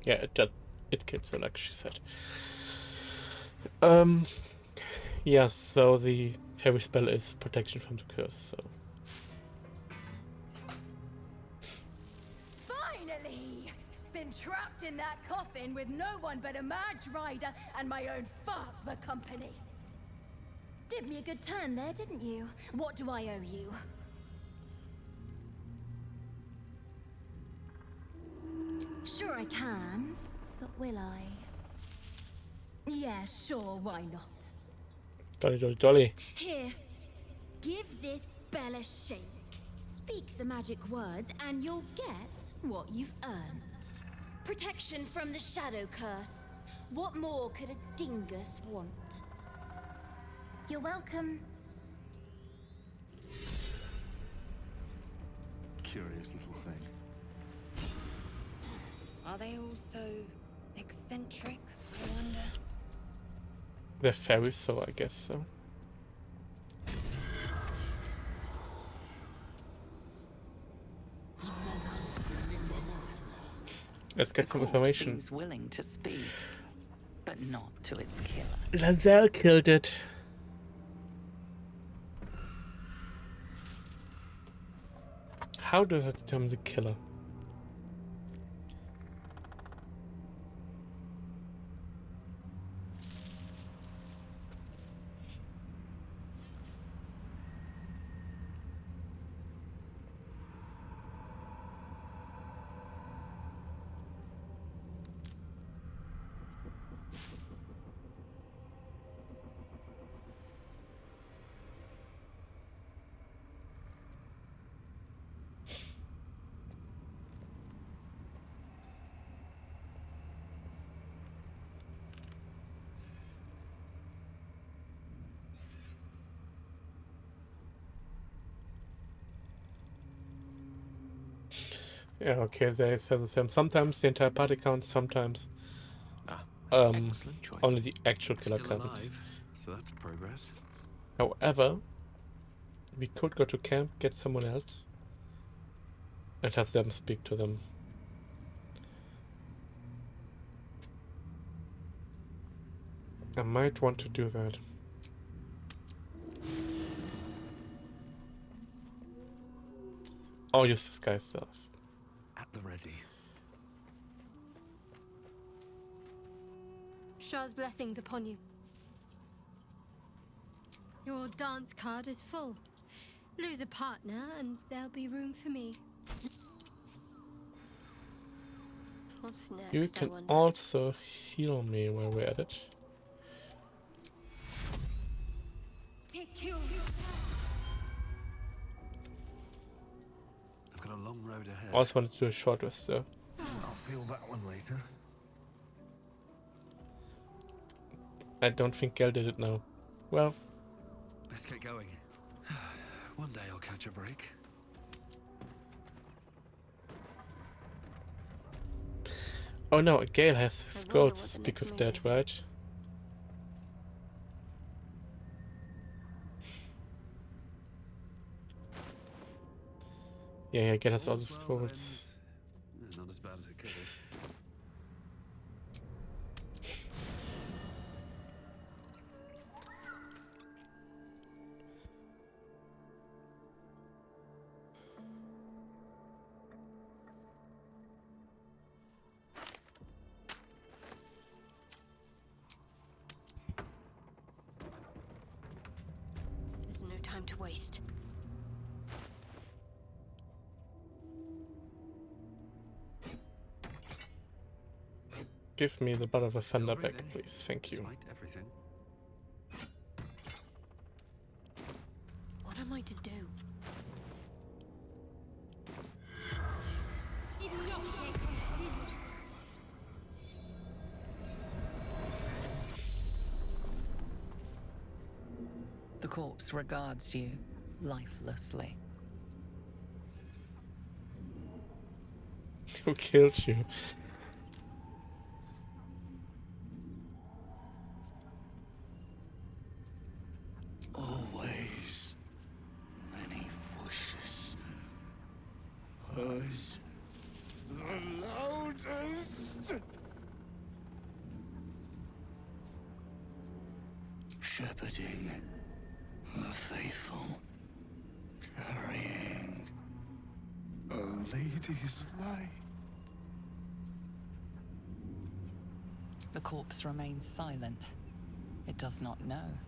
Yeah, it kills her, like she said. Yes, so the fairy spell is protection from the curse, so... Finally! Been trapped in that coffin with no one but a mad rider and my own farts for company. Did me a good turn there, didn't you? What do I owe you? Sure I can, but will I? Yeah, sure, why not? Dolly, dolly, dolly. Here, give this bell a shake. Speak the magic words and you'll get what you've earned. Protection from the shadow curse. What more could a dingus want? You're welcome. Curious little thing. Are they all so eccentric, I wonder? They're fairies, so I guess so. Let's get some information. Seems willing to speak, but not to its killer. Lancel killed it. How do I determine the killer? Yeah, okay, they said the same. Sometimes the entire party counts, sometimes only the actual killer Still counts. alive, so that's progress. However, we could go to camp, get someone else, and have them speak to them. I might want to do that. I'll use this guy's stuff. At the ready. Shah's blessings upon you. Your dance card is full. Lose a partner and there'll be room for me. What's next, You can also heal me while we're at it. Take you. I've got a long road ahead. I also wanted to do a short rest, so. I'll feel that one later. I don't think Gel did it now. Well. Let's get going. One day I'll catch a break. Oh no, Gale has scrolls, speak of that, right? Yeah, Gale has all the scrolls. Not as bad as it could have. There's no time to waste. Give me the butt of a thunder back, please. Thank you. Everything. What am I to do? The corpse regards you lifelessly. Who killed you? Always many wishes. Hers the loudest. Shepherding the faithful, carrying a lady's light. The corpse remains silent. It does not know.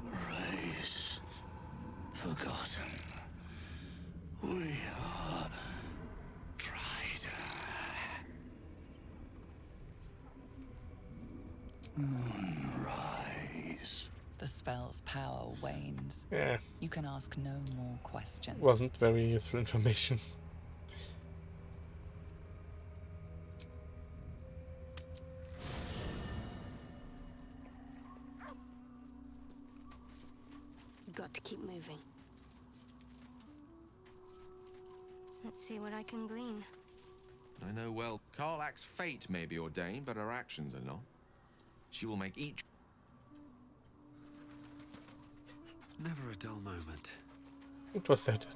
Raised, forgotten. We are tried. Moonrise. The spell's power wanes. Yeah. You can ask no more questions. Wasn't very useful information. Got to keep moving. Let's see what I can glean. I know well, Karlach's fate may be ordained, but her actions are not. She will make each... Never a dull moment. What was that?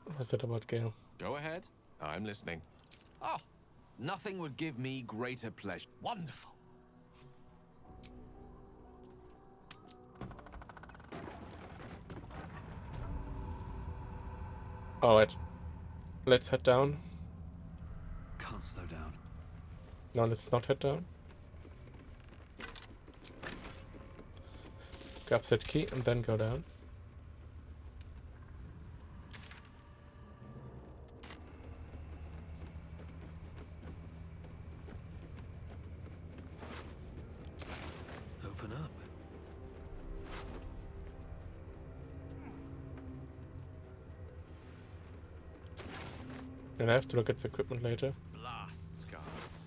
What was that about Gale? Go ahead. I'm listening. Oh, nothing would give me greater pleasure. Wonderful. Alright. Let's head down. Can't slow down. No, let's not head down. Grab that key and then go down. Open up. And I have to look at the equipment later. Blast scars.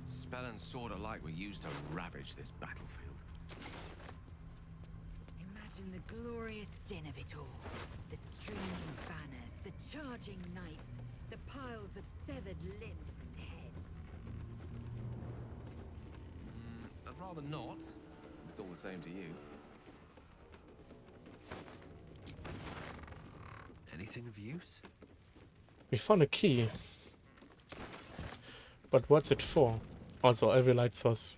Spell and sword alike were used to ravage this battlefield. Imagine the glorious din of it all. The streaming banners, the charging knights, the piles of severed limbs and heads. I'd rather not. It's all the same to you. Anything of use? We found a key. But what's it for? Also, every light source,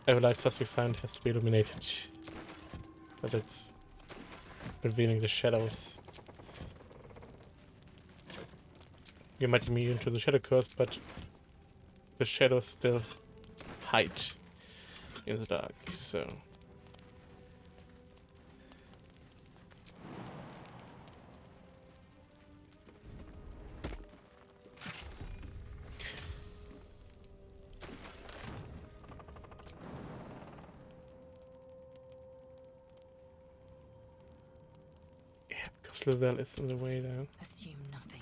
every light source we find has to be illuminated. But it's revealing the shadows. You might be immune to the shadow curse, but the shadows still hide in the dark, so... Yeah, because Lizelle is in the way there. Assume nothing.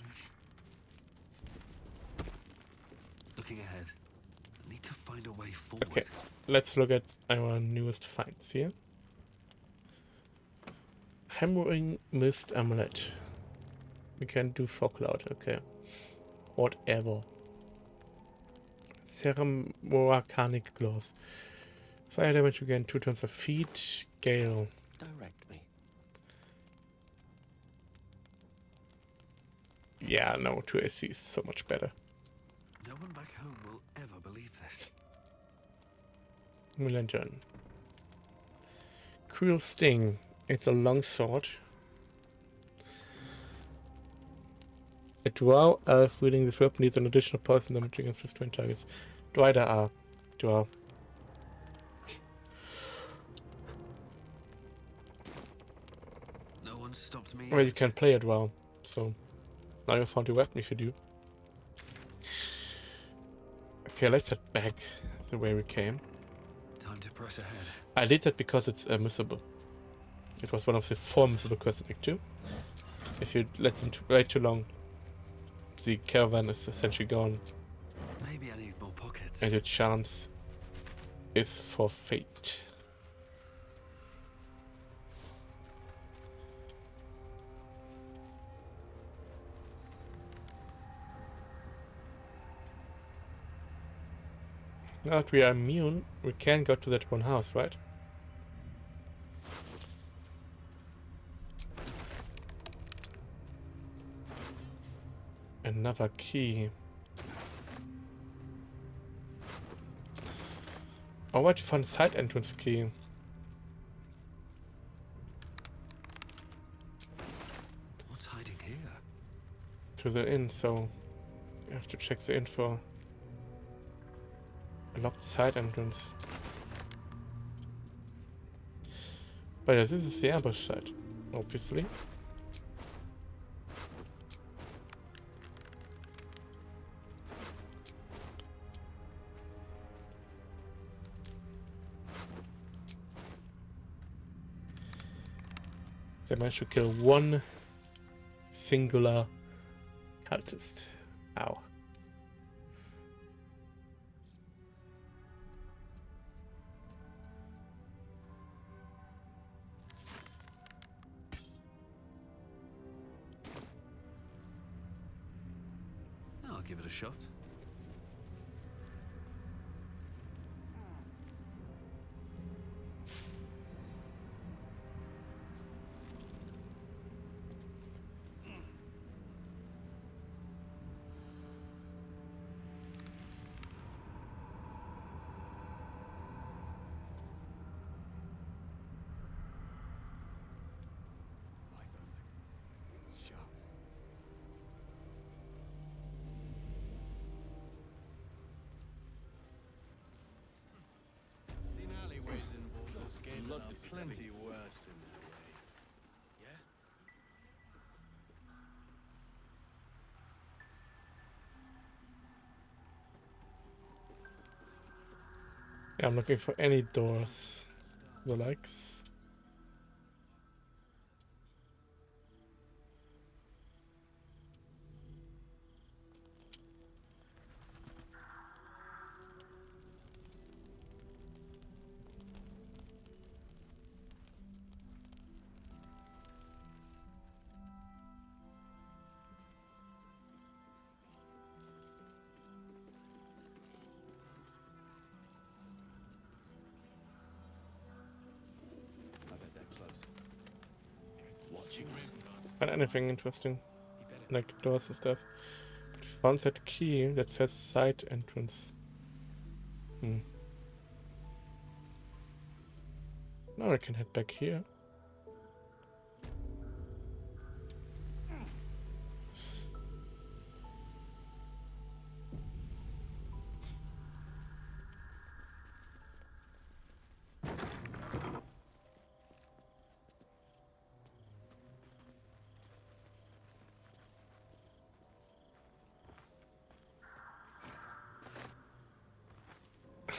Looking ahead. I need to find a way forward. Okay, let's look at our newest finds here. Hammering Mist Amulet. We can do Fog Cloud, okay. Whatever. Serum Arcanic Gloves. Fire damage again, 2 turns of feet. Gale. Direct me. Yeah, no, 2 AC is so much better. No one back home will ever believe this. Lantern. Cruel Sting. It's a long sword. A drow elf wielding this weapon needs an additional poison damage against restrained targets. Droider are drow. No one stopped me. Well, you can play a drow, so now you found your weapon if you do. Okay, let's head back the way we came. Time to press ahead. I did that because it's missable. It was one of the 4 missable quests in Act 2. If you let them wait too long, the caravan is essentially gone. Maybe I need more pockets. And your chance is for fate. Now that we are immune, we can go to that one house, right? Another key. Oh, what fun side entrance key. What's hiding here? To the inn, so you have to check the inn for a locked side entrance. But yeah, this is the ambush side, obviously. They managed to kill one singular cultist. Ow. I'll give it a shot. Seen alleyways in Baldurs Gate that are plenty worse in their way. Yeah? Yeah, I'm looking for any doors. The likes. Find anything interesting, like doors and stuff. But Found that key that says side entrance. Now I can head back here.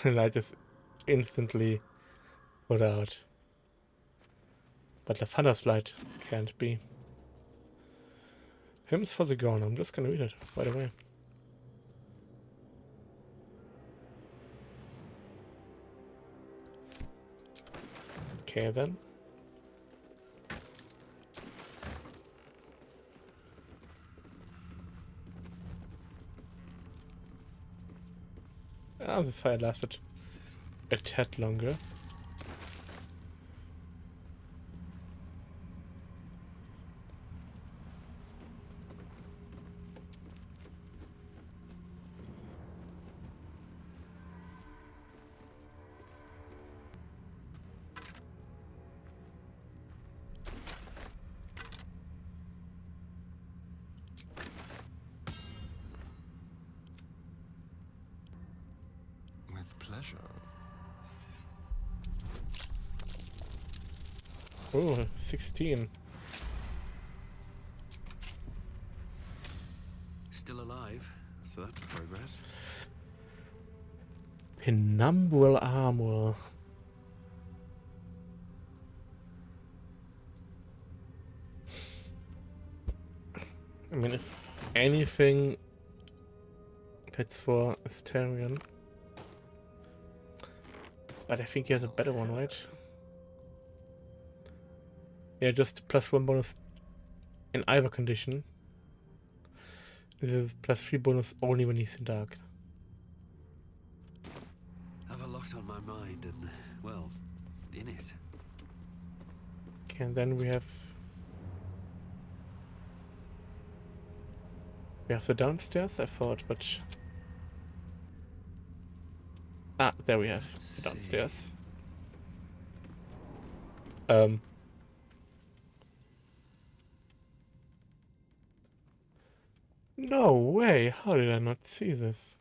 Light is instantly put out. But the thunder slide can't be. Hymns for the Gone. I'm just gonna read it right away. Okay then. Ah, this fire lasted a tad longer. With pleasure. Oh, 16. Still alive, so that's progress. Penumbral armor. I mean, if anything, that's for Asterion. But I think he has a better one, right? Yeah, just +1 bonus in either condition. This is +3 bonus only when he's in dark. Have a lot on my mind and, well, in it. Okay, and then we have the downstairs, I thought, but there we have the downstairs. No way! How did I not see this?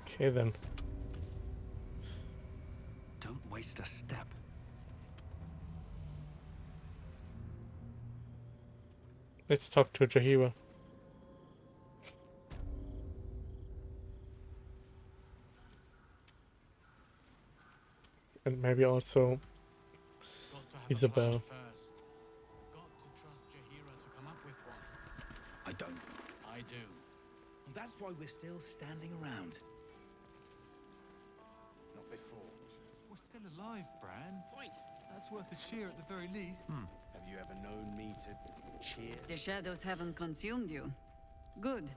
Okay then. Don't waste a step. Let's talk to Jaheira. And maybe also Isabel. First. Got to trust Jaheira to come up with one. I don't. I do. That's why we're still standing around. Not before. We're still alive, Bran. Point. That's worth a cheer at the very least. Have you ever known me to cheer? The shadows haven't consumed you. Good.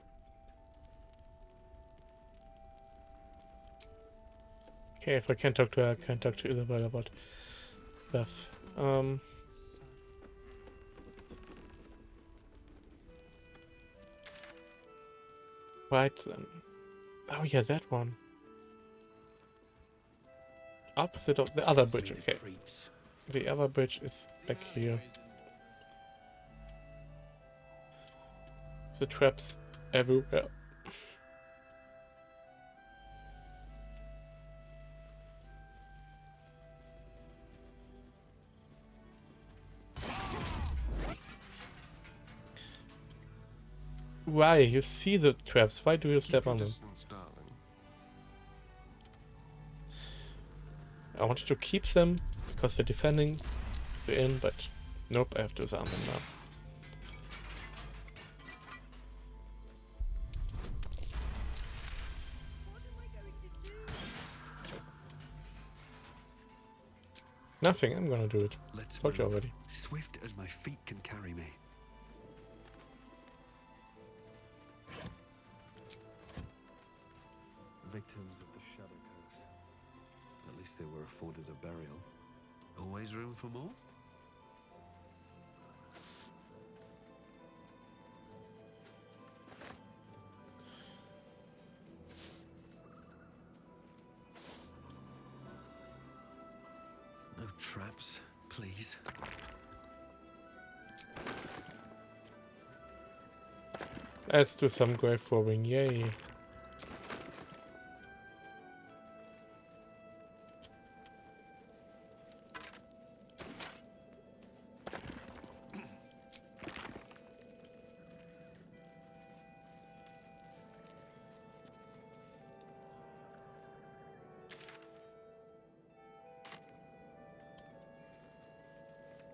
Okay, if I can't talk to her, I can talk to Isabel about stuff. Right then. Oh yeah, that one. Opposite of the other bridge, okay. The other bridge is back here. The traps everywhere. Why? You see the traps. Why do you step on them? I wanted to keep them because they're defending the inn, but nope, I have to disarm them now. Nothing, I'm gonna do it. Let's Told you move. already. Swift as my feet can carry me. Victims of the Shadow Curse. At least they were afforded a burial. Always room for more? No traps, please. Let's do some grave robbing, yay.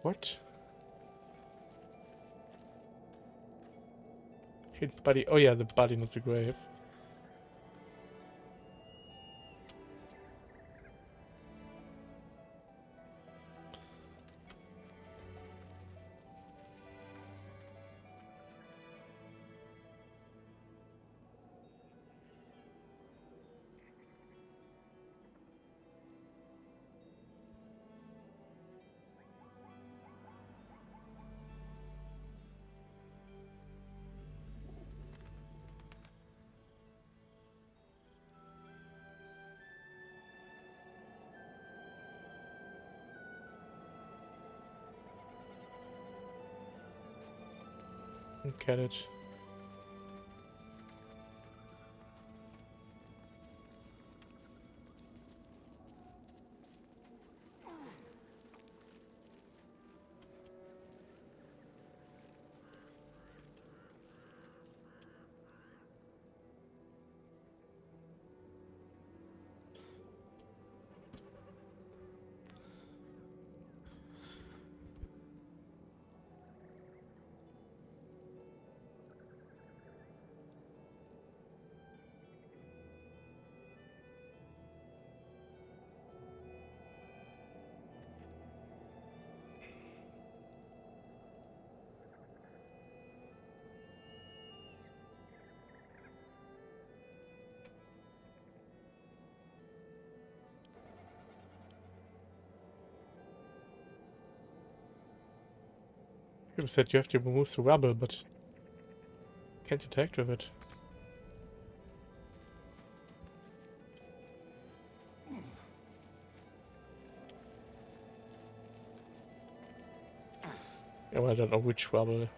What? Hit body. Oh yeah, the body, not the grave. Get it. You said you have to remove the rubble, but can't interact with it. Oh, I don't know which rubble.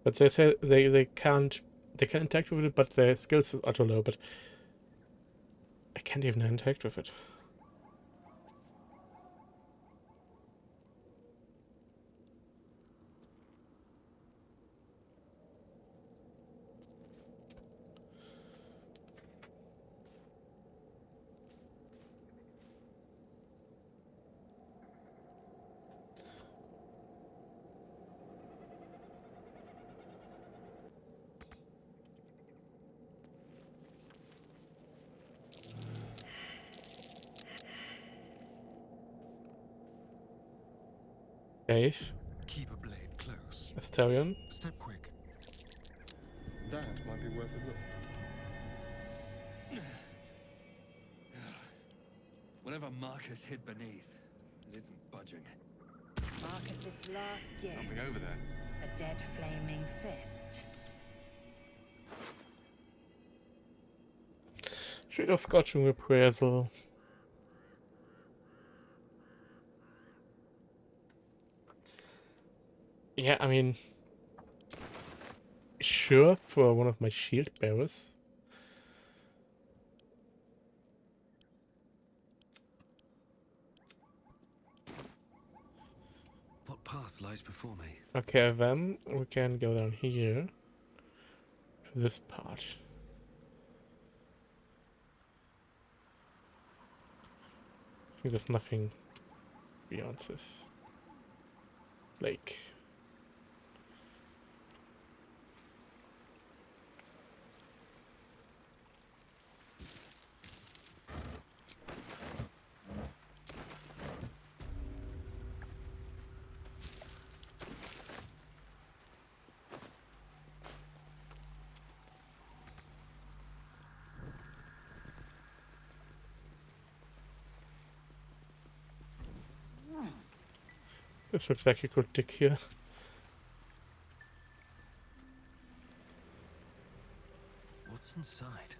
But they say they can interact with it, but their skills are too low. But I can't even interact with it. Cave. Keep a blade close. Asterion. Step quick. That might be worth a look. Whatever Marcus hid beneath, it isn't budging. Marcus's last gift. Something over there. A dead flaming fist. Shade of Scorching Reprisal. Yeah, I mean, sure, for one of my shield bearers. What path lies before me? Okay, then we can go down here to this part. There's nothing beyond this lake. This looks like a good dig here. What's inside?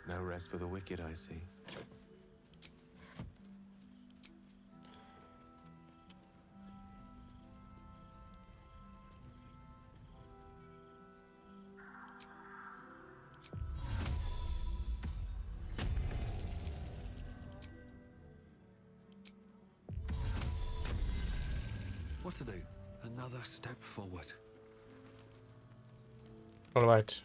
No rest for the wicked, I see. What to do? Another step forward. All right.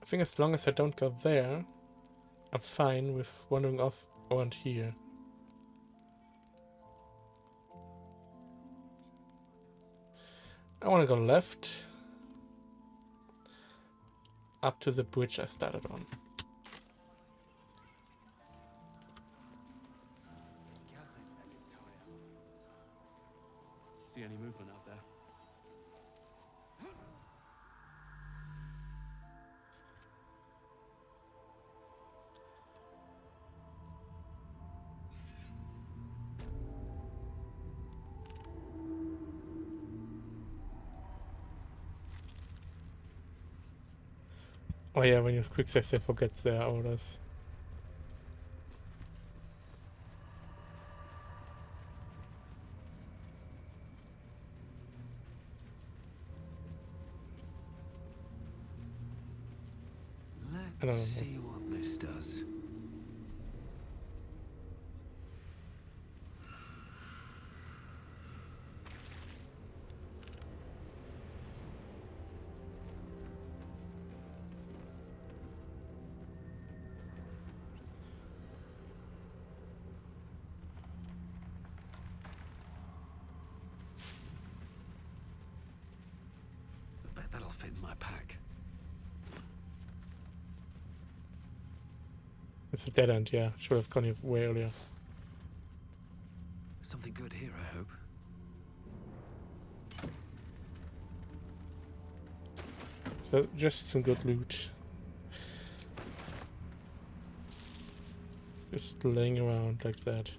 I think as long as I don't go there, I'm fine with wandering off around here. I want to go left, up to the bridge I started on. See any movement out there? Oh yeah, when you quick save, they forget their orders. Let's see what this does. I bet that'll fit in my pack. It's a dead end, yeah. Should have gone here way earlier. Something good here, I hope. So just some good loot. Just laying around like that.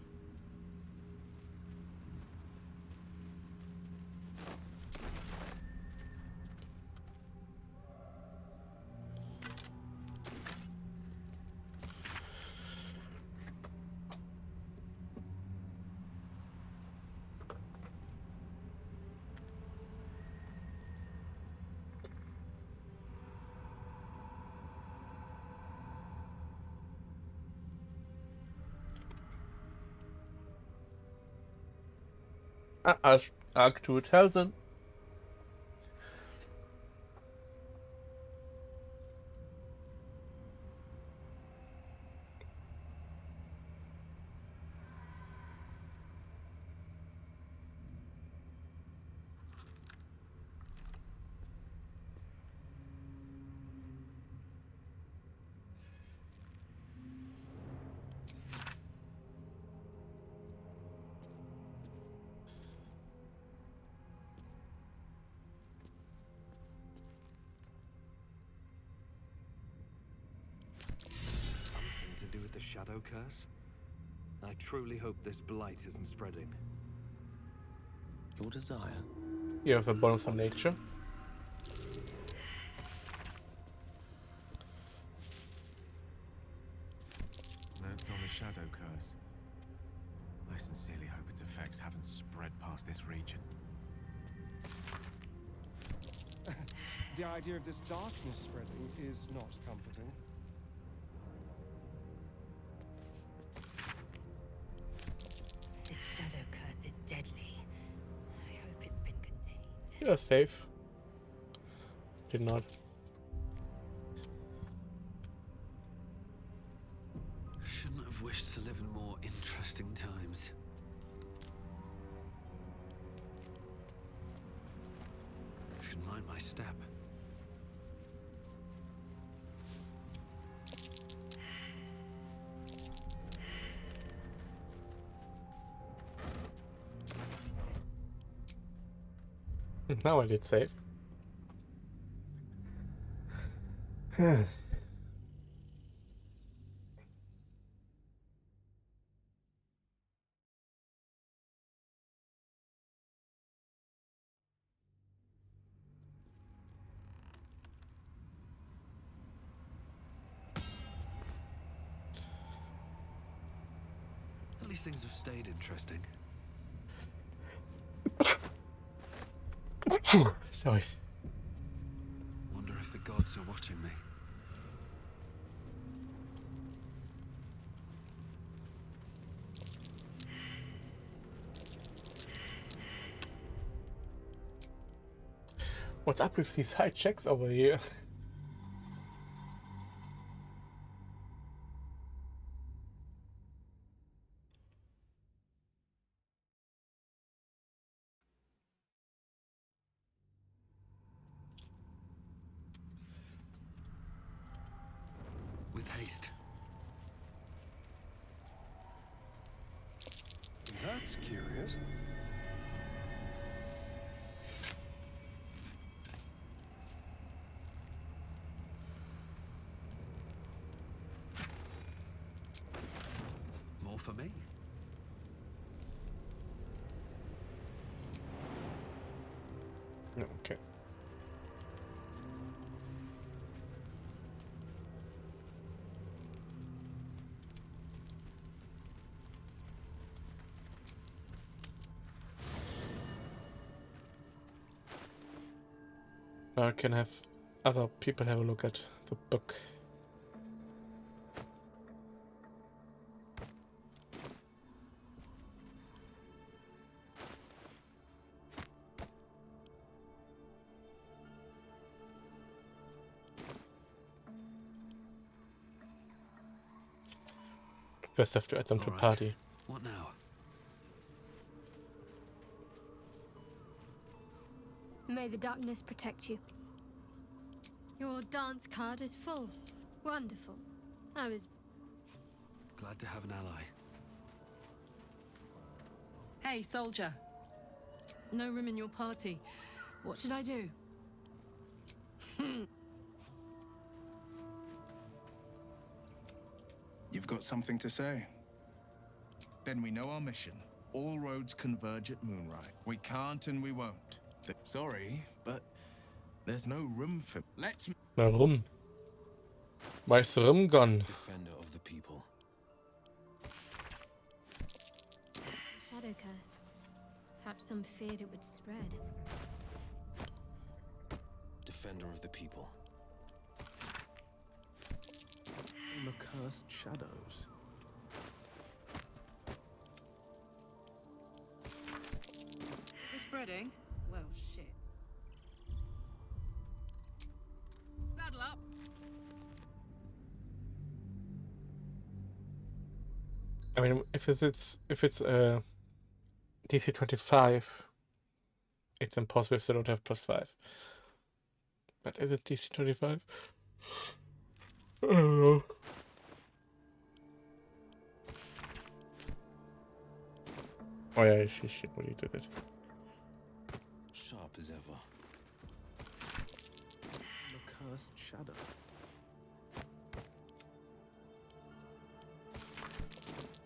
Arc 2000. Something to do with the shadow curse? I truly hope this blight isn't spreading. Your desire? You have a bonus on nature. shadow curse. I sincerely hope its effects haven't spread past this region. The idea of this darkness spreading is not comforting. This shadow curse is deadly. I hope it's been contained. You're safe. Did not. Shouldn't have wished to live in more interesting times. Should mind my step. Now I did save. At least things have stayed interesting. Sorry. Wonder if the gods are watching me. What's up with these high checks over here? With haste. That's curious. More for me. Okay. I can have other people have a look at the book. First have to add them to party. What now? May the darkness protect you. Your dance card is full. Wonderful. I was... Glad to have an ally. Hey, soldier. No room in your party. What should I do? You've got something to say? Then we know our mission. All roads converge at Moonrise. We can't and we won't. Sorry, but there's no room for... Let's... Warum? Where's the room gone? Defender of the people. Shadow curse. Perhaps some feared it would spread. Defender of the people. The cursed shadows. Is it spreading? Well, shit. Saddle up. I mean, if it's DC 25, it's impossible if they don't have +5. But is it DC 25? I don't know. Oh yeah, she already did it. Sharp as ever. The cursed shadow.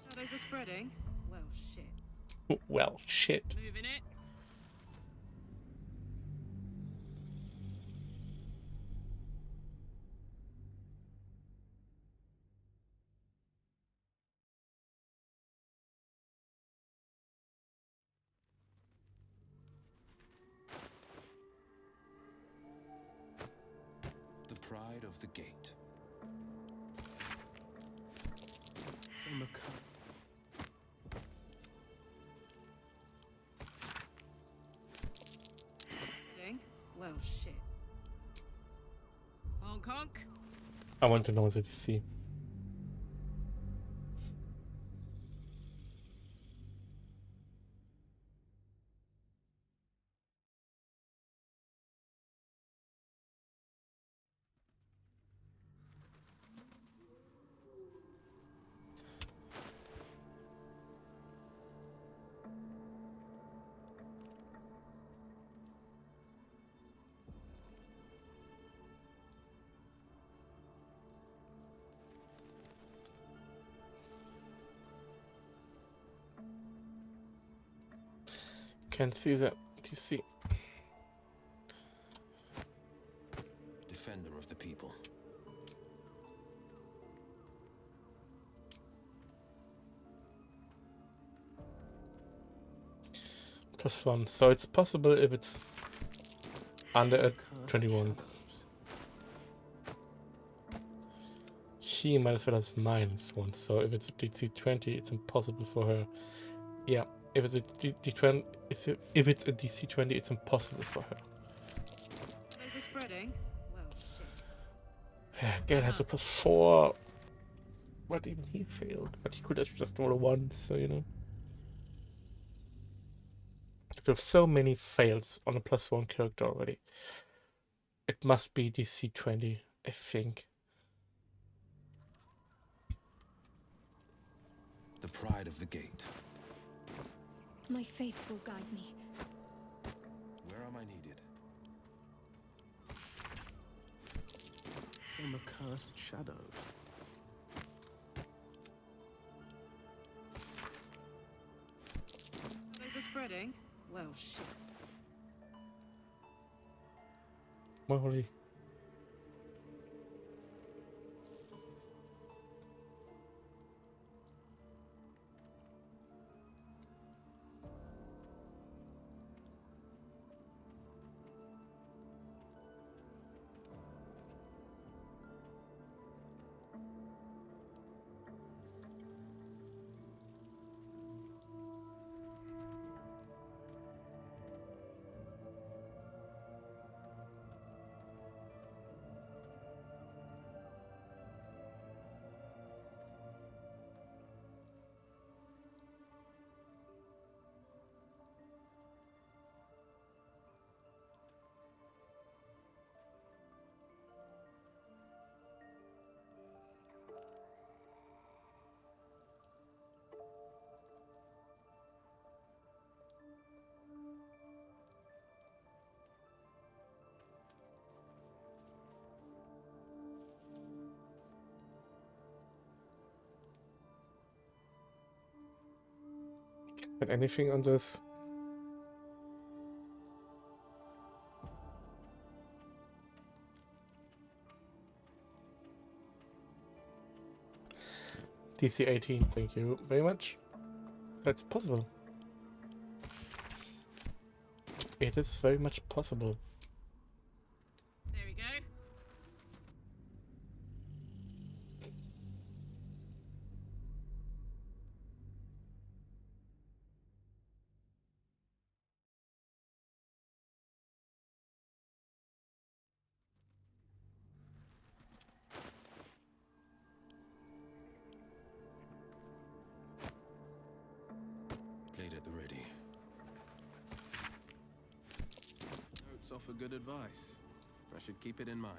Shadows are spreading? Well, shit. Well, shit. Moving it. of the gate. Well, shit. Honk honk. I want to know the DC. Can't see the DC. Defender of the people. +1. So it's possible if it's under a 21. She might as well has -1. So if it's a DC 20, it's impossible for her. Yeah. If it's a D20, if it's a DC 20, it's impossible for her. Those are spreading. Well, shit. Gale has a +4. But even he failed. But he could have just rolled a 1, so you know. We have so many fails on a +1 character already. It must be DC 20, I think. The pride of the gate. My faith will guide me. Where am I needed? From accursed shadows. Those are spreading. Well, shit. Molly. But anything on this? DC 18, thank you very much. That's possible. It is very much possible. There we go. Blade at the ready. Notes offer good advice. I should keep it in mind.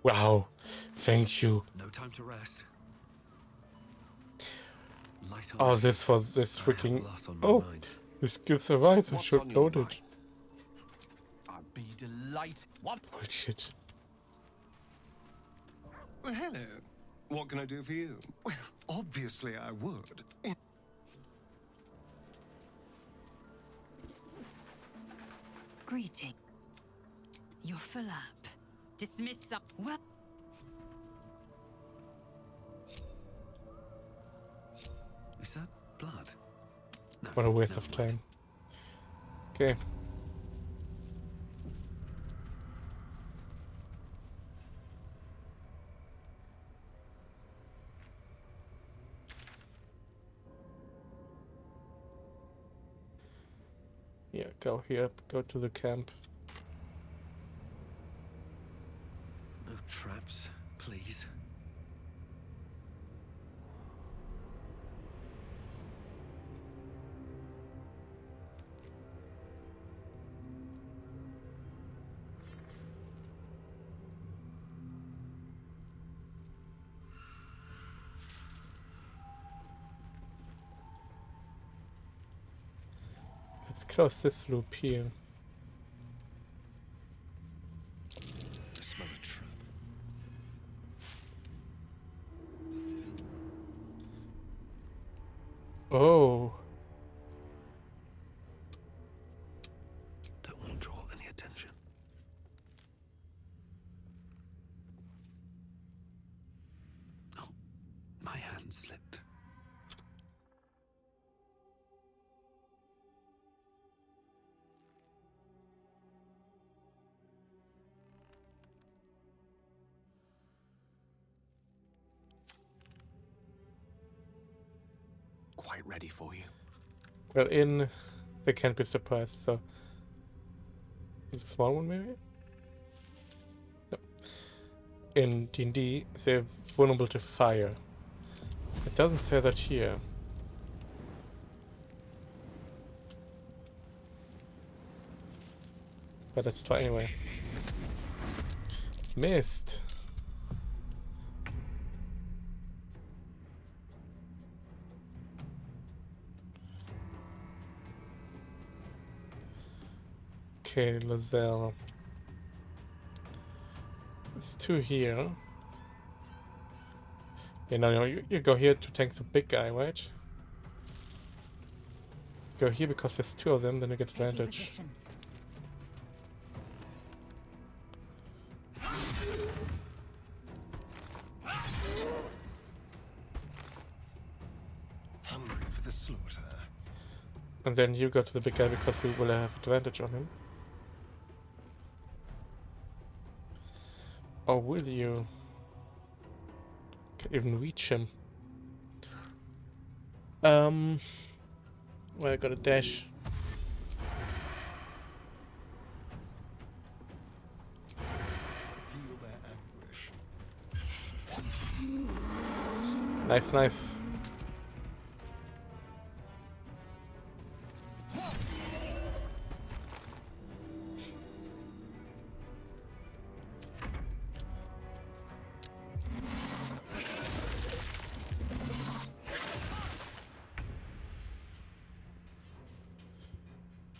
Wow, thank you. No time to rest. Light on Oh, me. this was this I have a freaking. lot on my Oh, mind. this gives a rise. I What's should on your load it. mind? I'd be delighted. What? Bullshit. Well, hello. What can I do for you? Well, obviously I would. Greeting. You're full up. Dismiss some. Well. Is that blood? No. What a waste never of mind. time. Okay. Yeah, go here. Go to the camp. No traps, please. Let's close this loop here. I smell a trap. Oh. Don't want to draw any attention. Oh, my hand slipped. Quite ready for you. Well, they can't be surprised, so... There's a small one, maybe? No. In D&D, they're vulnerable to fire. It doesn't say that here. But let's try anyway. Missed! Okay, Lozelle. There's two here. Yeah, no, you go here to tank the big guy, right? Go here because there's two of them, then you get advantage. Hungry for the slaughter. And then you go to the big guy because you will have advantage on him. Or will you? Can even reach him. Well, I got a dash. Feel their anguish. Nice, nice.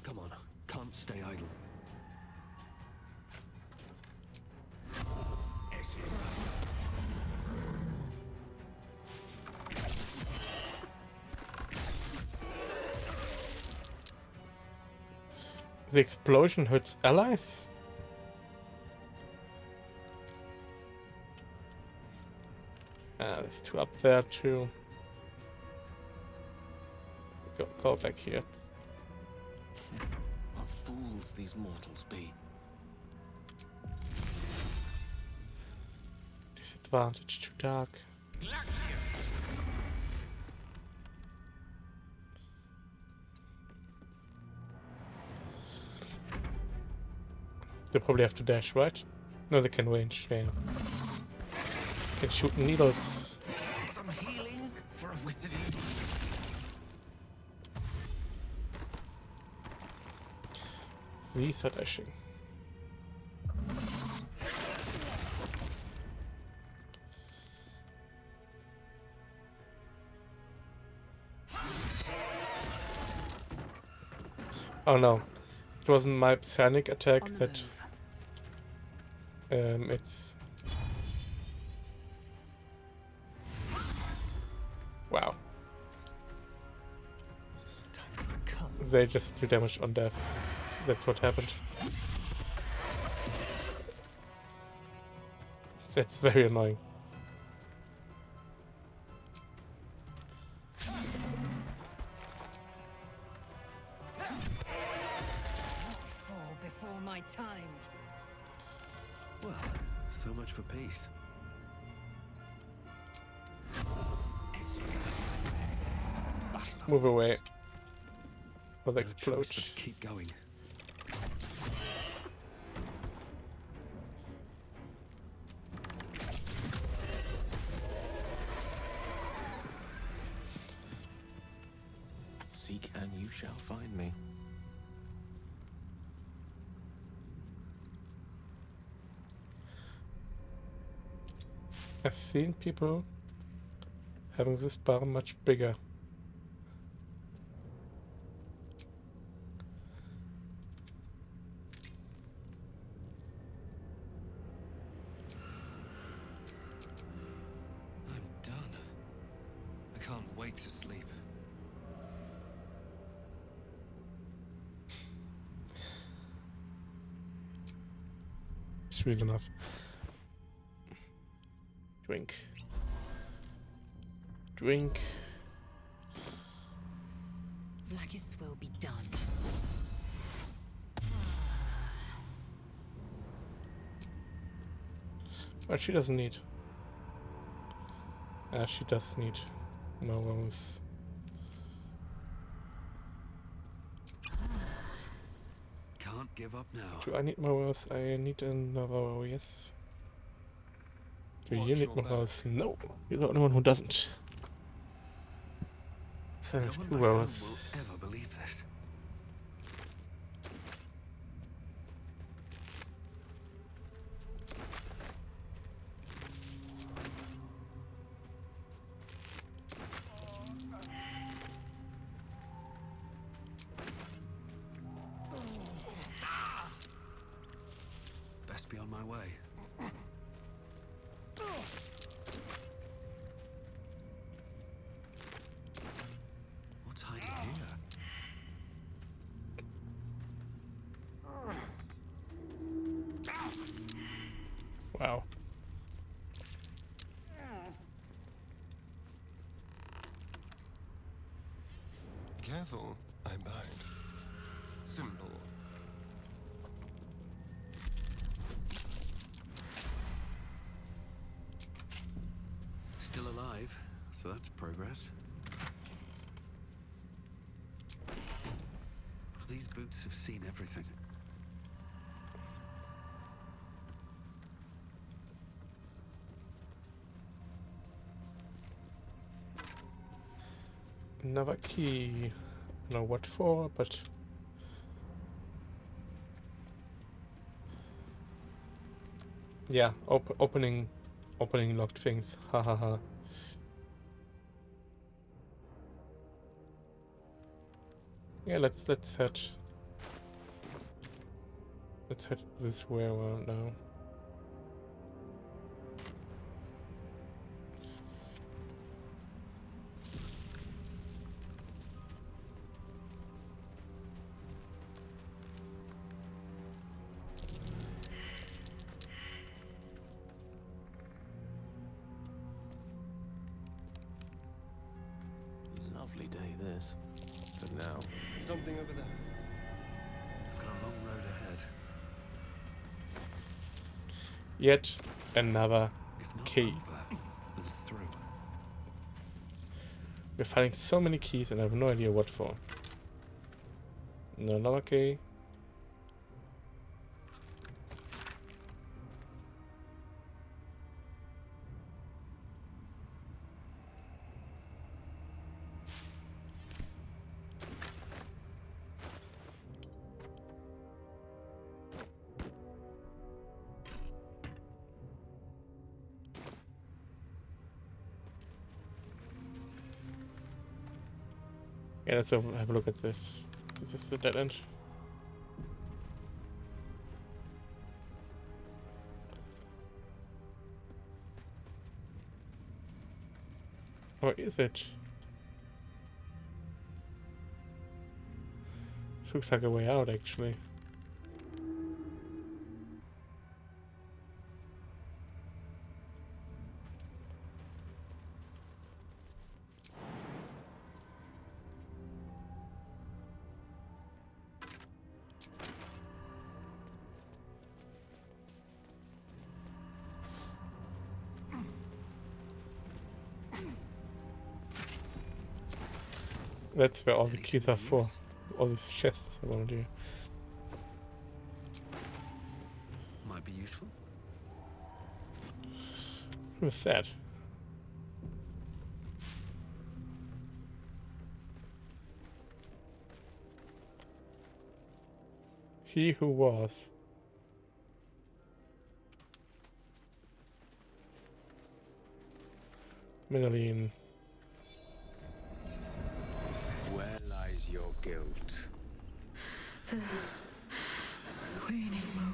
Come on, can't stay idle. The explosion hurts allies? Ah, there's two up there too. Go back here. What fools these mortals be. Disadvantage too dark. They probably have to dash, right? No, they can range. Yeah. Can shoot needles. Some healing for a wizard. These are dashing. Oh no, it wasn't my psionic attack that... it's... Wow. They just do damage on death. That's what happened. That's very annoying. Fall before my time. Well, so much for peace. Move away. Will No explode. choice but to keep going. Seek and you shall find me. I've seen people having this bar much bigger. I'm done. I can't wait to sleep. It's reason enough. Drink. Drink. Vlaakith's will be done. But she doesn't need. She does need Morrows. Can't give up now. Do I need Morrows? I need another, yes. Do Watch you need your back. Morrows? No. You're the only one who doesn't. So No let's one go back home Morrows. will ever believe this. Best be on my way. What's hiding here? Wow. Careful, I bite. Simple. Still alive, so that's progress. These boots have seen everything. Another key. I don't know what for, but yeah, opening locked things. Ha ha ha. Yeah, let's head. Let's head this way around now. Lovely day this. For now. Something over there. I've got a long road ahead. Yet another If not key. over, then through. We're finding so many keys and I have no idea what for. No, another key. Yeah, let's have a look at this. This is the dead end. Or is it? Looks like a way out, actually. That's where all the keys are for. all these chests I want to do. Might be useful. Who's that? He who was. Menaline. Where lies your guilt? The waning moon.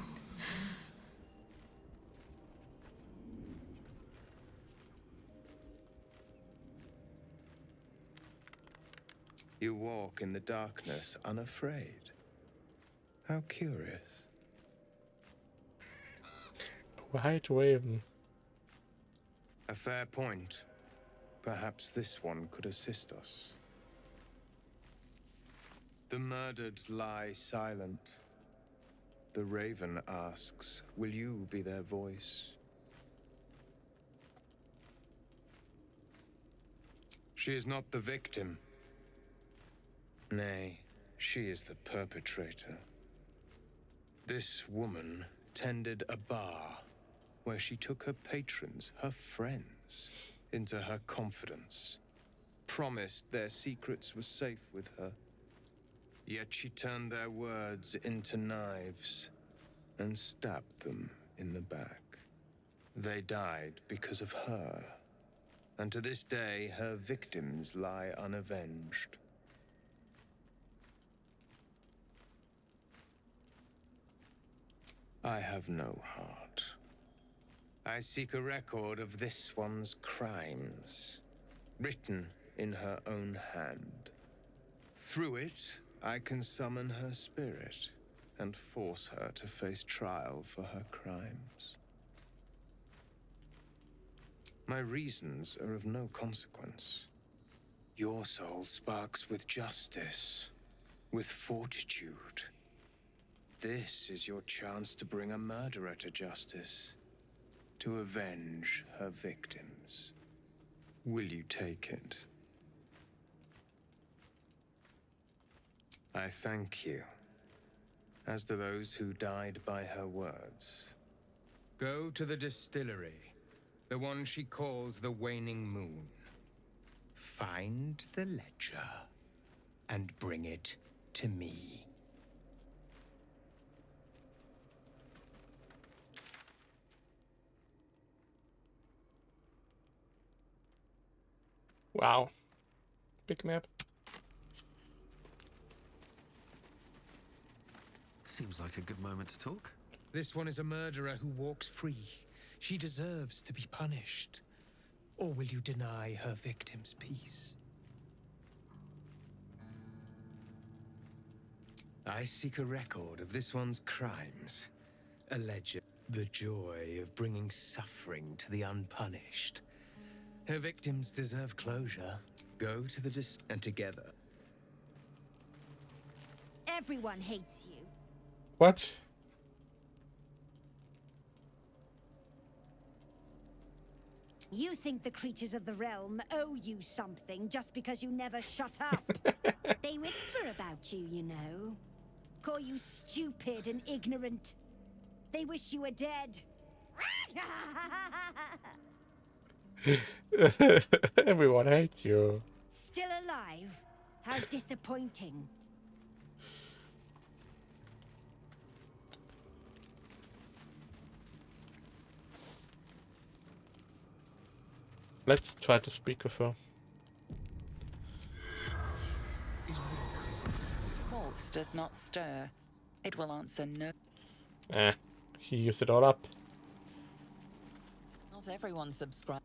You walk in the darkness unafraid. How curious. White Raven. A fair point. Perhaps this one could assist us. The murdered lie silent. The raven asks, will you be their voice? She is not the victim. Nay, she is the perpetrator. This woman tended a bar where she took her patrons, her friends, into her confidence, promised their secrets were safe with her. Yet she turned their words into knives and stabbed them in the back. They died because of her, and to this day her victims lie unavenged. I have no heart. I seek a record of this one's crimes, written in her own hand. Through it, I can summon her spirit and force her to face trial for her crimes. My reasons are of no consequence. Your soul sparks with justice, with fortitude. This is your chance to bring a murderer to justice, to avenge her victims. Will you take it? I thank you, as do those who died by her words. Go to the distillery, the one she calls the Waning Moon. Find the ledger, and bring it to me. Wow. Big map. Seems like a good moment to talk. This one is a murderer who walks free. She deserves to be punished. Or will you deny her victims peace? I seek a record of this one's crimes. Alleged the joy of bringing suffering to the unpunished. Her victims deserve closure. Go to the and together. Everyone hates you. What? You think the creatures of the realm owe you something just because you never shut up. They whisper about you, you know. Call you stupid and ignorant. They wish you were dead. Everyone hates you. Still alive? How disappointing. Let's try to speak with her. Corpse does not stir. It will answer no. He used it all up. Not everyone subscribes.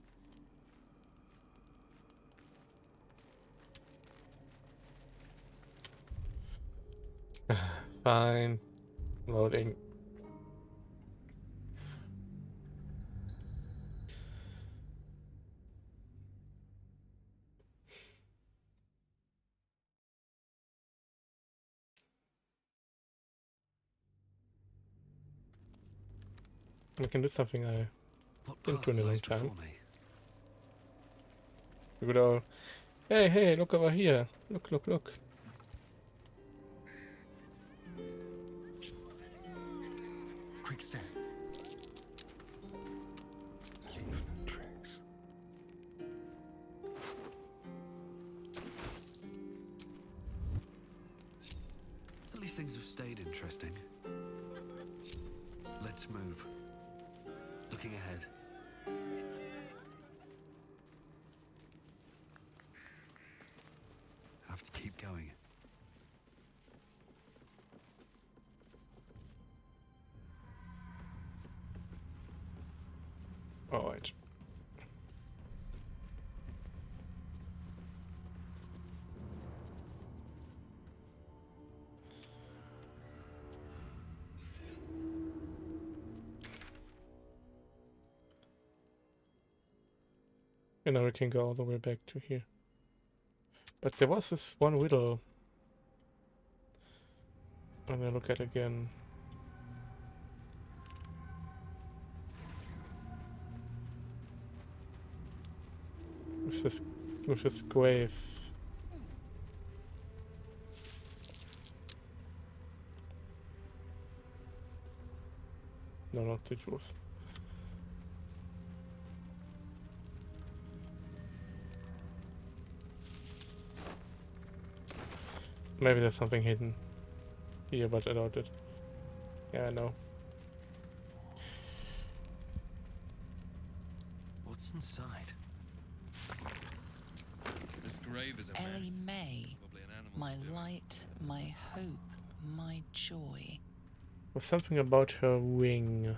Fine. Loading. I can do something I didn't do in a long time. We could all, hey, look over here. Look. Dexter. Leave no tracks. At least things have stayed interesting. Let's move. Looking ahead. Have to keep going. All right. And now we can go all the way back to here. But there was this one riddle. I'm gonna look at again. With this grave. No, not the jewels. Maybe there's something hidden here, but I doubt it. Yeah, I know. What's inside? This grave is a Ellie mess. May, Probably an animal my stew. light, my hope, my joy. Was something about her wing.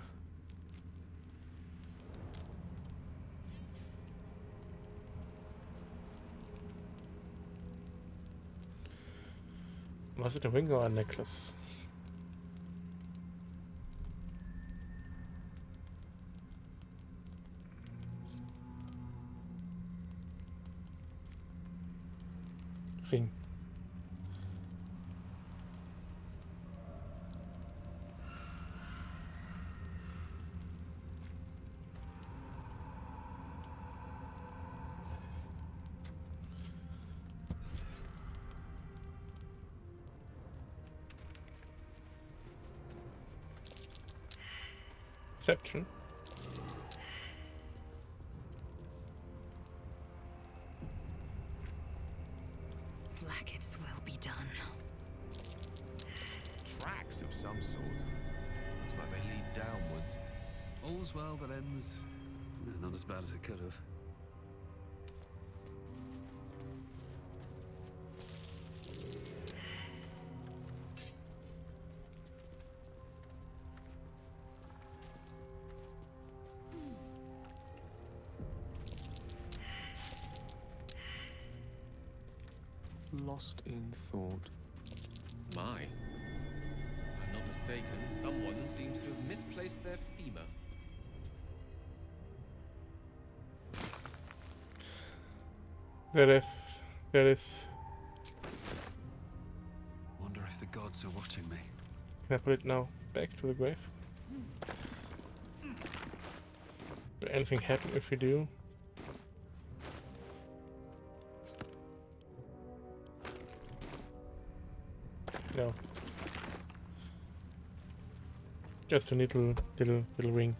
Was it a ring or a necklace? Ring. Perception. Blackets will be done. Tracks of some sort. Looks like they lead downwards. All's well that ends. Not as bad as it could have. Lost in thought. My. If I'm not mistaken, someone seems to have misplaced their femur. There is. Wonder if the gods are watching me. Can I put it now back to the grave? Will anything happen if we do? No. Just a little ring.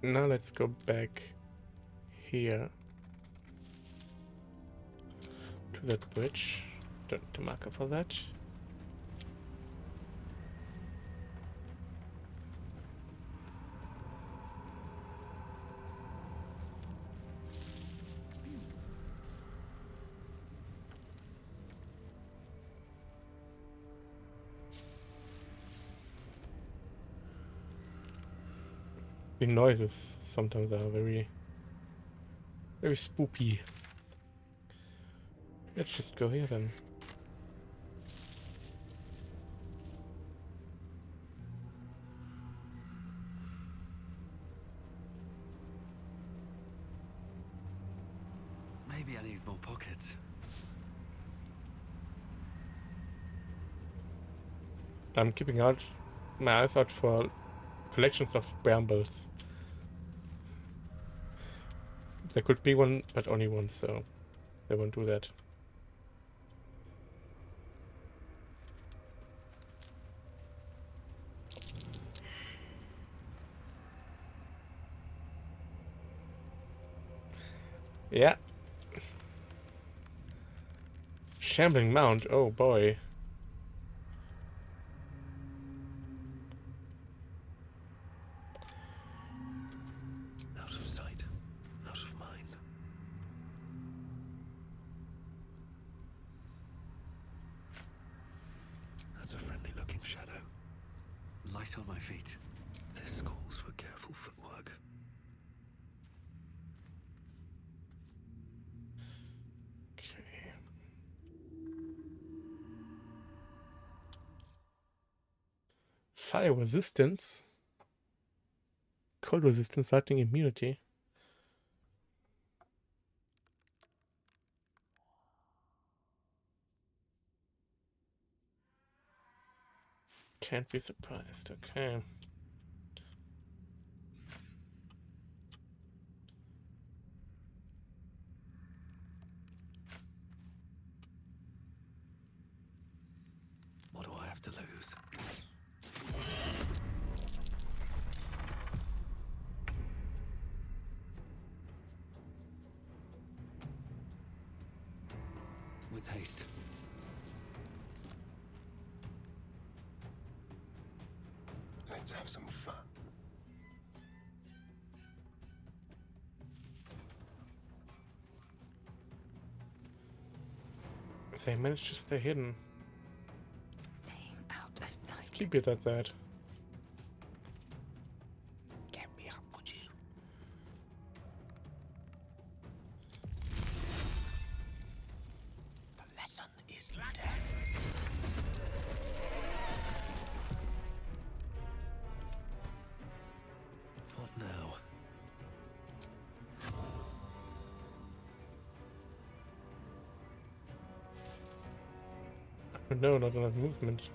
Now let's go back here to that bridge. Don't need a marker for that. The noises sometimes are very spooky. Let's just go here then. Maybe I need more pockets. I'm keeping out my eyes out for collections of brambles. There could be one, but only one, so they won't do that. Yeah. Shambling Mound, oh boy. Out of sight, out of mind. That's a friendly-looking shadow. Light on my feet. This calls for careful footwork. Okay. Fire resistance. Cold resistance, lightning immunity. Can't be surprised, okay. What do I have to lose? With haste. Let's have some fun. They managed to stay hidden. Staying out of sight. Let's keep it at that. Get me up, would you? The lesson is death. What now? No, not enough movement.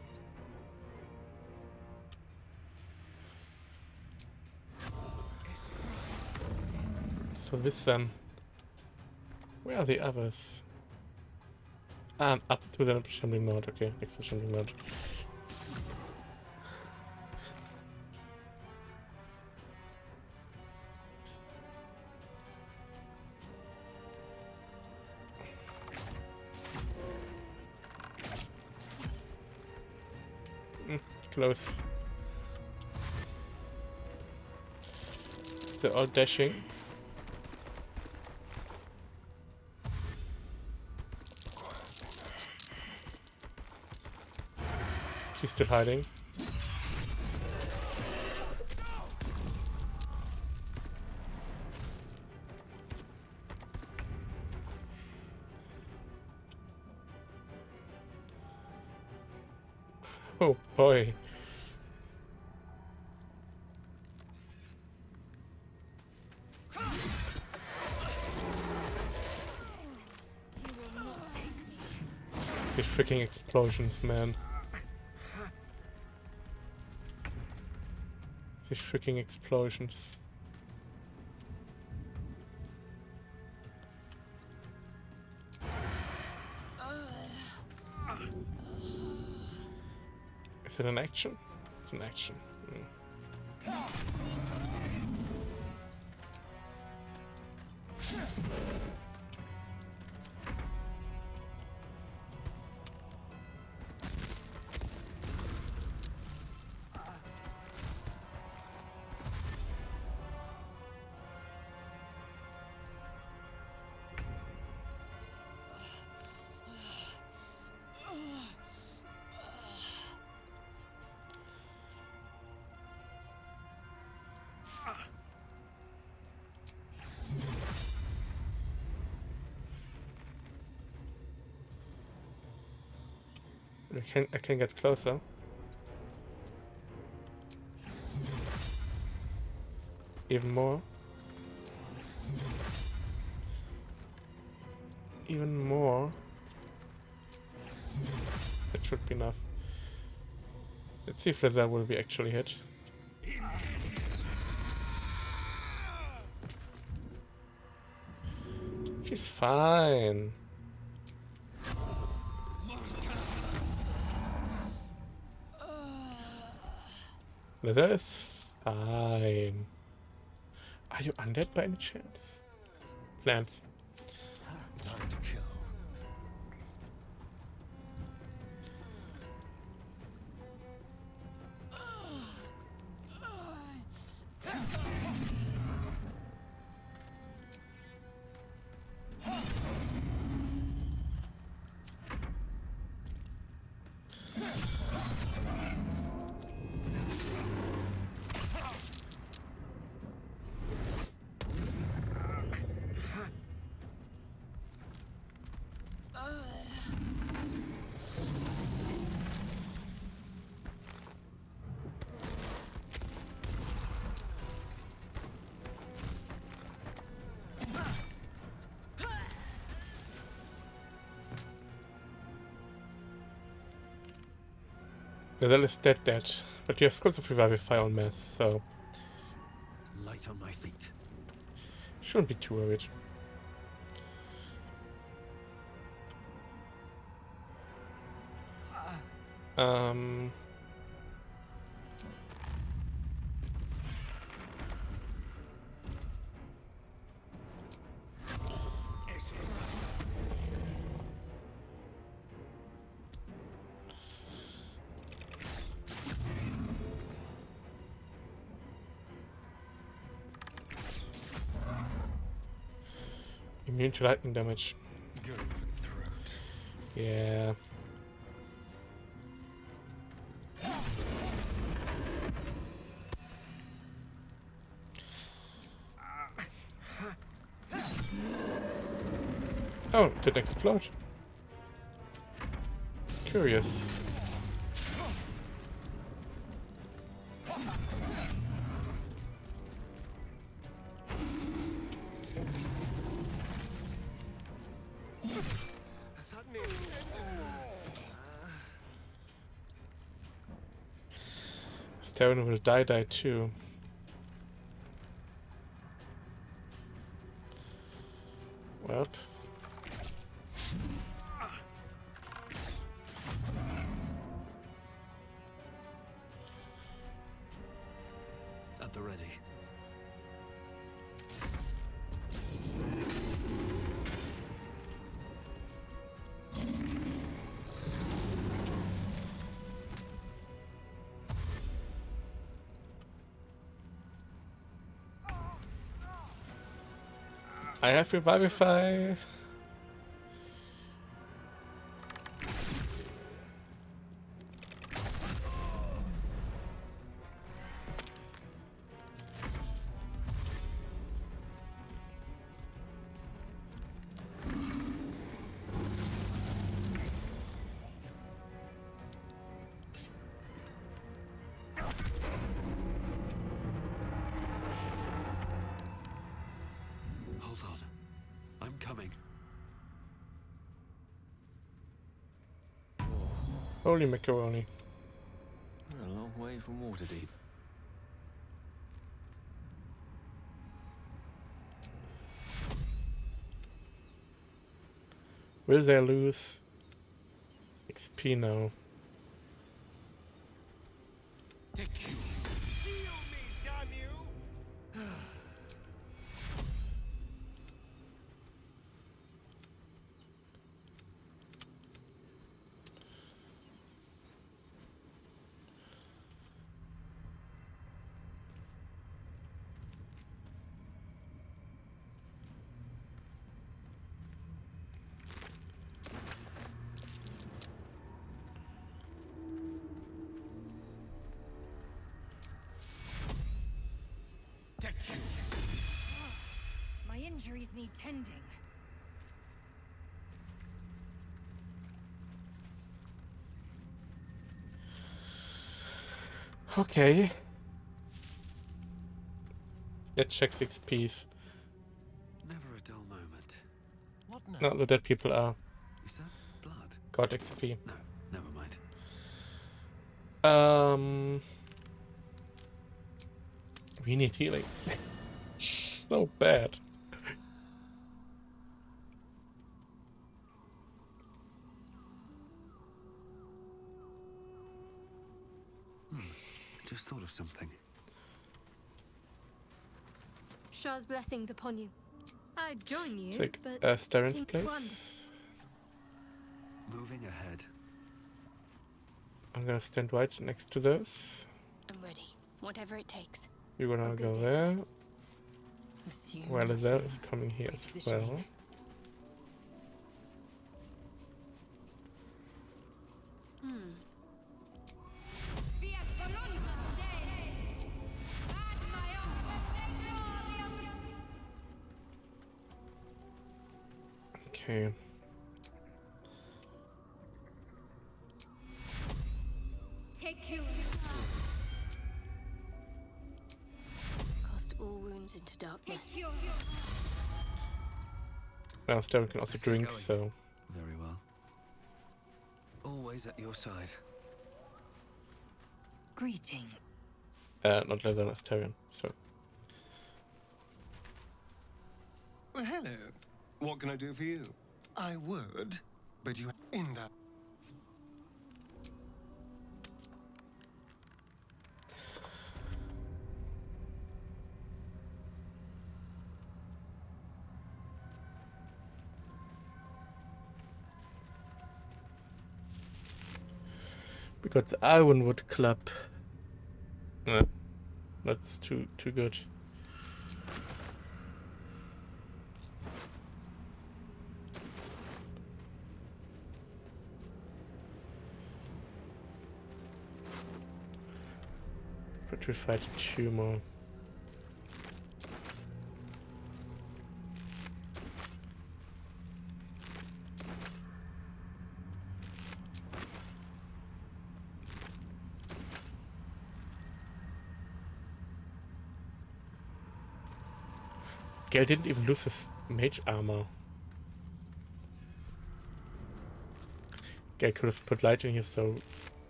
So this where are the others? Up to the Shambling Mound, okay, next to Shambling Mound. Close. They're all dashing. He's still hiding. Oh boy. These freaking explosions, man. These freaking explosions. Is it an action? It's an action. I can get closer. Even more. even more. That should be enough. Let's see if Lazelle will be actually hit. She's fine. Lazelle is fine. Are you undead by any chance? Plants. Time to kill. Lazelle is dead, but you have scrolls of Revivify on mass, so Light on my feet. shouldn't be too worried. Immune to lightning damage. Go for the throat. Yeah. Oh, it didn't explode. Curious. Sterling will die too. Well. At the ready. I have Revivify. Hold on. I'm coming. Holy macaroni. We're a long way from Waterdeep. Will they lose XP now? My injuries need tending. Okay. Let's check 6 Ps. Never a dull moment. What now? No, the dead people are. Is that blood? God XP. No, never mind. We need healing. So bad. Just thought of something. Shah's blessings upon you. I'd join you, Take but Staren's think place. Moving ahead. I'm gonna stand right next to those. I'm ready. Whatever it takes. You're gonna go this there. Assume Well, Lizelle nothing. is coming here as Repositioning. well. Okay. Take you. Cast all wounds into darkness. Take you. Now Staren can also Let's get drink, going. so Very well. Always at your side. Greeting. not Lizelle, Staren. So Well, hello. What can I do for you? I would, but you in that. we got the Ironwood Club. That's too good. But we fight 2 more. Gale didn't even lose his mage armor. Gale could have put light in here, so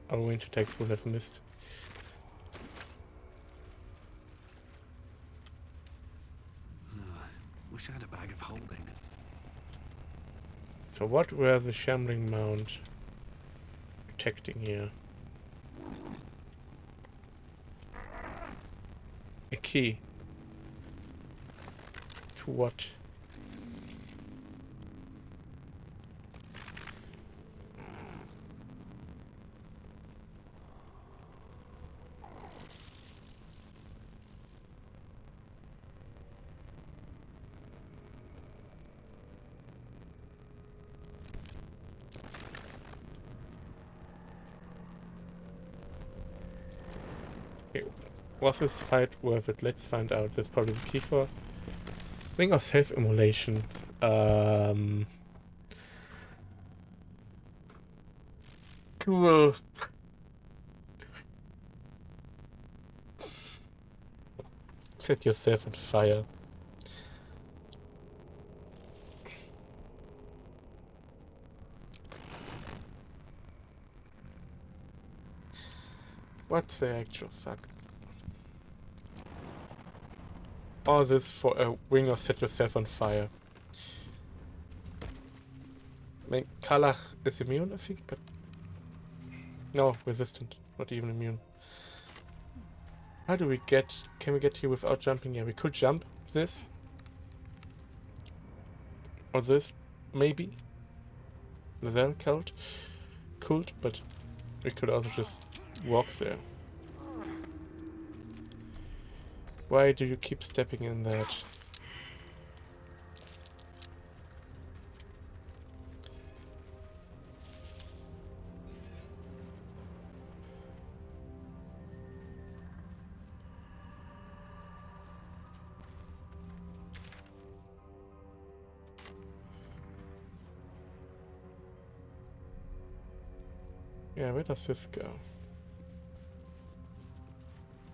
our range attacks would have missed. Wish I had a bag of holding. So what were the Shambling Mound protecting here? A key. To what? Okay. Was this fight worth it? Let's find out. There's probably the key for Ring of Self-Immolation. Cool. Set yourself on fire. What the actual fuck? All this for a ring of set yourself on fire. I mean, Kalach is immune, I think, but no, resistant, not even immune. How do we get? Can we get here without jumping? Yeah, we could jump this or this, maybe. Lizelle cult, but we could also just walk there. Why do you keep stepping in that? Yeah, where does this go?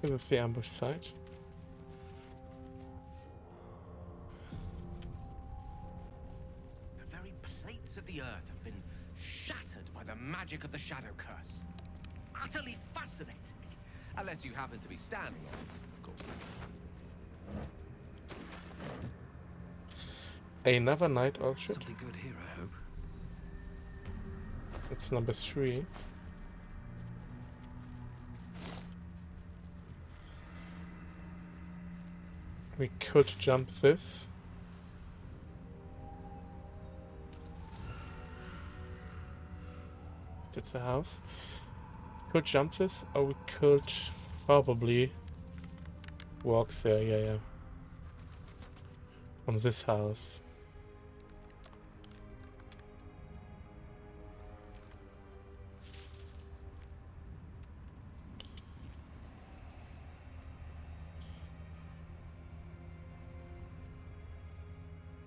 This is the ambush site. The very magic of the Shadow Curse. Utterly fascinating. Unless you happen to be standing on it, of course. Another night owl ship. Something good here, I hope. It's number 3. We could jump this. That's a house. Could jump this, or we could probably walk there. Yeah. From this house.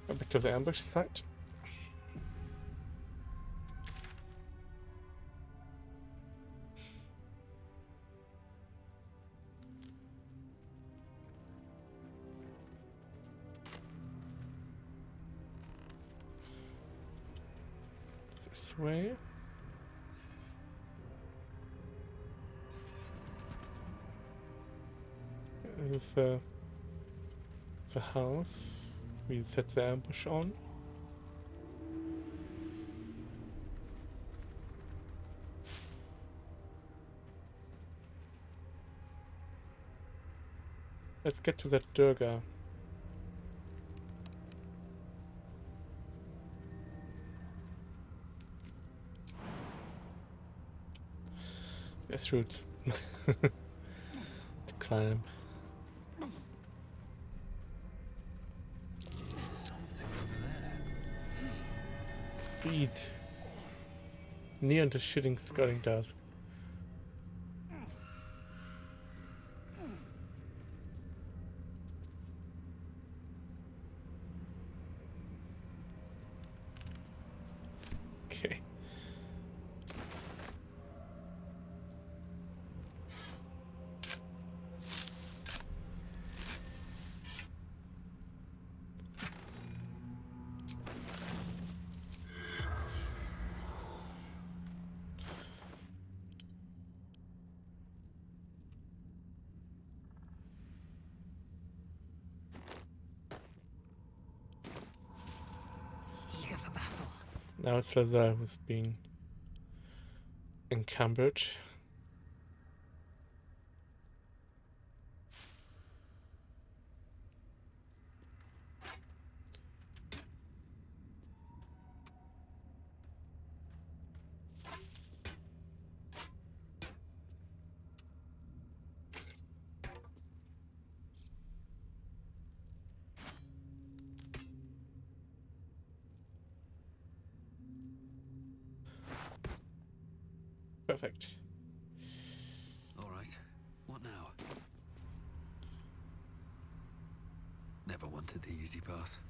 Back to the ambush site. This way. This is the house we set the ambush on. Let's get to that Durga. There's roots to climb. Feed. Near the shitting sculling dusk. Okay. Eager for battle. Now it's Lazar who's being encumbered. Perfect. All right. What now? Never wanted the easy path.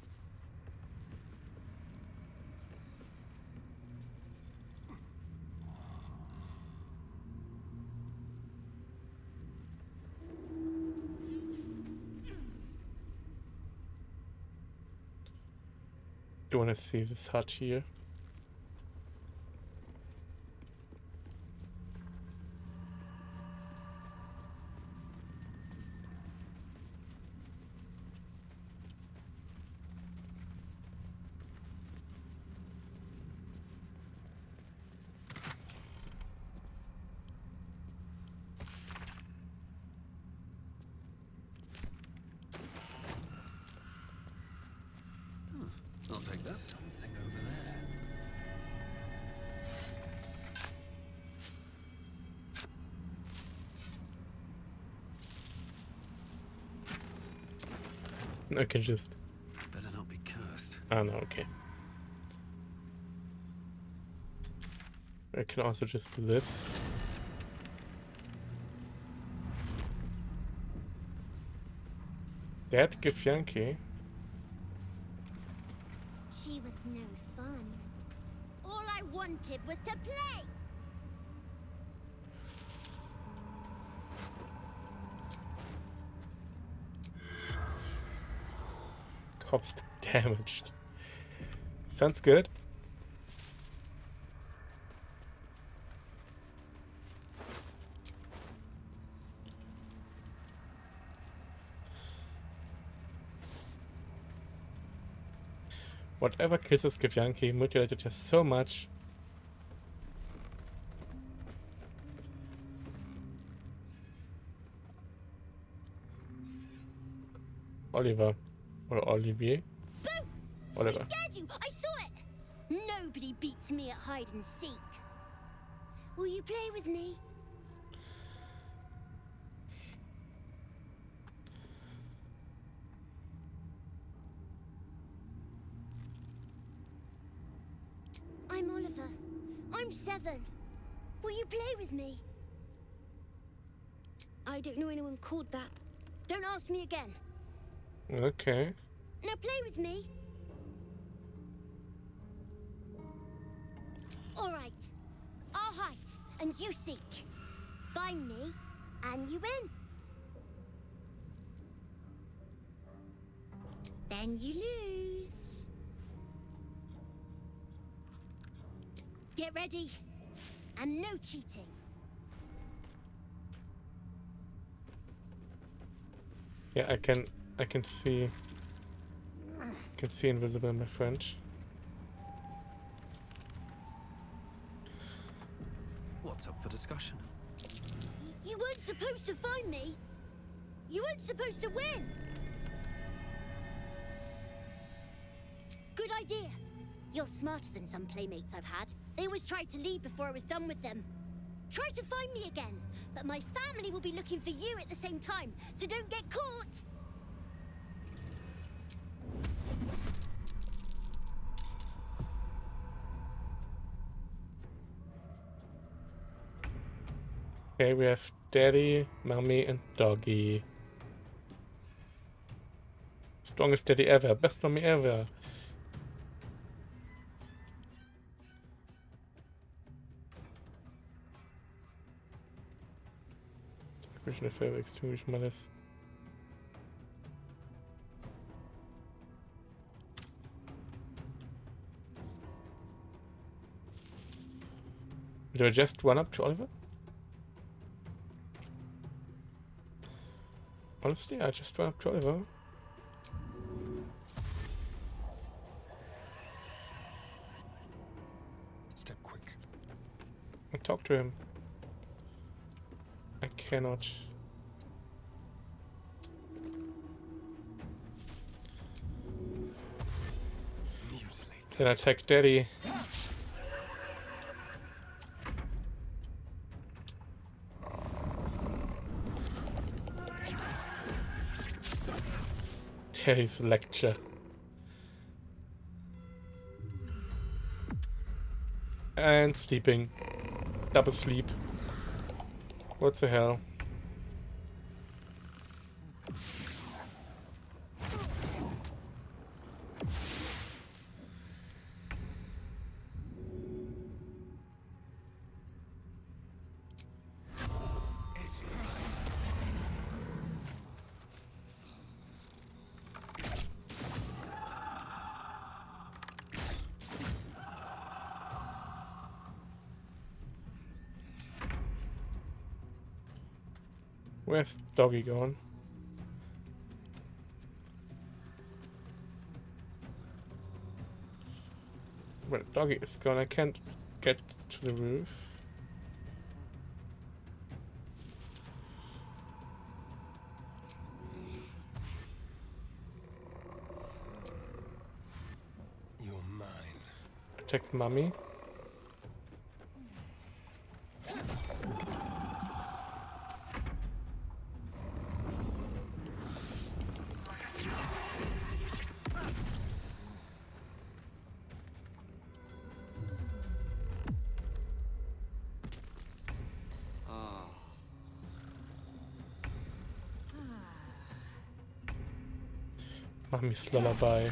Do you want to see this hut here? I'll take that. Something over there. I can just... Better not be cursed. Oh no, okay. I can also just do this. That Gefjanke. She was no fun. All I wanted was to play. Corpse damaged. Sounds good. Whatever kills this Githyanki mutilated her so much. Oliver. Or Olivier. Boo! Oliver. I scared you! I saw it! Nobody beats me at hide and seek. Will you play with me? I'm Oliver. I'm 7. Will you play with me? I don't know anyone called that. Don't ask me again. Okay. Now play with me. All right. I'll hide, and you seek. Find me, and you win. Then you lose. Get ready, and no cheating. Yeah, I can see. I can see invisible, my friend. What's up for discussion? You weren't supposed to find me. You weren't supposed to win. Good idea. You're smarter than some playmates I've had. They always tried to leave before I was done with them. Try to find me again, but my family will be looking for you at the same time, so don't get caught. Okay, we have Daddy, Mommy, and Doggy. Strongest Daddy ever, best Mommy ever. Original favor, extinguish malice. Do I just run up to Oliver? Honestly, I just run up to Oliver. Step quick. And talk to him. I cannot. Then attack Daddy. Daddy's lecture. And sleeping. Double sleep. What the hell? Where's Doggy gone? Well, Doggy is gone. I can't get to the roof. You're mine. Attack Mommy. Mommy's lullaby.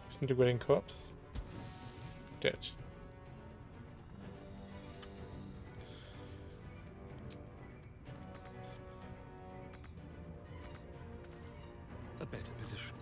Disintegrating corpse. Dead. A better position.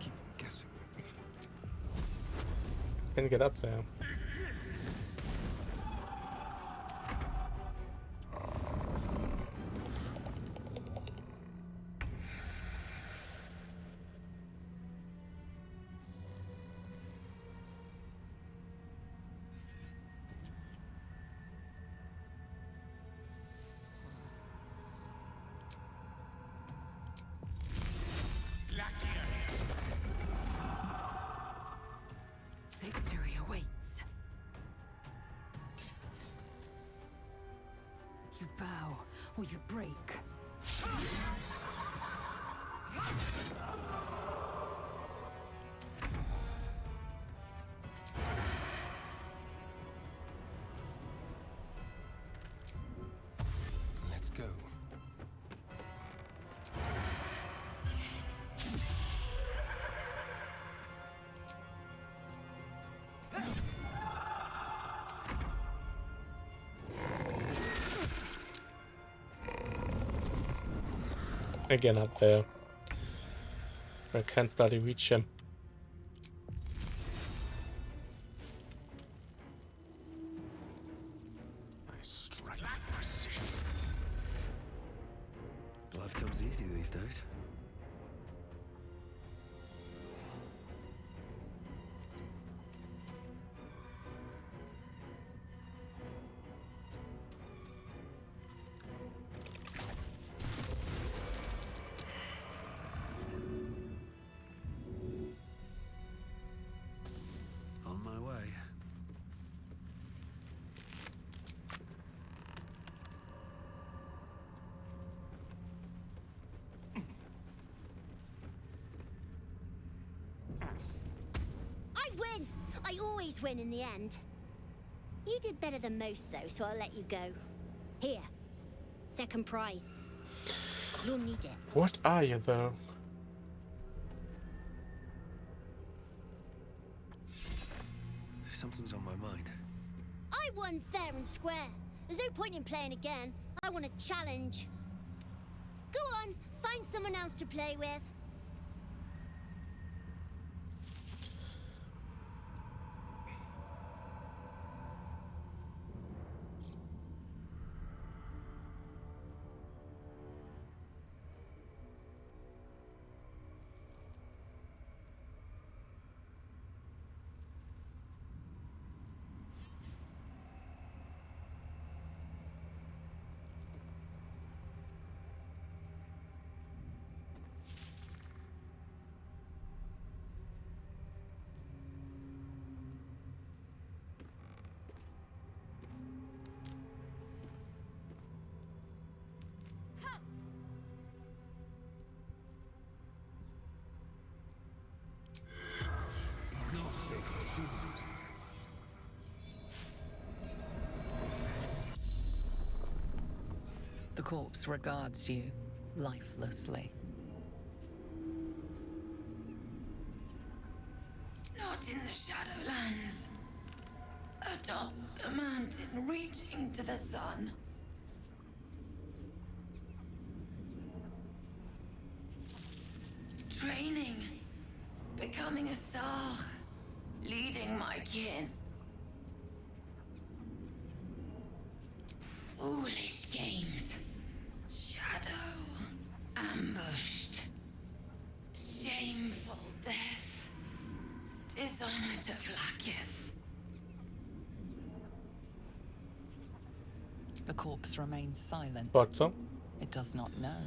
Keep them guessing. Can get up there. Victory awaits. You bow or you break. Let's go. Again up there. I can't bloody reach him. I strike with precision. Blood comes easy these days. On my way. I win! I always win in the end. You did better than most, though, so I'll let you go. Here. Second prize. You'll need it. What are you, though? Something's on my mind. I won fair and square. There's no point in playing again. I want a challenge. Go on, find someone else to play with. The corpse regards you lifelessly. Not in the Shadowlands. Atop the mountain reaching to the sun. Training. Becoming a Sar. Leading my kin. Foolish games. Shadow. Ambushed. Shameful death. Dishonor to Vlaakith. The corpse remains silent. Thought so? It does not know.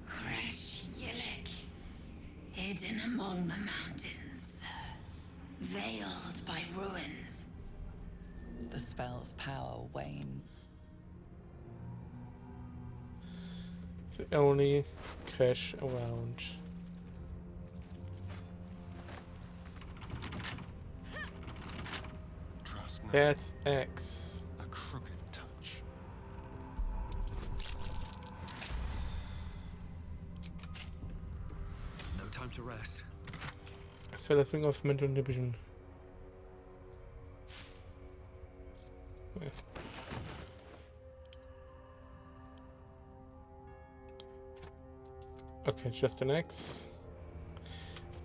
Kresh Yillik. Hidden among the mountains. Veiled by ruins. The spell's power wane. It's the only cache around. Trust me. That's X. A crooked touch. No time to rest. Das wäre das Ding auf Mental Inhibition. Ja. Okay, just an X.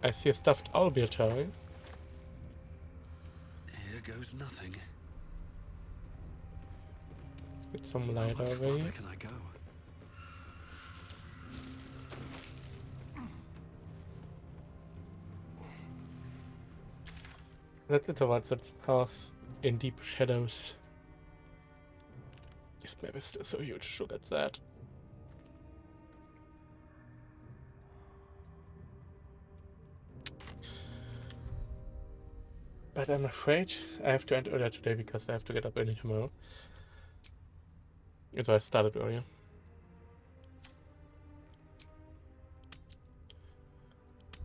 I see a stuffed owlbear toy. Here goes nothing. Get some How light much over farther here. can I go? That's it towards that house in deep shadows. This map is still so huge, so that's that. But I'm afraid I have to end earlier today because I have to get up early tomorrow. So I started earlier.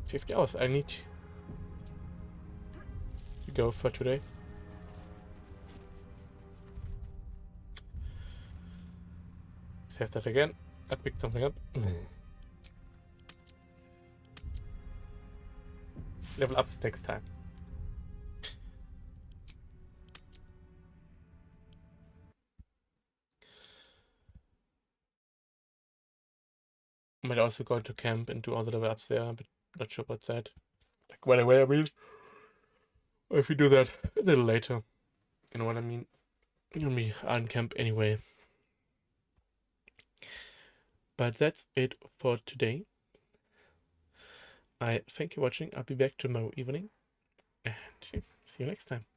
$50 I need to go for today. Save that again. I picked something up. Level ups next time. Might also go to camp and do all the level ups there, but not sure about that. Like right away, I mean. Or if we do that a little later. You know what I mean? You'll be on camp anyway. But that's it for today. I thank you for watching. I'll be back tomorrow evening. And see you next time.